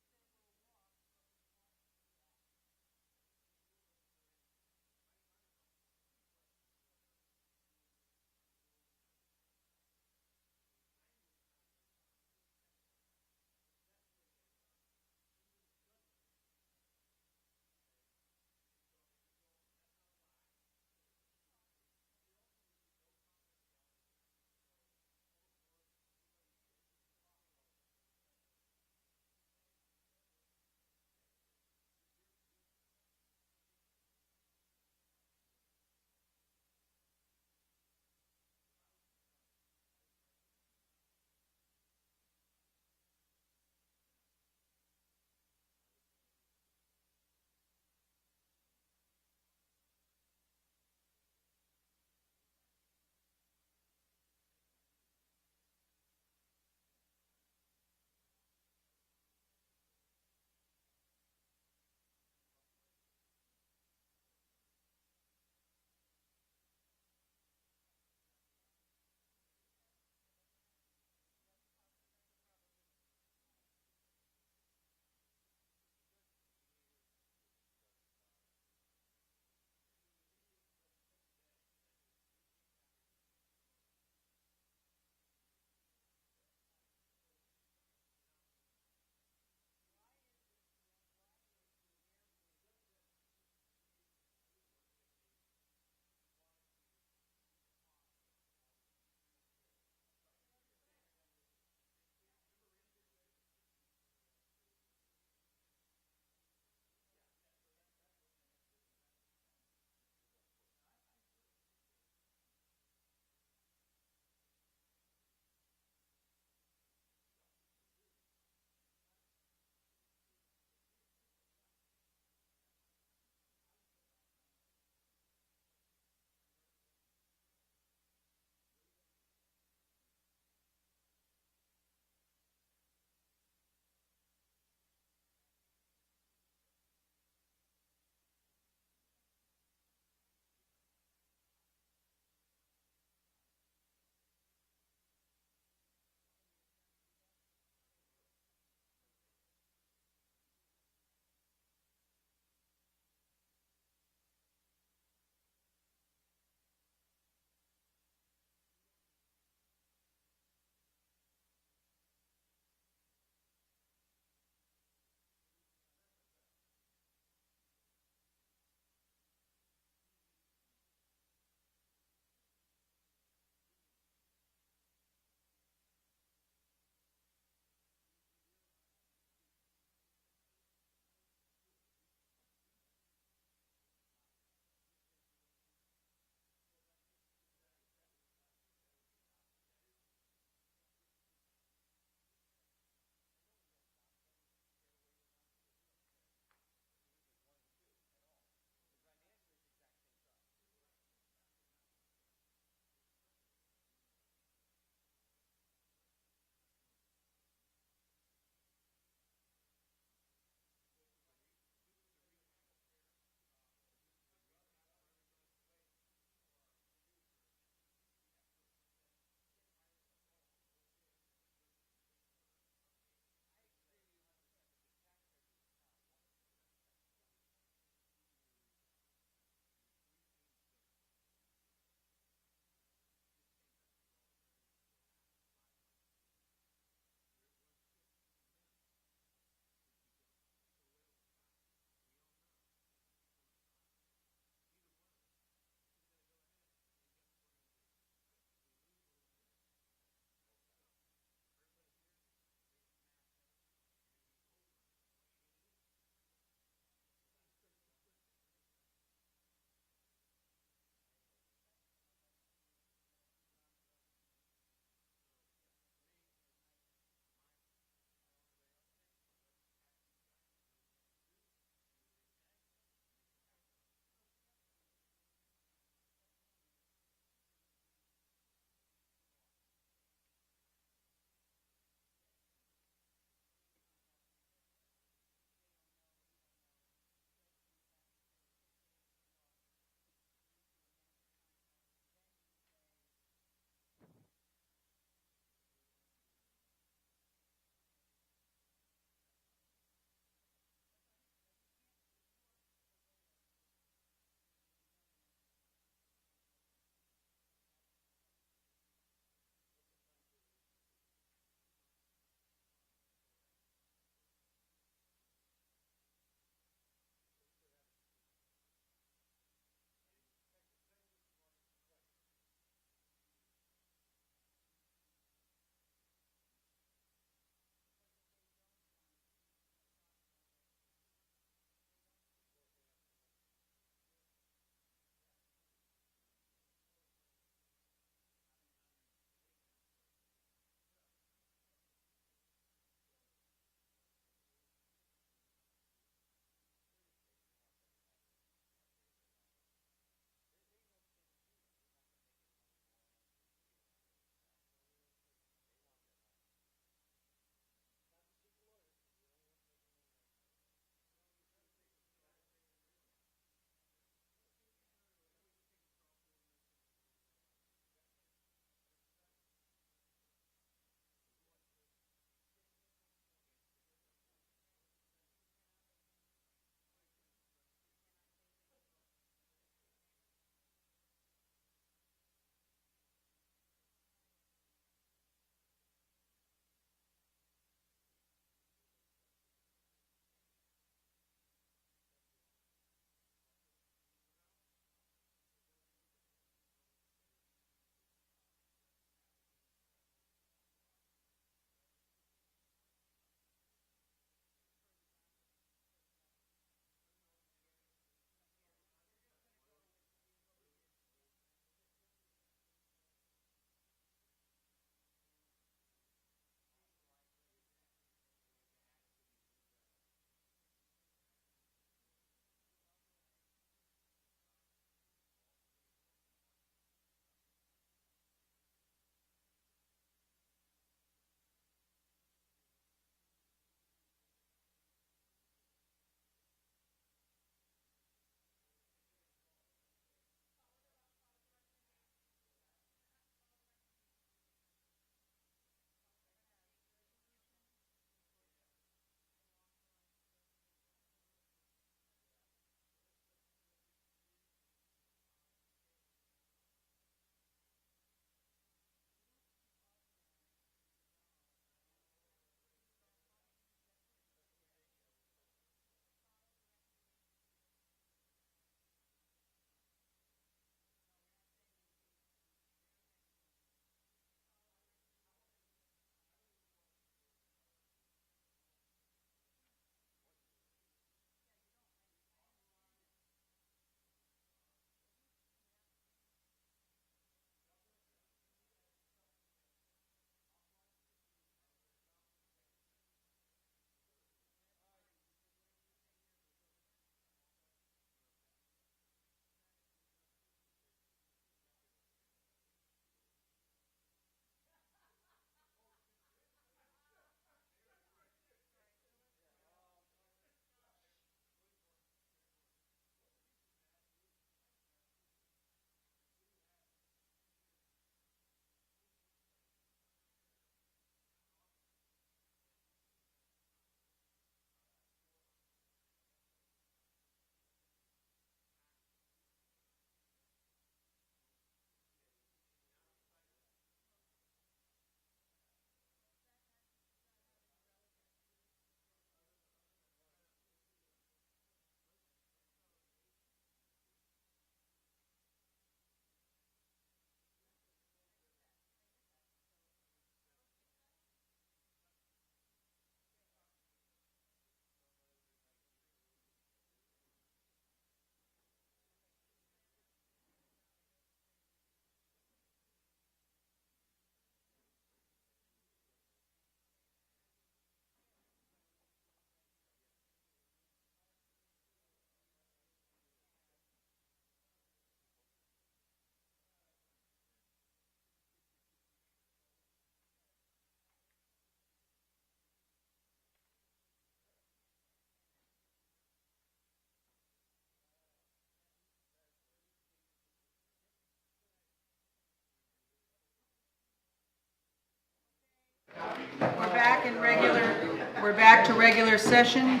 We're back to regular session.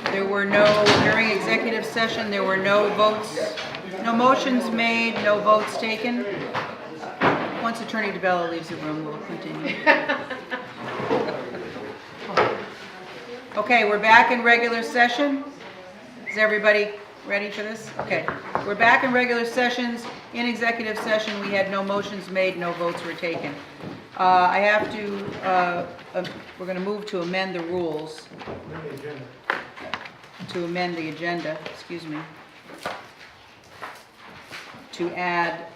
There were during executive session, there were no votes, no motions made, no votes taken. Once Attorney DeBello leaves the room, we'll continue. Okay, we're back in regular session. Is everybody ready for this? Okay. We're back in regular sessions. In executive session, we had no motions made, no votes were taken. I have to, we're going to move to amend the rules. To amend the agenda, excuse me. To add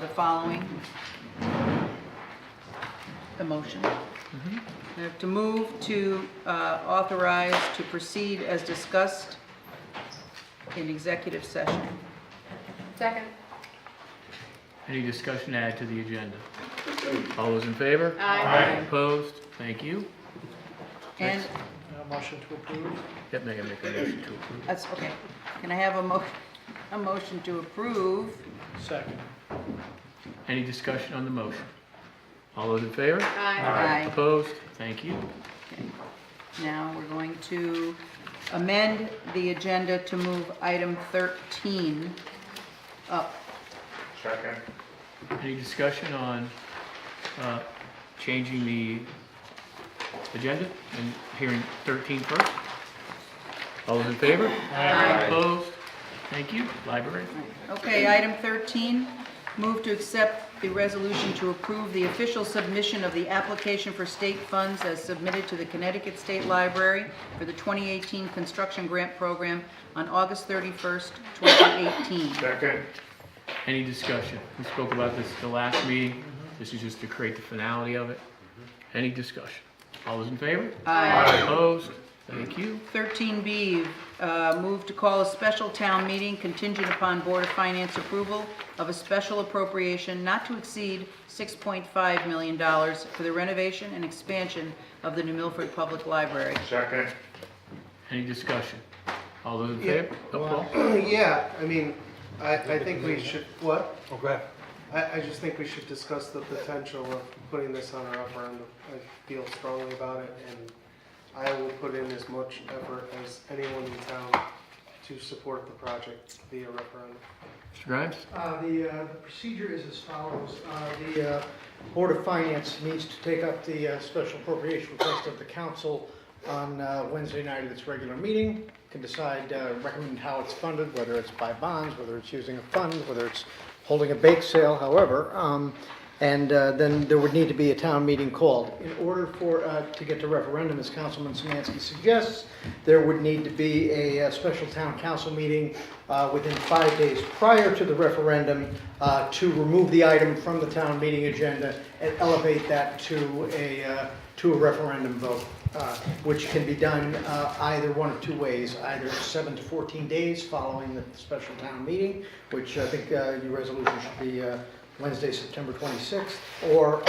the following. The motion. I have to move to authorize to proceed as discussed in executive session. Second. Any discussion to add to the agenda? All those in favor? Aye. Opposed? Thank you. And Motion to approve? Yep, make a motion to approve. that's okay. Can I have a motion to approve? Second. Any discussion on the motion? All those in favor? Aye. Opposed? Thank you. Okay. Now we're going to amend the agenda to move item 13 up. Second. Any discussion on changing the agenda and hearing 13 first? All those in favor? Aye. Opposed? Thank you. Library. Okay, item 13, move to accept the resolution to approve the official submission of the application for state funds as submitted to the Connecticut State Library for the 2018 Construction Grant Program on August 31st, 2018. Second. Any discussion? We spoke about this at the last meeting. This is just to create the finality of it. Any discussion? All those in favor? Aye. Opposed? Thank you. 13B, move to call a special town meeting contingent upon Board of Finance approval of a special appropriation not to exceed $6.5 million for the renovation and expansion of the New Milford Public Library. Second. Any discussion? All those in favor? Paul? Yeah, I mean, I think we should, what? Okay. I just think we should discuss the potential of putting this on our referendum. I feel strongly about it, and I will put in as much effort as anyone in town to support the project via referendum. Mr. Grimes? The procedure is as follows. The Board of Finance needs to take up the special appropriation request of the council on Wednesday night at its regular meeting, can decide, recommend how it's funded, whether it's by bonds, whether it's using a fund, whether it's holding a bake sale, however, and then there would need to be a town meeting called. In order for to get to referendum, as Councilman Szymanski suggests, there would need to be a special town council meeting within 5 days prior to the referendum to remove the item from the town meeting agenda and elevate that to a referendum vote, which can be done either one of two ways, either 7 to 14 days following the special town meeting, which I think your resolution should be Wednesday, September 26th, or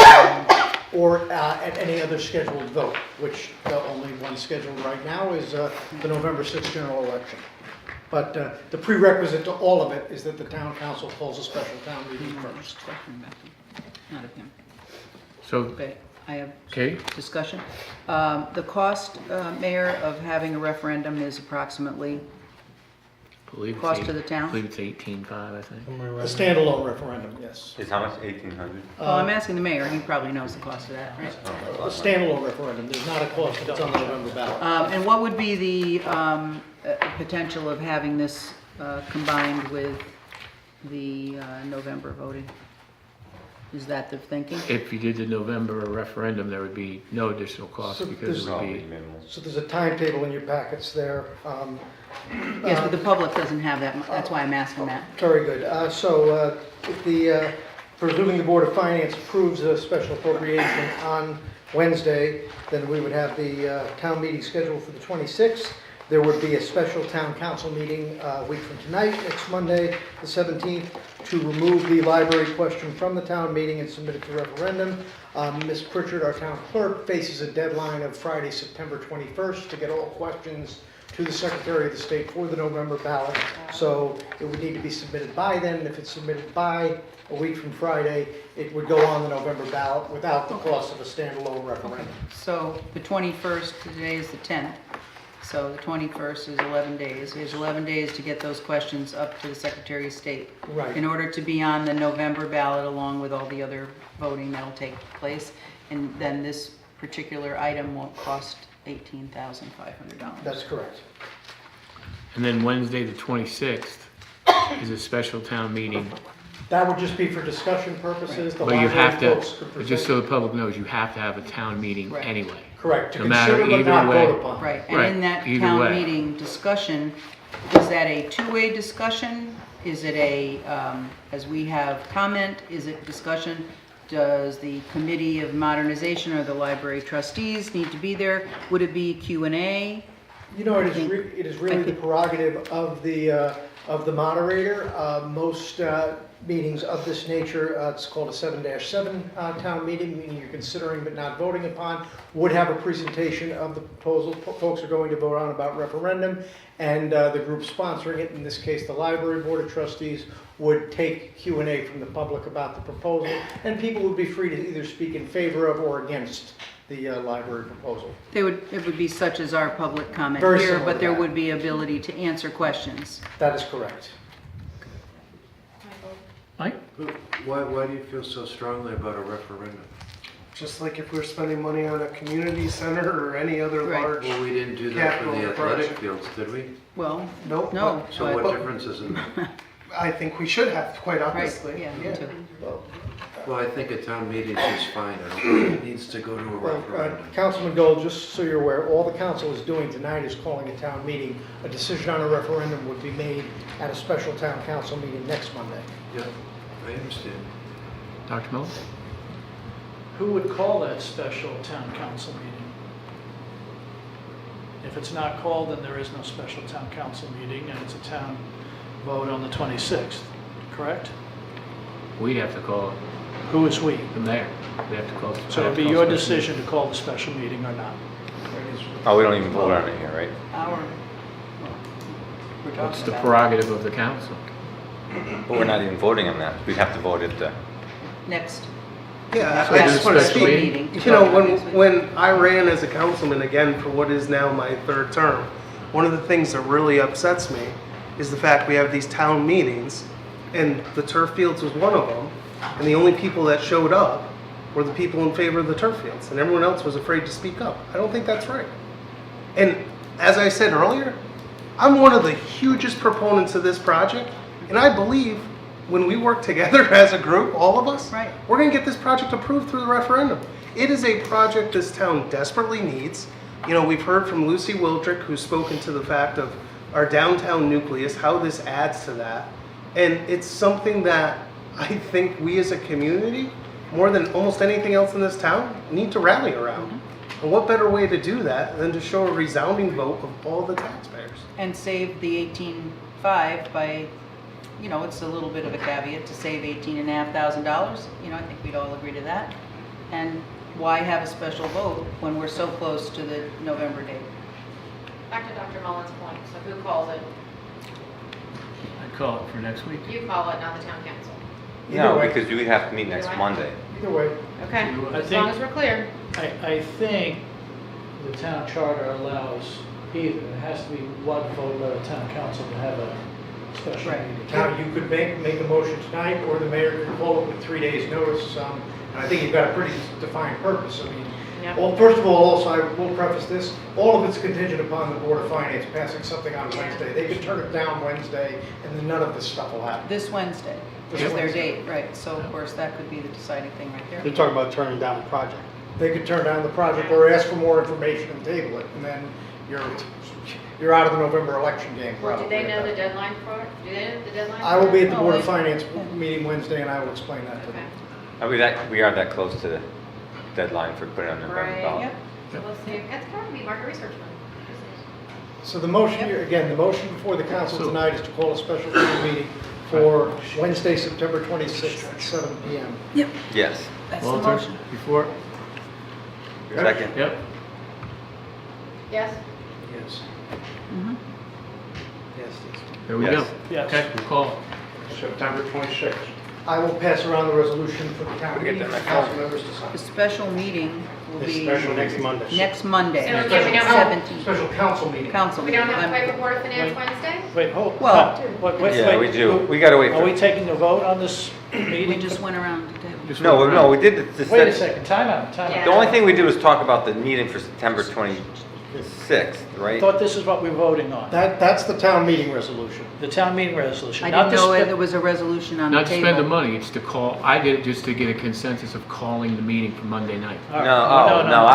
at any other scheduled vote, which the only one scheduled right now is the November 6th general election. But the prerequisite to all of it is that the town council calls a special town meeting first. Not of him. So, Okay, I have okay. discussion. The cost, Mayor, of having a referendum is approximately cost to the town? I believe it's 18.5, I think. A standalone referendum, yes. Is how much, 1,800? I'm asking the mayor, he probably knows the cost of that, right? A standalone referendum, there's not a cost if it's on the November ballot. And what would be the potential of having this combined with the November voting? Is that the thinking? If you did the November referendum, there would be no additional cost So because it would be... So there's a timetable in your packets there. Yes, but the public doesn't have that, that's why I'm asking that. Very good. If presuming the Board of Finance approves a special appropriation on Wednesday, then we would have the town meeting scheduled for the 26th. There would be a special town council meeting a week from tonight, next Monday, the 17th, to remove the library question from the town meeting and submit it to referendum. Ms. Pritchard, our town clerk, faces a deadline of Friday, September 21st to get all questions to the Secretary of the State for the November ballot. So it would need to be submitted by then. And if it's submitted by a week from Friday, it would go on the November ballot without the cost of a standalone referendum. So the 21st, today is the 10th, so the 21st is 11 days. There's 11 days to get those questions up to the Secretary of State. Right. In order to be on the November ballot along with all the other voting that'll take place. And then this particular item won't cost $18,500. That's correct. And then Wednesday, the 26th, is a special town meeting. That would just be for discussion purposes. The But you have library to, folks could but just present- so the public knows, you have to have a town meeting Right. anyway. Correct, to No matter consider but either not way. vote upon. Right, and Right, in that either town way. meeting discussion, is that a two-way discussion? Is it a, as we have comment, is it discussion? Does the Committee of Modernization or the library trustees need to be there? Would it be Q&A? You know, it is really the prerogative of the moderator. Most meetings of this nature, it's called a 7-7 town meeting, meaning you're considering but not voting upon, would have a presentation of the proposal folks are going to vote on about referendum, and the group sponsoring it, in this case the Library Board of Trustees, would take Q&A from the public about the proposal, and people would be free to either speak in favor of or against the library proposal. It would be such as our public comment Very here, similar but to there that. would be ability to answer questions. That is correct. Mike? Why do you feel so strongly about a referendum? Just like if we're spending money on a community center or any other Right. large. Well, we didn't do that for capital the athletic project. fields, did we? Well, Nope. no, So but- what difference is it? I think we should have, quite Right, honestly. yeah, me too. Well, I think a town meeting is fine. I don't think it needs to go to a Well, referendum. Councilman Gold, just so you're aware, all the council is doing tonight is calling a town meeting. A decision on a referendum would be made at a special town council meeting next Monday. Yeah, I understand. Dr. Miller? Who would call that special town council meeting? If it's not called, then there is no special town council meeting, and it's a town vote on the 26th, correct? We'd have to call it, Who is we? the mayor. We have to call it. So it'd be your decision to call the special meeting or not. Oh, we don't even vote on it here, right? We're It's talking the about prerogative of the council. But we're not even voting on that. We'd have to vote at the, next. Yeah, So I do just a want to special speak, meeting? you know, when I ran as a councilman again for what is now my third term, one of the things that really upsets me is the fact we have these town meetings, and the turf fields was one of them, and the only people that showed up were the people in favor of the turf fields, and everyone else was afraid to speak up. I don't think that's right. And as I said earlier, I'm one of the hugest proponents of this project, and I believe when we work together as a group, all of us, Right. we're going to get this project approved through the referendum. It is a project this town desperately needs. You know, we've heard from Lucy Wildrick, who's spoken to the fact of our downtown nucleus, how this adds to that. And it's something that I think we as a community, more than almost anything else in this town, need to rally around. And what better way to do that than to show a resounding vote of all the taxpayers? And save the 18.5 by, you know, it's a little bit of a caveat to save $18,500. You know, I think we'd all agree to that. And why have a special vote when we're so close to the November date? Back to Dr. Mullins' point, so who calls it? I'd call it for next week. You call it, not the town council. no, because we have to meet next Either way. Monday. Either way, Okay, I as long think- as we're clear. I think the town charter allows either, it has to be one vote by the town council to have a special Right. meeting. now you could make a motion tonight, or the mayor could call it with 3 days' notice. And I think you've got a pretty defined purpose. I mean, Yep. well, first of all, also, I will preface this, all of it's contingent upon the Board of Finance passing something on Wednesday. They could turn it down Wednesday, and then none of this stuff will happen. This Wednesday This is their Wednesday. date, right? So of course that could be the deciding thing right there. They're talking about turning down the project. They could turn down the project or ask for more information and table it, and then you're out of the November election game Well, probably. do they know at the that deadline for it? Do they know the deadline? I will be at the Oh, Board of they- Finance meeting Wednesday, and I will explain that to Okay. them. I mean, we are that close to the deadline for putting on the November Right, ballot. yep. So we'll see. That's probably market research one. So the motion, again, the motion before the council tonight is to call a special town meeting for Wednesday, September 26th at 7 PM. Yep, Yes. that's the Walter, motion. before? Second. Yep. Yes? Yes. Mhm. There we Yes. go. Yes. Okay, we'll call it. September 26th. I will pass around the resolution for the town Get meeting that for in my council phone. members to sign. The special meeting will The be special next Monday. next Monday, So, yeah, we don't- 17th. Special council meeting. Council We meeting. don't have to I'm- pay for Board of Finance Wednesday? Wait, hold. Well- Yeah, we do. We gotta wait Are we for, taking a vote on this We meeting? just went around the table. no, we did the. Wait a second, time out. The only thing we did was talk about the meeting for September 26th, I right? thought this is what we're voting on, That's the town meeting resolution. the town meeting resolution. I not didn't the know spe- there was a resolution on the Not to spend the table. money, it's to call, I did it just to get a consensus of calling the meeting for Monday night. All right. No,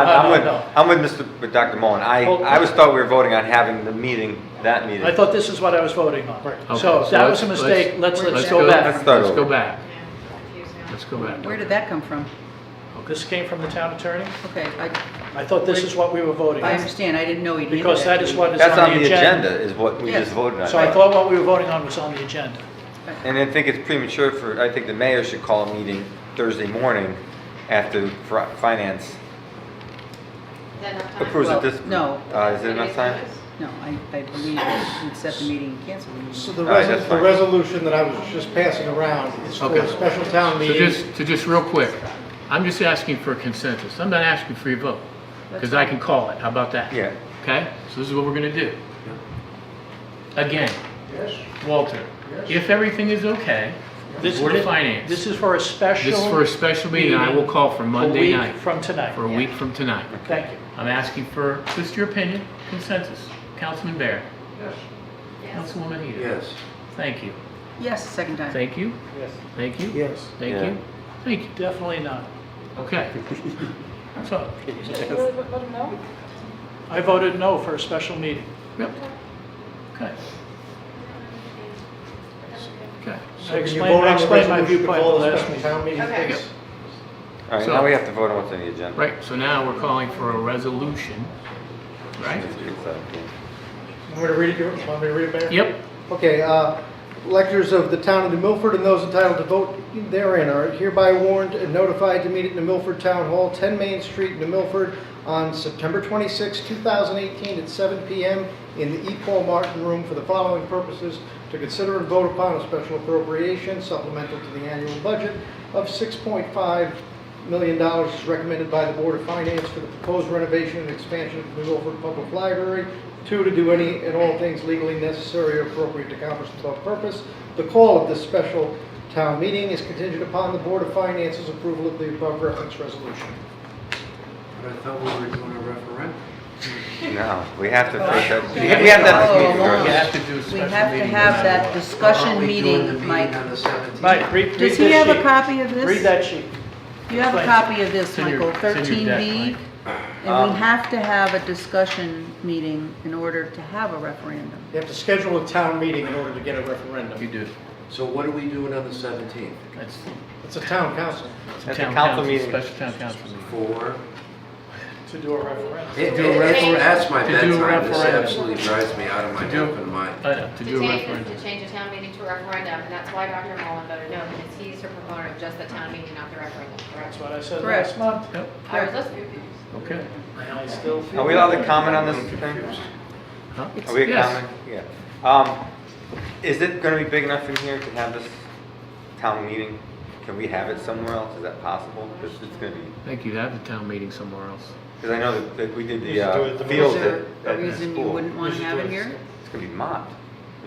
I'm with with Dr. Mullen. Hold- I thought we were voting on having the meeting, that meeting. I thought this is what I was voting on. Okay, So that was a let's- mistake, let's Let's go Let's back. start Let's go over. back. Confused now. Let's go back. Where did that come from? This came from the town attorney? Okay, I thought this is what we were voting I on. understand, I didn't know he needed Because that is what is That's on the agenda. is what we Yes. just voted on. So I thought what we were voting on was on the agenda. And I think it's premature I think the mayor should call a meeting Thursday morning after finance Is that enough time? approves Well, it this. no. Is it enough time? No, I believe we'd set the meeting and cancel the So meeting. the All right, that's fine. resolution that I was just passing around is for Okay. a special town So meeting. just real quick, I'm just asking for a consensus. I'm not asking for your vote, because I can call it. How about that? Yeah. Okay? So this is what we're gonna do. Again, Yes. Walter, if everything is okay, Board of Finance. This is for a special. This is for a special meeting I will call for Monday A night. week from tonight. For a week from tonight. Thank you. I'm asking for just your opinion, consensus. Councilman Bear. Yes. Councilwoman Eder. Yes. Thank you. Yes, second time. Thank you. Yes. Thank you. Yes. Thank Yeah. you. Thank you. Definitely not. Okay. So, I voted no for a special meeting. yep. Okay. Okay. So can you I vote on the explained my resolution viewpoint before at the the last special meeting. town meeting Okay. takes? All right, So- now we have to vote on what's on the agenda. Right, so now we're calling for a resolution, right? Want me to read it, want me to read it, Mayor? Yep. Okay, electors of the town of New Milford and those entitled to vote therein are hereby warned and notified to meet at New Milford Town Hall, 10 Main Street, New Milford, on September 26, 2018 at 7 p.m. in the E. Paul Martin Room for the following purposes: to consider and vote upon a special appropriation supplemental to the annual budget of $6.5 million as recommended by the Board of Finance for the proposed renovation and expansion of the New Milford Public Library. 2, to do any and all things legally necessary or appropriate to accomplish the above purpose. The call of this special town meeting is contingent upon the Board of Finance's approval of the above reference resolution. But I thought we were doing a referendum. No, we have to take that, we have to have this meeting Oh, first. You have to do a We special have to meeting. have that discussion meeting, Mike. on the 17th? Mike, read Does this he have a sheet. copy of this? Read that sheet. You have a Explain. copy of this, It's in your- Michael, it's in your deck, 13B? Mike. And we have to have a discussion meeting in order to have a referendum. You have to schedule a town meeting in order to get a referendum. You do. So what are we doing on the 17th? That's It's a town council. That's a town council meeting. Special town council meeting. For? To do a referendum. That's my To do a bedtime. This referendum. absolutely drives me out of my To do- effing mind. I know, to do a referendum. To change the town meeting to a referendum, and that's why Dr. Mullen voted no, because he's a proponent of just the town meeting, not the referendum, correct? That's what I said Correct. last month. Yep, I was listening. okay. And I still feel. Are we allowed to comment on this thing? Huh? Are we Yes. comment? Yeah. Is it gonna be big enough in here to have this town meeting? Can we have it somewhere else? Is that possible? Because it's gonna be, I think you'd have the town meeting somewhere else. because I know that we did We should do it the the field Is there at a the reason you school. wouldn't want to have it here? It's gonna be mocked,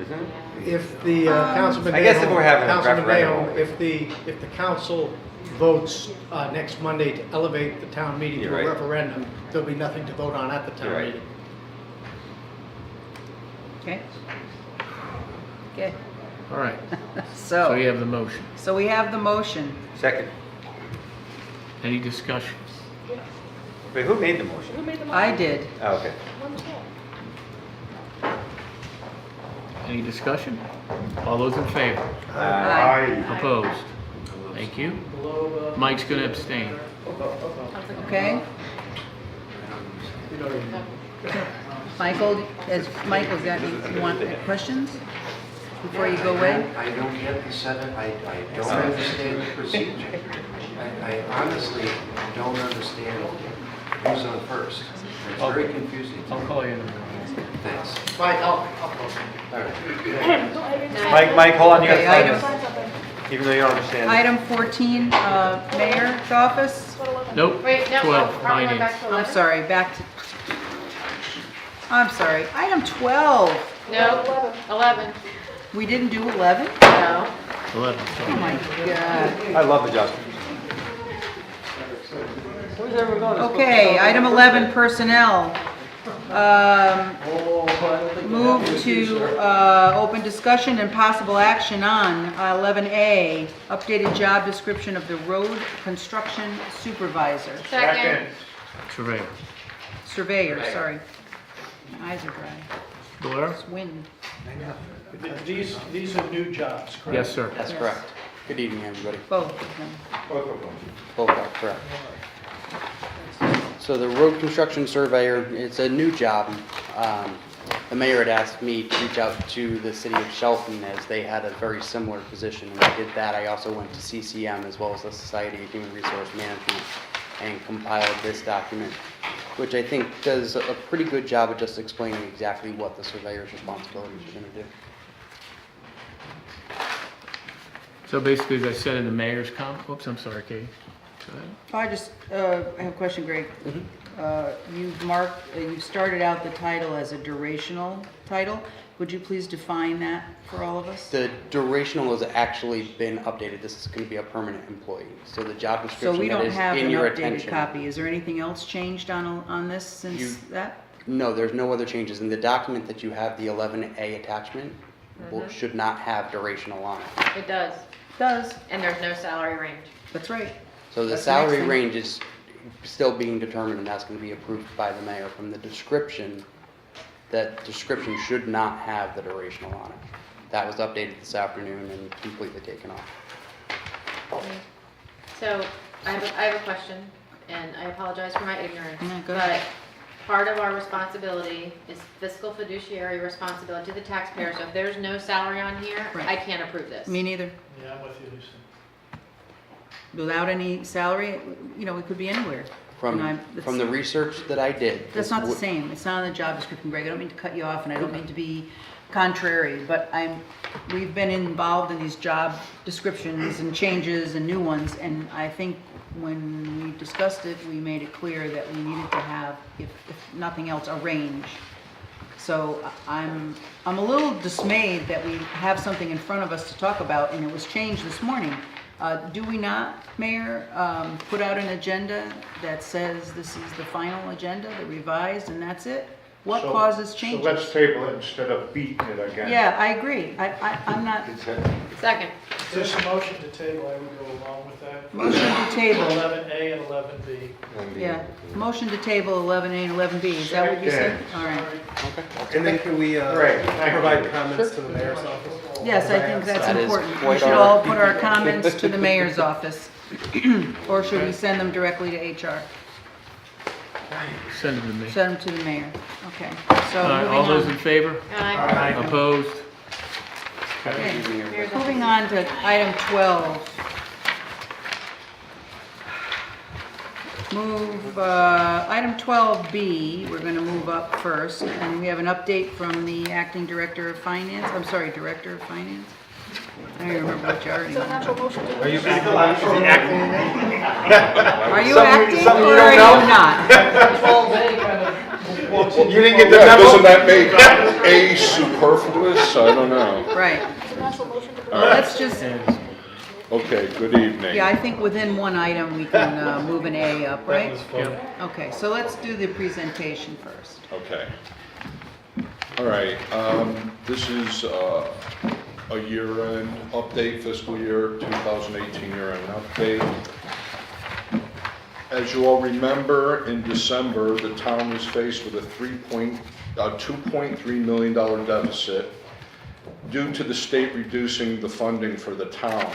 isn't it? If the Councilman I guess if Mayo- we're having a Councilman referendum. Mayo, if the council votes next Monday to elevate the town meeting to You're a right. referendum, there'll be nothing to vote on at the town You're right. meeting. Okay? Okay, All right, so you so, have the motion. so we have the motion. Second. Any discussion? Wait, who made the motion? I did. Oh, okay. Any discussion? All those in favor? Aye. Opposed? Thank you. Mike's gonna abstain. Okay? Michael, has Michael got any, want questions? before you go away? I don't get the 7, I don't understand the procedure. I honestly don't understand who's on first. It's very confusing. I'll call you in a minute. Thanks. Mike, I'll call. All right. Mike, hold on, you Okay, gotta sign this, even though you don't understand. Item 14, mayor's office. Nope. Wait, no, 12, are we 9 going back inch. to I'm 11? sorry, back to, I'm sorry, item 12. No, 11. We didn't do 11? No. 11. Oh my God. I love the job. Where's everyone going? Okay, item 11, personnel. Move to open discussion and possible action on 11A, updated job description of the road construction supervisor. Second. Surveyor. Surveyor, sorry. My eyes are dry. Blair? It's wind. These are new jobs, correct? Yes, sir. That's Yes. correct. Good evening, everybody. Both of them. Both are correct. So the road construction surveyor, it's a new job. The mayor had asked me to reach out to the city of Shelton as they had a very similar position. And I did that. I also went to CCM as well as the Society of Human Resource Management and compiled this document, which I think does a pretty good job of just explaining exactly what the surveyor's responsibilities are going to do. So basically, as I said in the mayor's oops, I'm sorry, Katie. Go ahead. I have a question, Greg. You've started out the title as a durational title. Would you please define that for all of us? The durational has actually been updated. This is going to be a permanent employee. So the job So description we that don't is have an in your updated attention. copy. Is there anything else changed on this since that? No, there's no other changes. In the document that you have, the 11A attachment should not have durational on it. It does. Does. And there's no salary range. That's right. So the That's the next salary thing. range is still being determined, and that's going to be approved by the mayor. From the description, that description should not have the durational on it. That was updated this afternoon and completely taken off. So I have a question, and I apologize for my ignorance. No, go but ahead. part of our responsibility is fiscal fiduciary responsibility to the taxpayer. So if there's no salary on here, Right. I can't approve this. Me neither. Yeah, I'm with you, Lisa. Without any salary, it could be anywhere. And From the research that I did. That's this not the would- same. It's not on the job description, Greg. I don't mean to cut you off, and I don't mean to be contrary, but we've been involved in these job descriptions and changes and new ones, and I think when we discussed it, we made it clear that we needed to have, if nothing else, a range. So I'm a little dismayed that we have something in front of us to talk about, and it was changed this morning. Do we not, Mayor, put out an agenda that says this is the final agenda, the revised, and that's it? What causes changes? So let's table it instead of beating it again. Yeah, I agree. I'm not, Second. If there's a motion to table, I would go along with that. motion to table. 11A and 11B. Yeah, motion to table 11A and 11B. Is that what you said? All right. And then can we Great, thank provide you. comments to the mayor's office? Yes, I think that's That is important. We quite should our- all put our comments to the mayor's office. Or should we send them directly to HR? Send them to me. Send them to the mayor. Okay, so All right, moving all those in on. favor? Aye. Opposed? Okay, moving on to item 12. Item 12B, we're going to move up first, and we have an update from the acting director of finance, director of finance. I don't even remember what you already know. Are you acting? Are you acting or are you not? You didn't get the Yeah, memo? doesn't that make A superfluous? I don't know. Right. Let's just, Okay, good evening. yeah, I think within one item we can move an A up, right? Yep. Okay, so let's do the presentation first. Okay. All right, this is a year-end update, fiscal year 2018 year-end update. As you all remember, in December, the town was faced with a $2.3 million deficit due to the state reducing the funding for the town.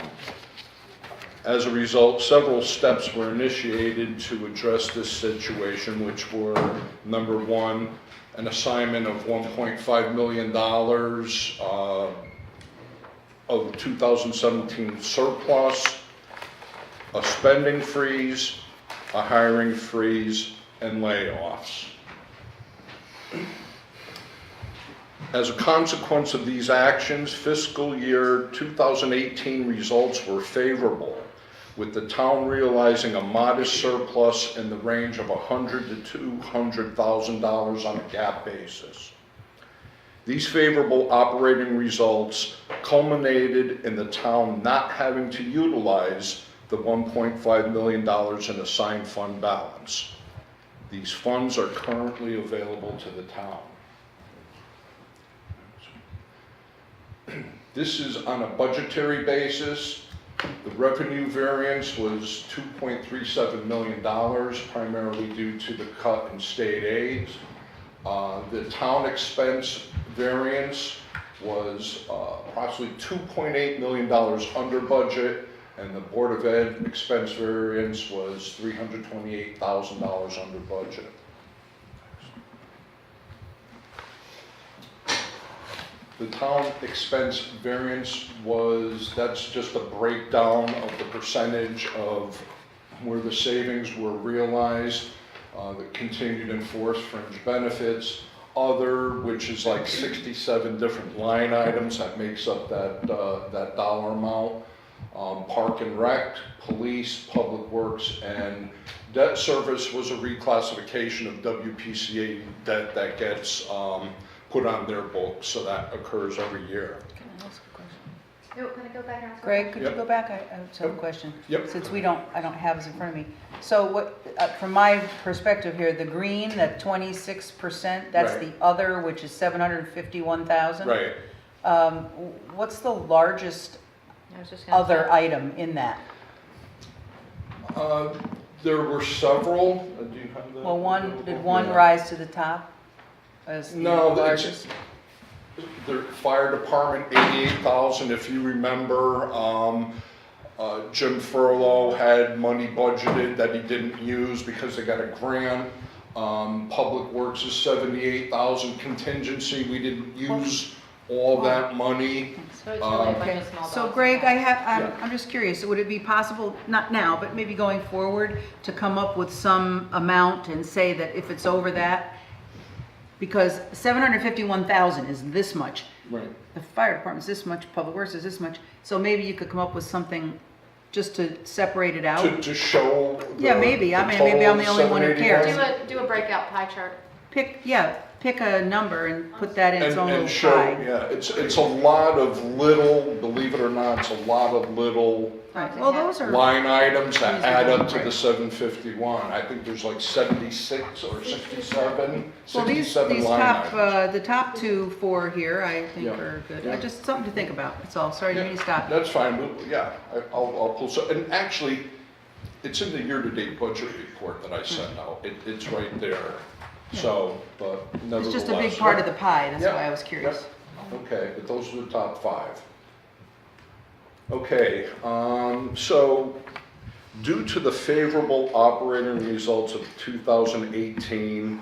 As a result, several steps were initiated to address this situation, which were, number one, an assignment of $1.5 million of 2017 surplus, a spending freeze, a hiring freeze, and layoffs. As a consequence of these actions, fiscal year 2018 results were favorable, with the town realizing a modest surplus in the range of $100,000 to $200,000 on a GAAP basis. These favorable operating results culminated in the town not having to utilize the $1.5 million in assigned fund balance. These funds are currently available to the town. This is on a budgetary basis. The revenue variance was $2.37 million, primarily due to the cut in state aids. The town expense variance was approximately $2.8 million under budget, and the Board of Ed expense variance was $328,000 under budget. The town expense variance that's just a breakdown of the percentage of where the savings were realized, the continued enforced fringe benefits, other, which is like 67 different line items that makes up that dollar amount, park and rec, police, public works, and debt service was a reclassification of WPCA debt that gets put on their books, so that occurs every year. Can I ask a question? Can I go back and ask? Greg, could you Yep. go back? I have a question. Yep. Since I don't have this in front of me. So what, from my perspective here, the green, that 26%, that's Right. the other, which is 751,000? Right. What's the largest I was just gonna other say. item in that? There were several. Do you have the? Well, did one Yeah. rise to the top as the No, largest? the fire department, 88,000, if you remember. Jim Furlow had money budgeted that he didn't use because they got a grant. Public Works is 78,000 contingency. We didn't use all that money. So it's really a bunch of small So dollars. Greg, Yeah. I'm just curious, would it be possible, not now, but maybe going forward, to come up with some amount and say that if it's over that, because 751,000 is this much. Right. The fire department's this much, public works is this much, so maybe you could come up with something just to separate it out? To show the Yeah, maybe, I the mean, maybe I'm the total only one who 781. cares. Do a breakout pie chart. Pick a number and put that in its own little And show, pie. yeah, it's a lot of little, believe it or not, it's a lot of little Right, well, those are. line items that add up to Right. the 751. I think there's like 76 or 67, Well, these 67 line top, items. the top 4 here, I think Yeah. are good. Yeah. Just something to think about, that's all. Sorry, I didn't mean to stop you. That's fine, yeah, I'll pull, and actually, it's in the year-to-date budget report that I sent out. It's right there, so, but nevertheless. It's just a big part of the pie, that's Yeah. why I was curious. Okay, but those are the top 5. Okay, so due to the favorable operating results of 2018,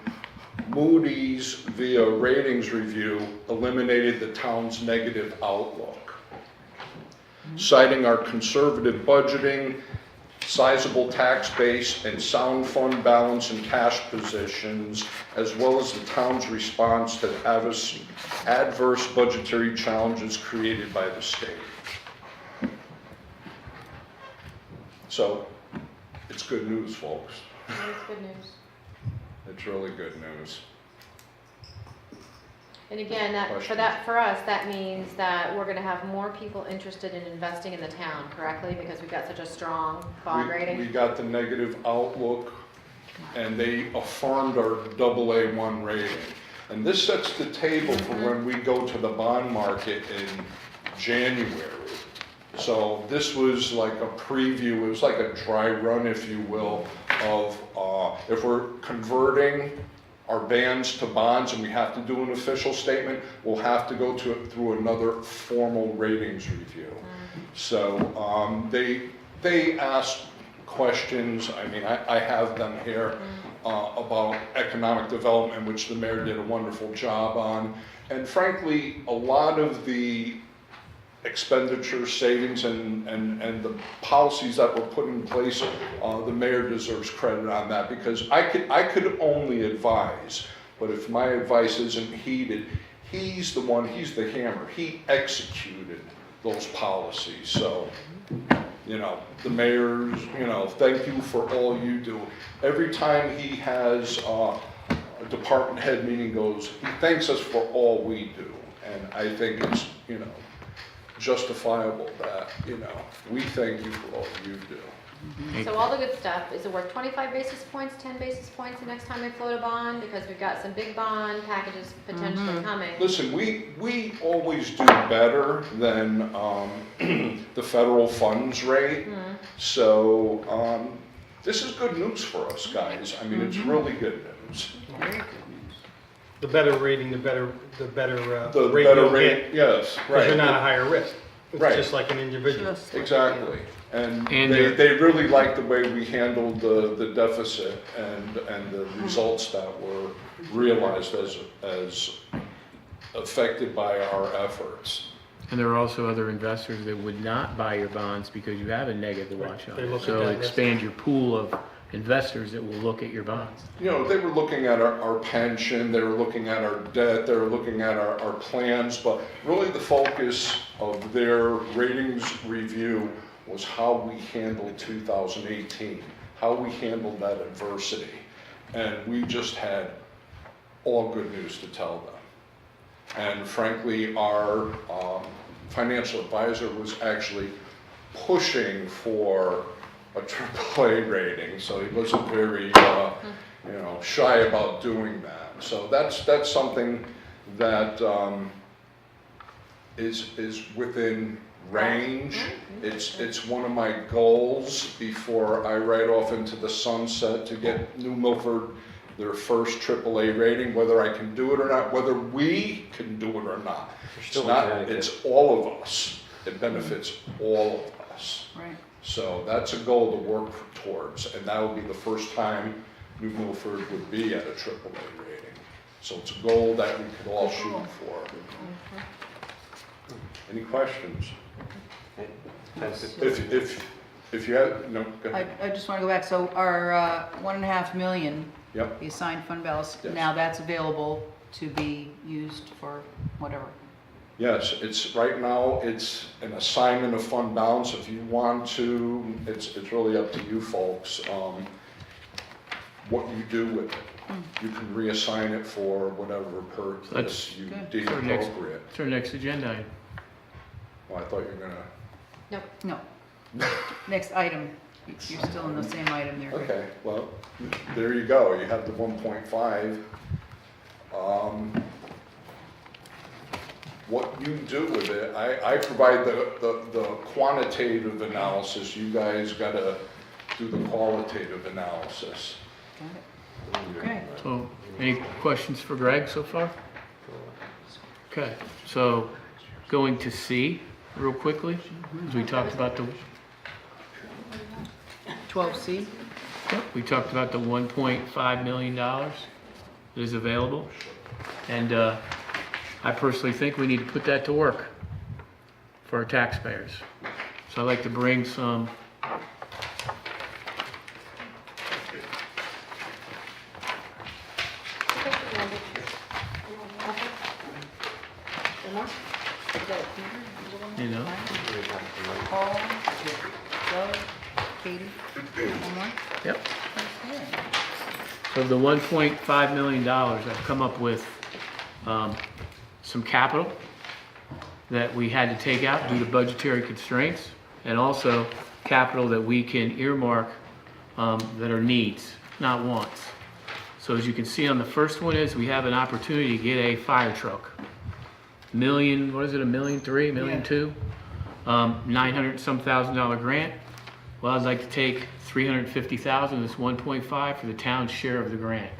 Moody's, via ratings review, eliminated the town's negative outlook. Citing our conservative budgeting, sizable tax base, and sound fund balance and cash positions, as well as the town's response to adverse budgetary challenges created by the state. So, it's good news, folks. That's good news. It's really good news. And again, for us, that means that we're gonna have more people interested in investing in the town, correctly? Because we've got such a strong bond We rating. got the negative outlook, and they affirmed our AA1 rating. And this sets the table for when we go to the bond market in January. So this was like a preview, it was like a dry run, if you will, of if we're converting our bands to bonds and we have to do an official statement, we'll have to go through another formal ratings review. So they asked questions, I mean, I have them here, about economic development, which the mayor did a wonderful job on. And frankly, a lot of the expenditure, savings, and the policies that were put in place, the mayor deserves credit on that, because I could only advise, but if my advice isn't heeded, he's the hammer. He executed those policies. So, the mayor's, thank you for all you do. Every time he has a department head meeting goes, he thanks us for all we do. And I think it's, justifiable that, we thank you for all you do. So all the good stuff, is it worth 25 basis points, 10 basis points the next time we float a bond? Because we've got some big bond packages potentially coming. Listen, we always do better than the federal funds rate. So this is good news for us, guys. I mean, it's really good news. The better rating, the better The rate better you'll rate, get, yes, because right. you're not a higher risk. It's Right. just like an individual. Exactly. And And they really like the way we handled the deficit and the results that were realized as affected by our efforts. And there are also other investors that would not buy your bonds because you have a negative watch on They it. look at So that expand your pool of investors that will look at your bonds. They were looking at our pension, they were looking at our debt, they were looking at our plans, but really the focus of their ratings review was how we handled 2018, how we handled that adversity. And we just had all good news to tell them. And frankly, our financial advisor was actually pushing for a AAA rating, so he wasn't very, shy about doing that. So that's something that is within range. It's one of my goals before I ride off into the sunset to get New Milford their first AAA rating, whether I can do it or not, whether we can do it or not. It's all of us. It benefits all of us. Right. So that's a goal to work towards, and that would be the first time New Milford would be at a AAA rating. So it's a goal that we could all shoot for. Any questions? If you have, no, go ahead. I just want to go back, so our 1.5 million, Yep. the assigned fund balance, Yes. now that's available to be used for whatever. Yes, right now, it's an assignment of fund balance. If you want to, it's really up to you folks, what you do with it. You can reassign it for whatever purpose you deem appropriate. It's our next agenda item. Well, I thought you were gonna. No. Next item, you're still in the same item there. Okay, well, there you go. You have the 1.5. What you do with it, I provide the quantitative analysis. You guys gotta do the qualitative analysis. Okay. So, any questions for Greg so far? Okay, so going to C real quickly, as we talked about the 12C? We talked about the $1.5 million that is available. And I personally think we need to put that to work for our taxpayers. So I'd like to bring some Paul, Joe, Katie, one more? Yep. So the $1.5 million, I've come up with some capital that we had to take out due to budgetary constraints, and also capital that we can earmark that are needs, not wants. So as you can see on the first one is we have an opportunity to get a fire truck. $1.3 million, $1.2 million, $900 some thousand grant. Well, I'd like to take $350,000, this 1.5 for the town's share of the grant.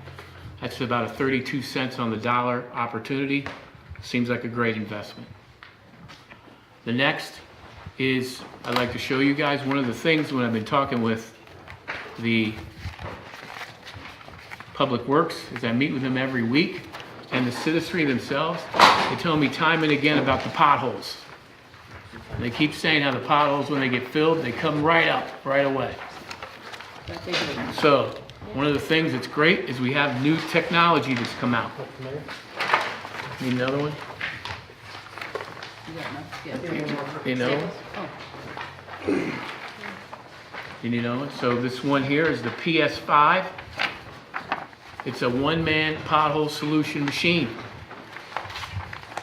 That's about a 32 cents on the dollar opportunity. Seems like a great investment. The next is, I'd like to show you guys one of the things when I've been talking with the Public Works, is I meet with them every week, and the citizenry themselves, they tell me time and again about the potholes. And they keep saying how the potholes, when they get filled, they come right up, right away. So, one of the things that's great is we have new technology that's come out. Need another one? You know? You need another one? So this one here is the PS5. It's a one-man pothole solution machine.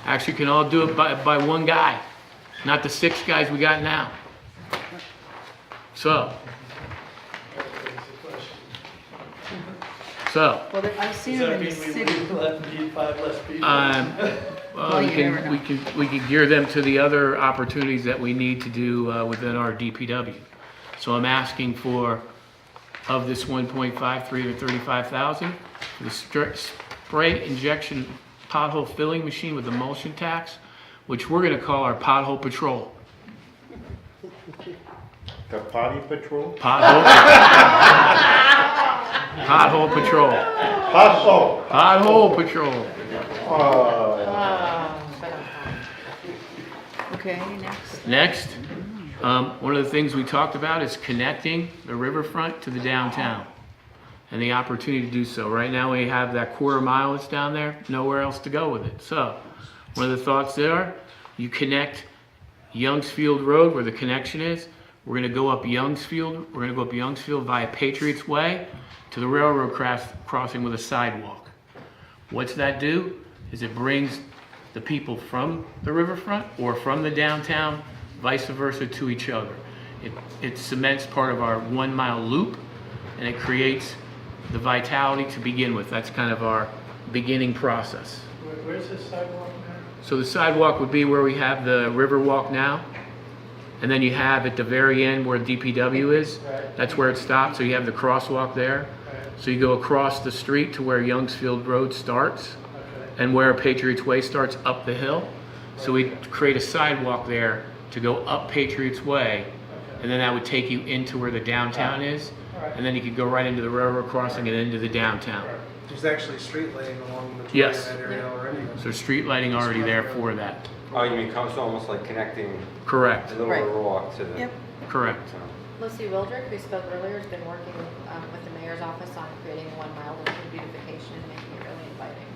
Actually, can all do it by one guy, not the 6 guys we got now. So. Well, I've seen them in the city. Well, we can gear them to the other opportunities that we need to do within our DPW. So I'm asking for, of this 1.5, 335,000, the spray injection pothole filling machine with emulsion tax, which we're going to call our pothole patrol. The potty patrol? Pothole patrol. Pothole patrol. Okay, next. Next, one of the things we talked about is connecting the riverfront to the downtown and the opportunity to do so. Right now we have that quarter mile that's down there, nowhere else to go with it. So one of the thoughts there, you connect Youngsfield Road where the connection is. We're going to go up Youngsfield via Patriots Way to the railroad crossing with a sidewalk. What's that do? Is it brings the people from the riverfront or from the downtown, vice versa, to each other. It cements part of our 1 mile loop, and it creates the vitality to begin with. That's kind of our beginning process. Where's the sidewalk now? So the sidewalk would be where we have the river walk now, and then you have at the very end where DPW is, that's where it stops, so you have the crosswalk there. So you go across the street to where Youngsfield Road starts, and where Patriots Way starts up the hill. So we create a sidewalk there to go up Patriots Way, and then that would take you into where the downtown is, and then you could go right into the railroad crossing and into the downtown. There's actually street lighting along the majority Yes. of that area already. So street lighting already there for that. Oh, you mean comes almost like connecting Correct. the little riverwalk to the... Yep. Correct. Lucy Wildrick, who spoke earlier, has been working with the mayor's office on creating a 1 mile loop for beautification and making it really inviting.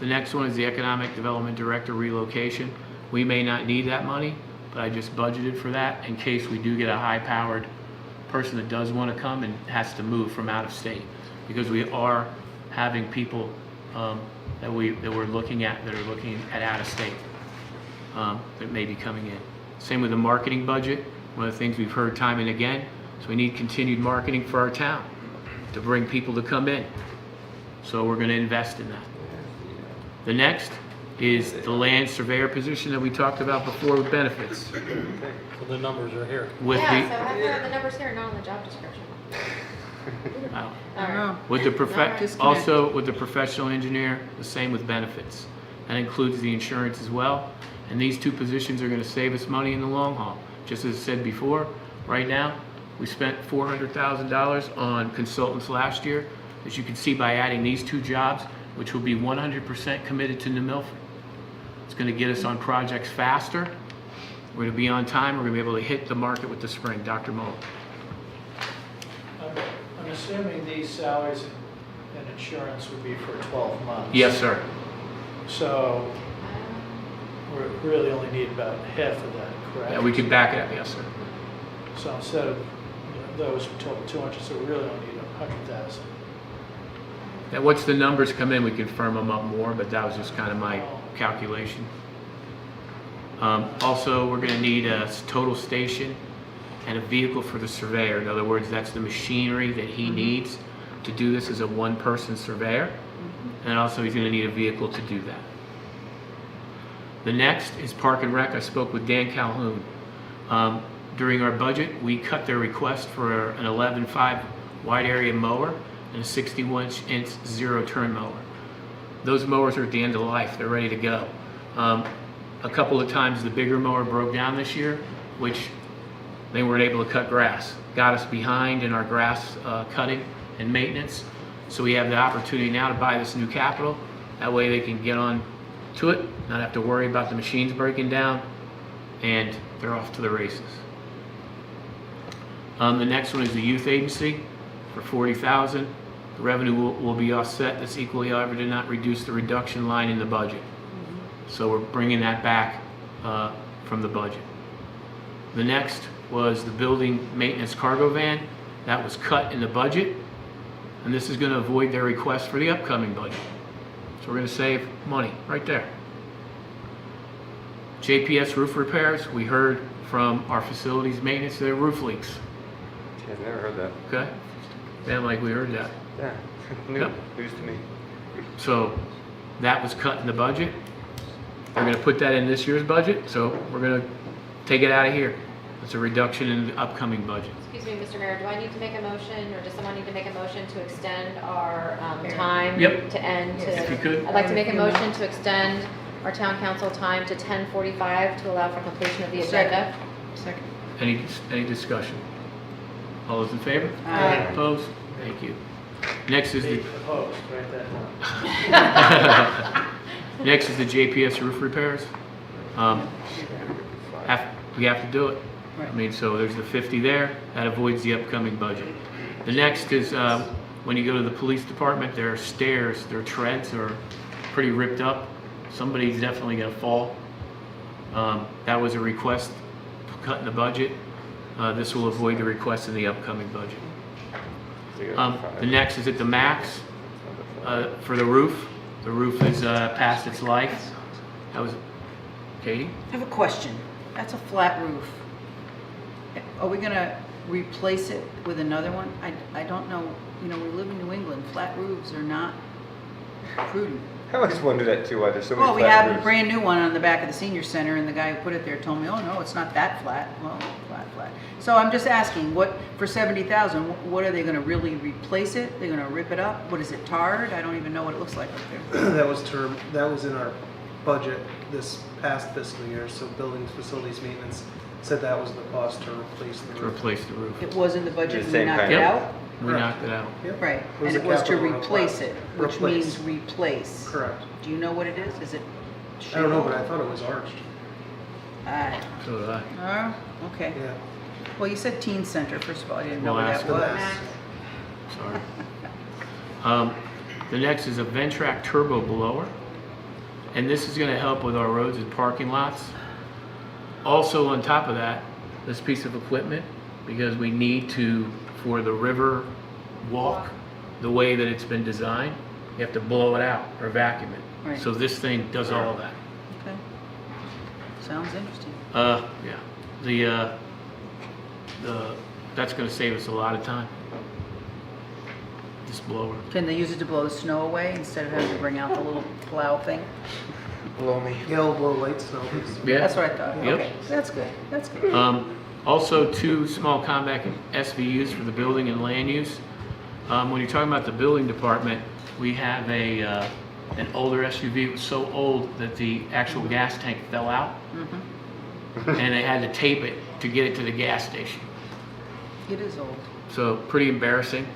The next one is the Economic Development Director relocation. We may not need that money, but I just budgeted for that in case we do get a high-powered person that does want to come and has to move from out of state. Because we are having people that we're looking at that are looking at out of state that may be coming in. Same with the marketing budget. One of the things we've heard time and again is we need continued marketing for our town to bring people to come in. So we're going to invest in that. The next is the land surveyor position that we talked about before with benefits. So the numbers are here. With So have the numbers here, not on the job description. With the also with the professional engineer, the same with benefits. That includes the insurance as well. And these 2 positions are going to save us money in the long haul. Just as I said before, right now we spent $400,000 on consultants last year. As you can see by adding these 2 jobs, which will be 100% committed to New Milford. It's going to get us on projects faster. We're going to be on time. We're going to be able to hit the market with the spring. Dr. Moe. I'm assuming these salaries and insurance would be for 12 months. Yes, sir. So we really only need about half of that, correct? Yeah, we could back it up. Yes, sir. So instead of those total 200, so we really only need 100,000. Now, once the numbers come in, we can firm them up more, but that was just kind of my calculation. Also, we're going to need a total station and a vehicle for the surveyor. In other words, that's the machinery that he needs to do this as a 1-person surveyor. And also, he's going to need a vehicle to do that. The next is Park and Rec. I spoke with Dan Calhoun. During our budget, we cut their request for an 11.5 wide area mower and a 61-inch zero-turn mower. Those mowers are at the end of life. They're ready to go. A couple of times the bigger mower broke down this year, which they weren't able to cut grass. Got us behind in our grass cutting and maintenance. So we have the opportunity now to buy this new capital. That way they can get on to it, not have to worry about the machines breaking down, and they're off to the races. The next one is the youth agency for $40,000. The revenue will be offset. This equally, however, did not reduce the reduction line in the budget. So we're bringing that back from the budget. The next was the building maintenance cargo van. That was cut in the budget, and this is going to avoid their request for the upcoming budget. So we're going to save money right there. JPS roof repairs, we heard from our facilities maintenance, there are roof leaks. I've never heard that. Okay? Damn, like we heard that. Yeah, news to me. So that was cut in the budget. They're going to put that in this year's budget, so we're going to take it out of here. It's a reduction in the upcoming budget. Excuse me, Mr. Mayor, do I need to make a motion, or does someone need to make a motion to extend our time Yep. to end to? If you could. I'd like to make a motion to extend our town council time to 10:45 to allow for completion of the agenda. Second. Any discussion? All those in favor? Aye. Opposed? Thank you. Next is the Opposed, write that down. next is the JPS roof repairs. We have to do it. I mean, so there's the 50 there. That avoids the upcoming budget. The next is when you go to the police department, their stairs, their treads are pretty ripped up. Somebody's definitely going to fall. That was a request cut in the budget. This will avoid the request in the upcoming budget. The next is at the max for the roof. The roof is past its life. That was Katie? I have a question. That's a flat roof. Are we gonna replace it with another one? I don't know, you know, we live in New England, flat roofs are not prudent. I always wondered that too, why there's so many Well, we flat have a roofs. brand new one on the back of the senior center, and the guy who put it there told me, oh no, it's not that flat. Well, flat. So I'm just asking, what, for 70,000, what are they gonna really replace it? They're gonna rip it up? What is it, tarred? I don't even know what it looks like up there. That was in our budget this past fiscal year, so buildings, facilities, maintenance said that was the cost to replace the roof. To replace the roof. It was in the budget, The and we same knocked kind it of- out? We knocked it out. Yep. Right, It was and a it was to capital replace it, which replace. means replace. Correct. Do you know what it is? Is it? I don't know, but I thought it was arched. So did I. Oh, okay. Yeah. Well, you said teen center, first of all, I didn't know Well, what ask that them. was. Sorry. The next is a Ventrac turbo blower. And this is going to help with our roads and parking lots. Also on top of that, this piece of equipment, because we need to, for the river walk, the way that it's been designed, you have to blow it out or vacuum it. Right. So this thing does all of that. Okay. Sounds interesting. Yeah. That's going to save us a lot of time. This blower. Can they use it to blow the snow away instead of having to bring out the little plow thing? Blow me. Yeah, it'll blow light snow. Yeah. That's what I thought. Yep. Okay, that's good, that's good. Also, 2 small compact SVUs for the building and land use. When you're talking about the building department, we have an older SUV. It was so old that the actual gas tank fell out, and they had to tape it to get it to the gas station. It is old. So pretty embarrassing.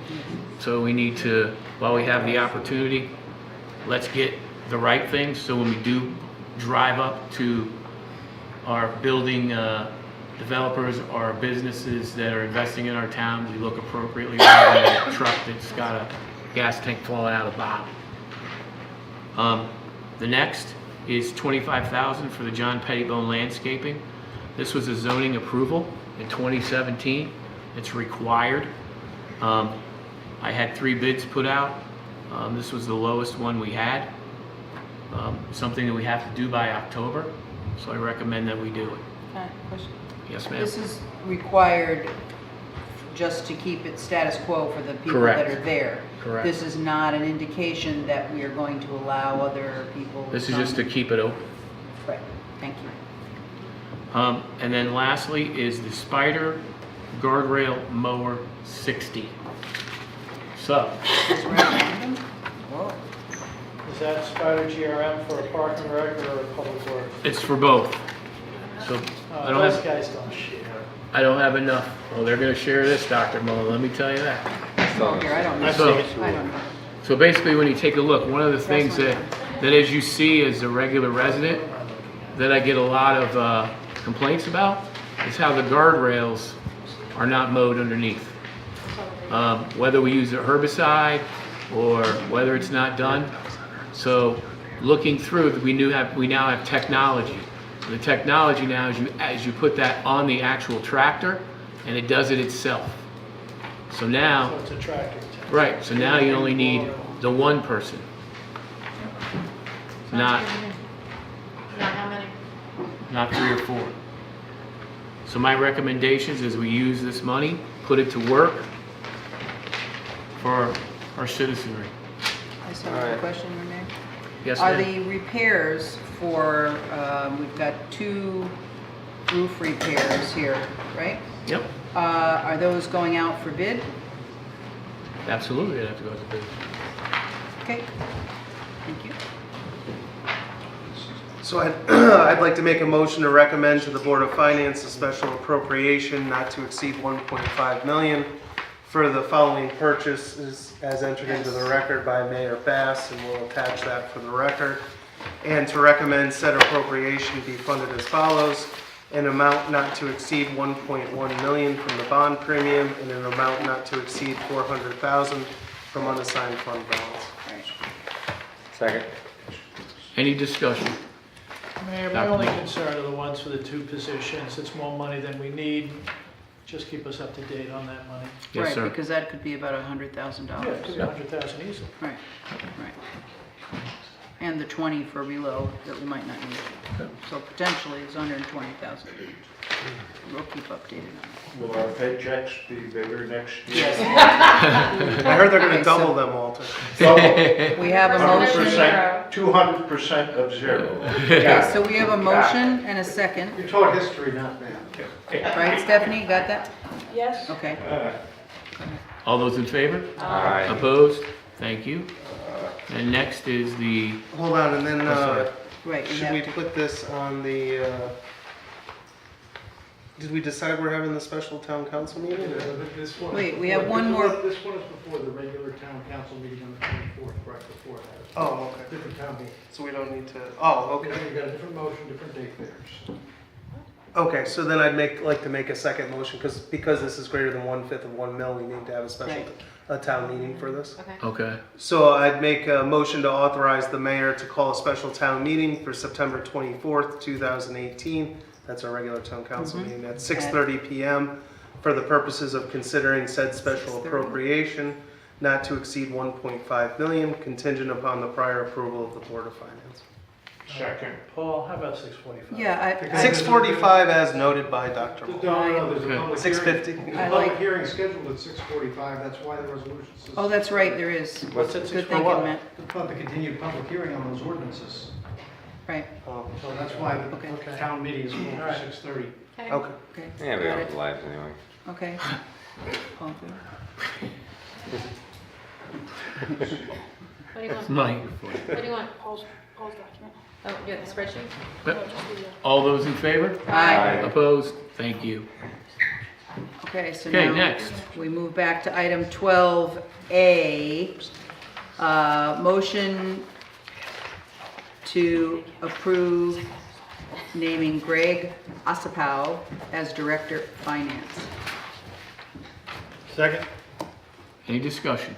So we need to, while we have the opportunity, let's get the right things. So when we do drive up to our building developers or businesses that are investing in our town, we look appropriately rather than a truck that's got a gas tank falling out of the bottom. The next is $25,000 for the John Pettibone landscaping. This was a zoning approval in 2017. It's required. I had 3 bids put out. This was the lowest one we had. Something that we have to do by October, so I recommend that we do it. Okay, question. Yes, ma'am. This is required just to keep it status quo for the people that Correct. are there. Correct. This is not an indication that we are going to allow other people. This is just to keep it open. Right, thank you. And then lastly is the Spider Guardrail Mower 60. So, Whoa. Is that Spider GRM for a park and rec or a public works? it's for both. So I don't Those have, guys don't share. I don't have enough. Well, they're going to share this, Dr. Muller, let me tell you that. Here, I don't know. So, I don't know. so basically when you take a look, one of the things that that, as you see as a regular resident, that I get a lot of complaints about, is how the guardrails are not mowed underneath. Whether we use a herbicide or whether it's not done. So looking through, we now have technology. The technology now is as you put that on the actual tractor, and it does it itself. So now, So it's a tractor. right, so now you only need the one person. Not how many? not 3 or 4. So my recommendations is we use this money, put it to work for our citizenry. I just have a question, Renee. Yes, Are ma'am. the repairs for, we've got 2 roof repairs here, right? Yep, Are those going out for bid? absolutely, I'd have to go to bid. Okay, thank you. So I'd like to make a motion to recommend to the Board of Finance a special appropriation not to exceed 1.5 million for the following purchases as entered into the record by Mayor Bass, and we'll attach that for the record. And to recommend said appropriation be funded as follows: an amount not to exceed 1.1 million from the bond premium, and an amount not to exceed 400,000 from unassigned fund balance. Second. Any discussion? Mayor, my only concern are the ones for the 2 positions. It's more money than we need. Just keep us up to date on that money. Yes, Right, sir. because that could be about $100,000. Yeah, it could be 100,000 easily. Right, right. And the 20 for reload that we might not need. So potentially it's 120,000. We'll keep updated on it. Will our paychecks be bigger next year? Yes. I heard they're gonna Okay, so- double them, Walter. We have a motion. 200% of zero. Okay, so we have a motion and a second. You taught history, not math. Right, Stephanie, you got that? Yes. Okay. All those in favor? Aye. Opposed? Thank you. And next is the, Hold on, and then, sorry. Right, you should we have to, put this on the, did we decide we're having the special town council meeting? or- This one- Wait, we have one more- This one is before the regular town council meeting on the 24th, right before that. Oh, okay. Different town meeting. So we don't need to, oh, okay. You got a different motion, different date there. Okay, so then I'd like to make a second motion, because this is greater than 1/5 of 1 mil, we need to have a special, Right. a town meeting for this. Okay. okay. So I'd make a motion to authorize the mayor to call a special town meeting for September 24th, 2018. That's our regular town council meeting at 6:30 PM for the purposes of considering said special 6:30. appropriation not to exceed 1.5 million, contingent upon the prior approval of the Board of Finance. Second. Paul, how about 6:45? yeah, I, 6:45 as noted by Dr. Moore. No, there's a Okay. public 6:50. hearing. There's I a public like- hearing scheduled at 6:45, that's why the resolution says. oh, that's right, there is. What's it, Good thinking, Matt. About the continued public hearing on those ordinances. Right, Oh, So that's why Okay. the town meeting is moved All to right. 6:30. okay. okay. Yeah, we Got don't it. have lives anyway. Okay. All in favor? What do you want? Mike. What do you want? Paul's document. Oh, you have the spreadsheet? Yep. All those in favor? Aye. Opposed? Thank you. Okay, so Okay, now next. we move back to item 12A. Motion to approve naming Greg Ossipow as Director of Finance. Second? Any discussion?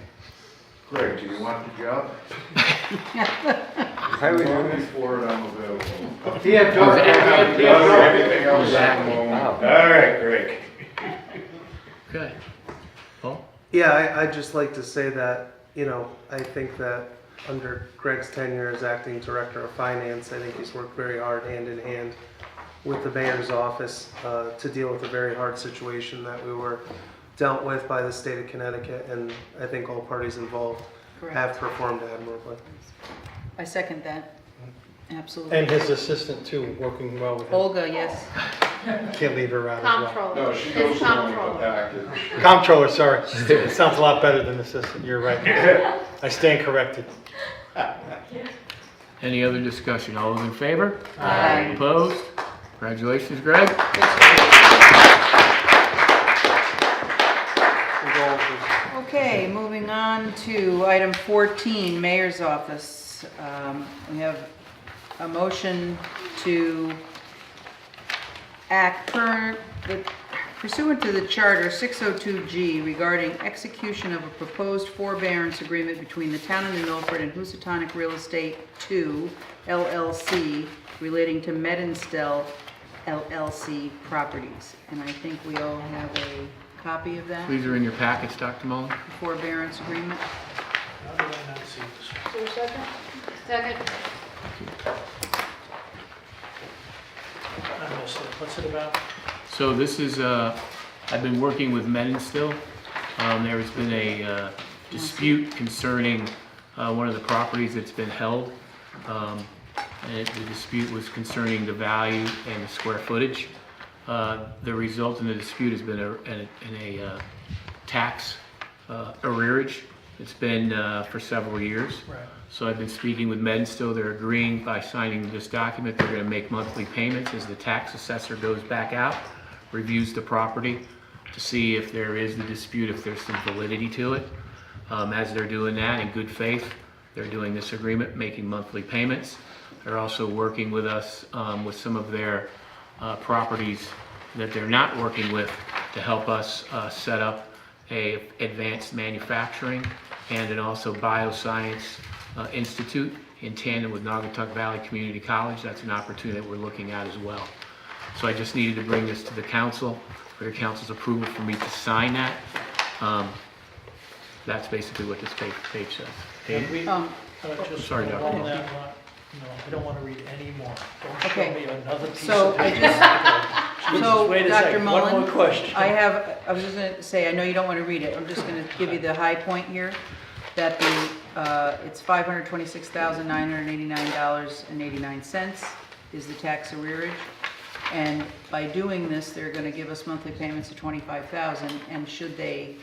Greg, do you want the job? How are we doing this? For it, I'm available. He had dark- Everything else Zach. at the moment. Oh. All right, Greg. Okay. Paul? Yeah, I'd just like to say that, I think that under Greg's tenure as acting director of finance, I think he's worked very hard hand in hand with the mayor's office to deal with a very hard situation that we were dealt with by the state of Connecticut, and I think all parties involved have performed admirably. I second that. Absolutely. And his assistant too, working well with him. Olga, yes. Can't leave her out as well. Comptroller. No, she It's goes along with the comptroller. package. Comptroller, sorry. It sounds a lot better than assistant, you're right. I stand corrected. Any other discussion? All those in favor? Aye. Opposed? Congratulations, Greg. Okay, moving on to item 14, Mayor's Office. minutes. We have a motion to act pursuant to the Charter 602G regarding execution of a proposed forbearance agreement between the town of New Milford and Housatonic Real Estate 2 LLC relating to Medinstel LLC properties. And I think we all have a copy of that. These are in your packets, Dr. Mullen. The forbearance agreement. How did I not see this? Is there a second? Second. I missed it. What's it about? So this is, I've been working with Medinstel. There has been a dispute concerning one of the properties that's been held. And the dispute was concerning the value and the square footage. The result in the dispute has been a tax arrearage. It's been for several years. Right. So I've been speaking with Medinstel. They're agreeing by signing this document. They're going to make monthly payments as the tax assessor goes back out, reviews the property to see if there is the dispute, if there's some validity to it. As they're doing that in good faith, they're doing this agreement, making monthly payments. They're also working with us with some of their properties that they're not working with to help us set up a advanced manufacturing and an also bioscience institute in tandem with Naugatuck Valley Community College. That's an opportunity that we're looking at as well. So I just needed to bring this to the council for your council's approval for me to sign that. That's basically what this page says. Can we, just sorry, hold Dr. on Mullen. that one? No, I don't want to read any more. Don't Okay. show me another piece So of I paper. just, Jesus, so wait a Dr. second, Mullen, one more question. I was just gonna say, I know you don't want to read it, I'm just gonna give you the high point here, that it's $526,989.89 is the tax arrearage. And by doing this, they're gonna give us monthly payments of $25,000, and should they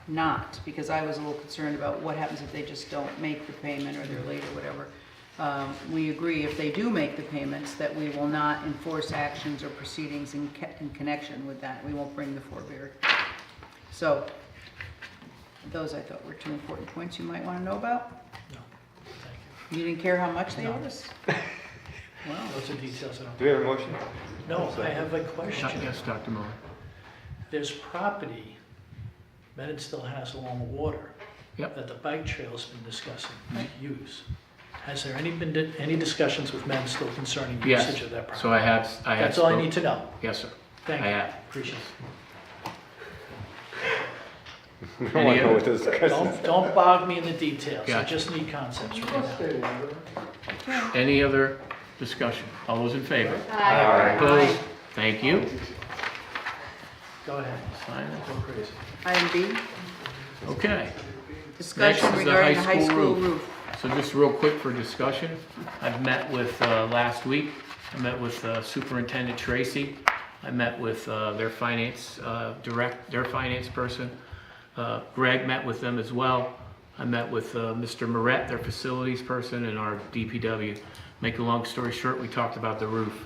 not, because I was a little concerned about what happens if they just don't make the payment or they're late or whatever. We agree if they do make the payments that we will not enforce actions or proceedings in connection with that. We won't bring the forbearance. So those I thought were two important points you might want to know about. No, thank You didn't care how much they No. owed us? you. Those are details I don't. Do we have a motion? No, I have a question. Yes, Dr. Mullen. There's property Medinstel has along the water that the bike trail's been discussing use. Has there been any discussions with Medinstel concerning usage of that property? So I have. That's all I need to know. Yes, sir. Thank I you. have. Appreciate I don't want to know what the discussion is. it. Don't bog me in the details. I Gotcha. just need concepts right now. Any other discussion? All those in favor? Aye. Opposed? Thank you. Go ahead. Sign it, go crazy. Item B, Okay. discussion Next is the regarding the high school roof. So just real quick for discussion, I've met with, last week, I met with Superintendent Tracy. I met with their finance their finance person. Greg met with them as well. I met with Mr. Moret, their facilities person, and our DPW. Make a long story short, we talked about the roof.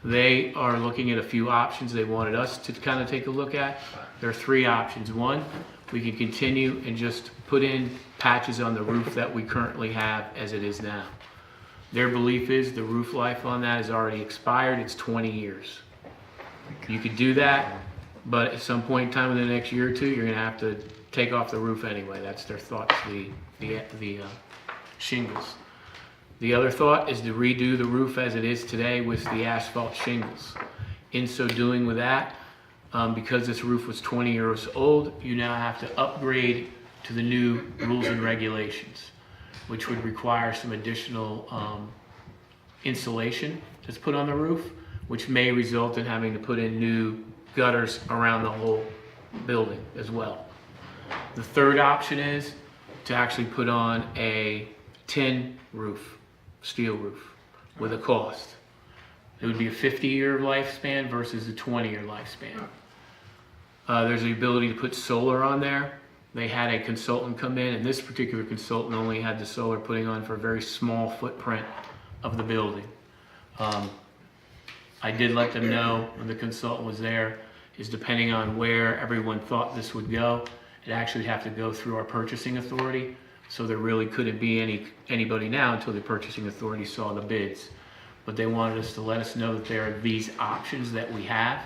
They are looking at a few options they wanted us to kind of take a look at. There are three options. One, we can continue and just put in patches on the roof that we currently have as it is now. Their belief is the roof life on that is already expired. It's 20 years. You could do that, but at some point in time in the next year or two, you're going to have to take off the roof anyway. That's their thoughts, the shingles. The other thought is to redo the roof as it is today with the asphalt shingles. In so doing with that, because this roof was 20 years old, you now have to upgrade to the new rules and regulations, which would require some additional insulation that's put on the roof, which may result in having to put in new gutters around the whole building as well. The third option is to actually put on a tin roof, steel roof, with a cost. It would be a 50-year lifespan versus a 20-year lifespan. There's the ability to put solar on there. They had a consultant come in, and this particular consultant only had the solar putting on for a very small footprint of the building. I did let them know when the consultant was there, is depending on where everyone thought this would go, it actually would have to go through our purchasing authority, So there really couldn't be anybody now until the purchasing authority saw the bids. But they wanted us to let us know that there are these options that we have.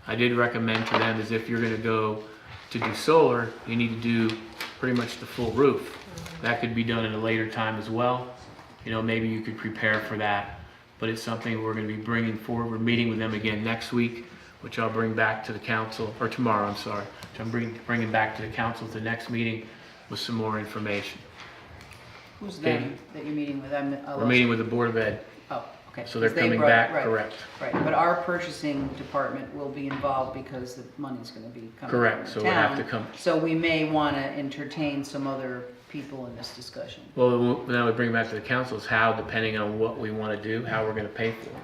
I did recommend to them is if you're gonna go to do solar, you need to do pretty much the full roof. That could be done at a later time as well. You know, maybe you could prepare for that, but it's something we're gonna be bringing forward. We're meeting with them again next week, which I'll bring back to the council, or tomorrow, I'm sorry. Which I'm bringing back to the council at the next meeting with some more information. Who's Okay. them that you're meeting with? We're meeting with the Board of Ed. Oh, okay. So they're 'Cause they coming brought- back, right, correct. Right, but our purchasing department will be involved because the money's gonna be coming Correct, from so the we'll have town. to come. So we may wanna entertain some other people in this discussion. Well, now we bring it back to the council is how, depending on what we want to do, how we're going to pay for it.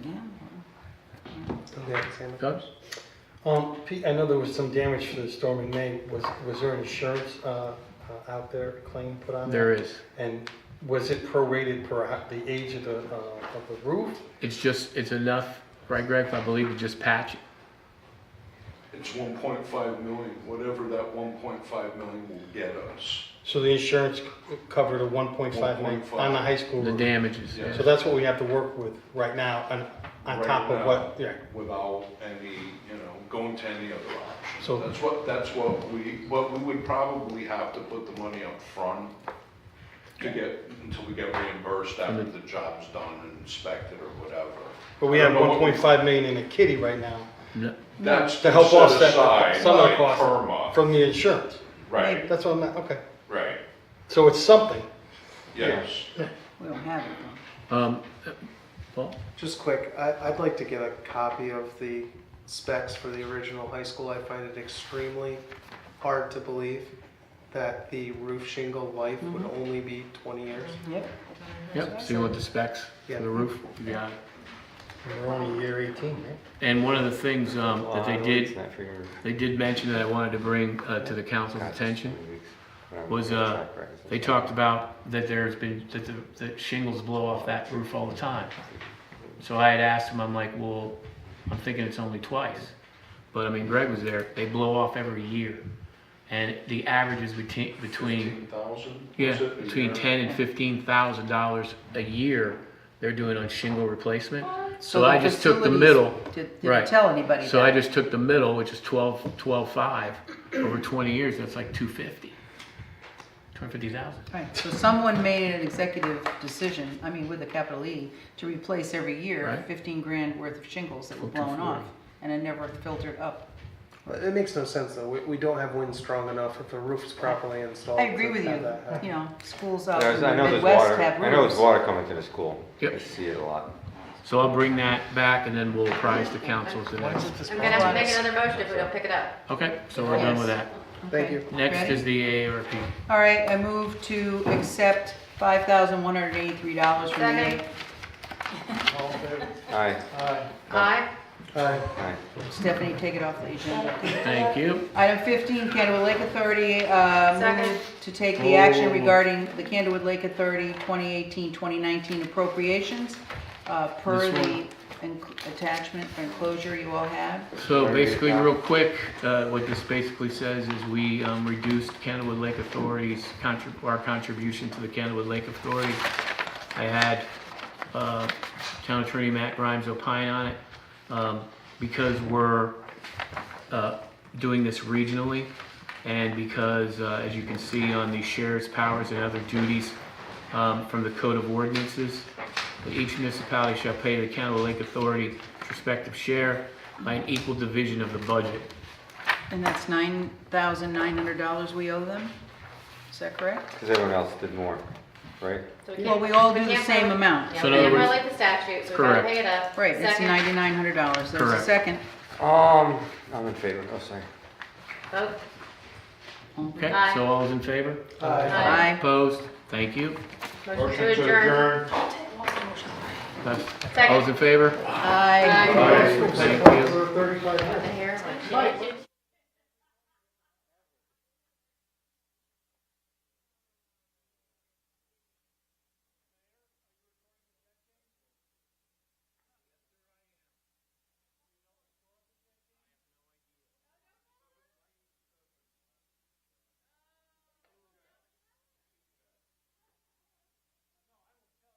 Yeah. Okay, Sam. Go. Pete, I know there was some damage for the storm in May. Was there insurance out there, a claim put on that? There is. And was it prorated per the age of the roof? It's enough, right, Greg? I believe to just patch it. It's 1.5 million, whatever that 1.5 million will get us. So the insurance covered a 1.5 million on the high school The roof? damages. Yeah. So that's what we have to work with right now, on Right top of now, what, yeah. Without any, going to any other option. So- That's what we would probably have to put the money up front until we get reimbursed after the job's done and inspected or whatever. But we have 1.5 million in a kitty right now. No. That's To help set offset aside, some of the like, costs per month. from the insurance. Right, That's what I'm, okay. right, So it's something. yes. We don't have it though. Paul? Just quick, I'd like to get a copy of the specs for the original high school. I find it extremely hard to believe that the roof shingle life would only be 20 years. Yep. Yep, so you want the specs for Yeah. the roof? You got it. We're only year 18, right? And one of the things that It's not for your- they did mention that I wanted to bring to the council's attention was they talked about that there's been, that shingles blow off that roof all the time. So I had asked him, I'm like, well, I'm thinking it's only twice. But I mean, Greg was there, they blow off every year. And the average is between, 15,000? yeah, between $10,000 and $15,000 a year they're doing on shingle replacement. So the I just took the facilities middle. Didn't Right. tell anybody So I that. just took the middle, which is 12.5 over 20 years, that's like 250,000. Right, so someone made an executive decision, I mean with a capital E, to replace every year Right. 15 grand worth of shingles that were blown 240. off, and it never filtered up. It makes no sense though. We don't have wind strong enough if the roof's properly installed. I agree to with have you, that happen. you know, schools out There's- in I the know there's Midwest water, have I know roofs. there's water coming to the school. Yep. I see it a lot. So I'll bring that back and then we'll apprise the council to the next. I'm gonna have to make another motion if we don't pick it up. Okay, so we're done with that. Thank you. Next Ready? is the AARP. All right, I move to accept $5,183 from the Second. Aye. Aye. Aye. Aye. Stephanie, take it off the agenda. Thank you. Item 15, Candlewood Lake Authority, Second. move to take the action regarding the Candlewood Lake Authority 2018-2019 appropriations, per This the attachment or enclosure you all had. So basically, real quick, what this basically says is we reduced Candlewood Lake Authority's our contribution to the Candlewood Lake Authority. I had Town Attorney Matt Grimes opine on it. Because we're doing this regionally, and because, as you can see on the sheriff's powers and other duties from the Code of Ordinances, that each municipality shall pay the Candlewood Lake Authority its respective share by an equal division of the budget. And that's $9,900 we owe them? Is that correct? Because everyone else did more, right? So Well, we all do the can't same violate- amount. Yeah, So we in other can't words- violate the statute, so we gotta Correct. pay it up. Right, it's Second. $9,900. There's a Correct. second. I'm in favor. Oh, sorry. Vote. Okay, Aye. so all those in favor? Aye. Opposed? Thank you. Motion to adjourn. All those in favor? Aye. Thank you. The hair, like,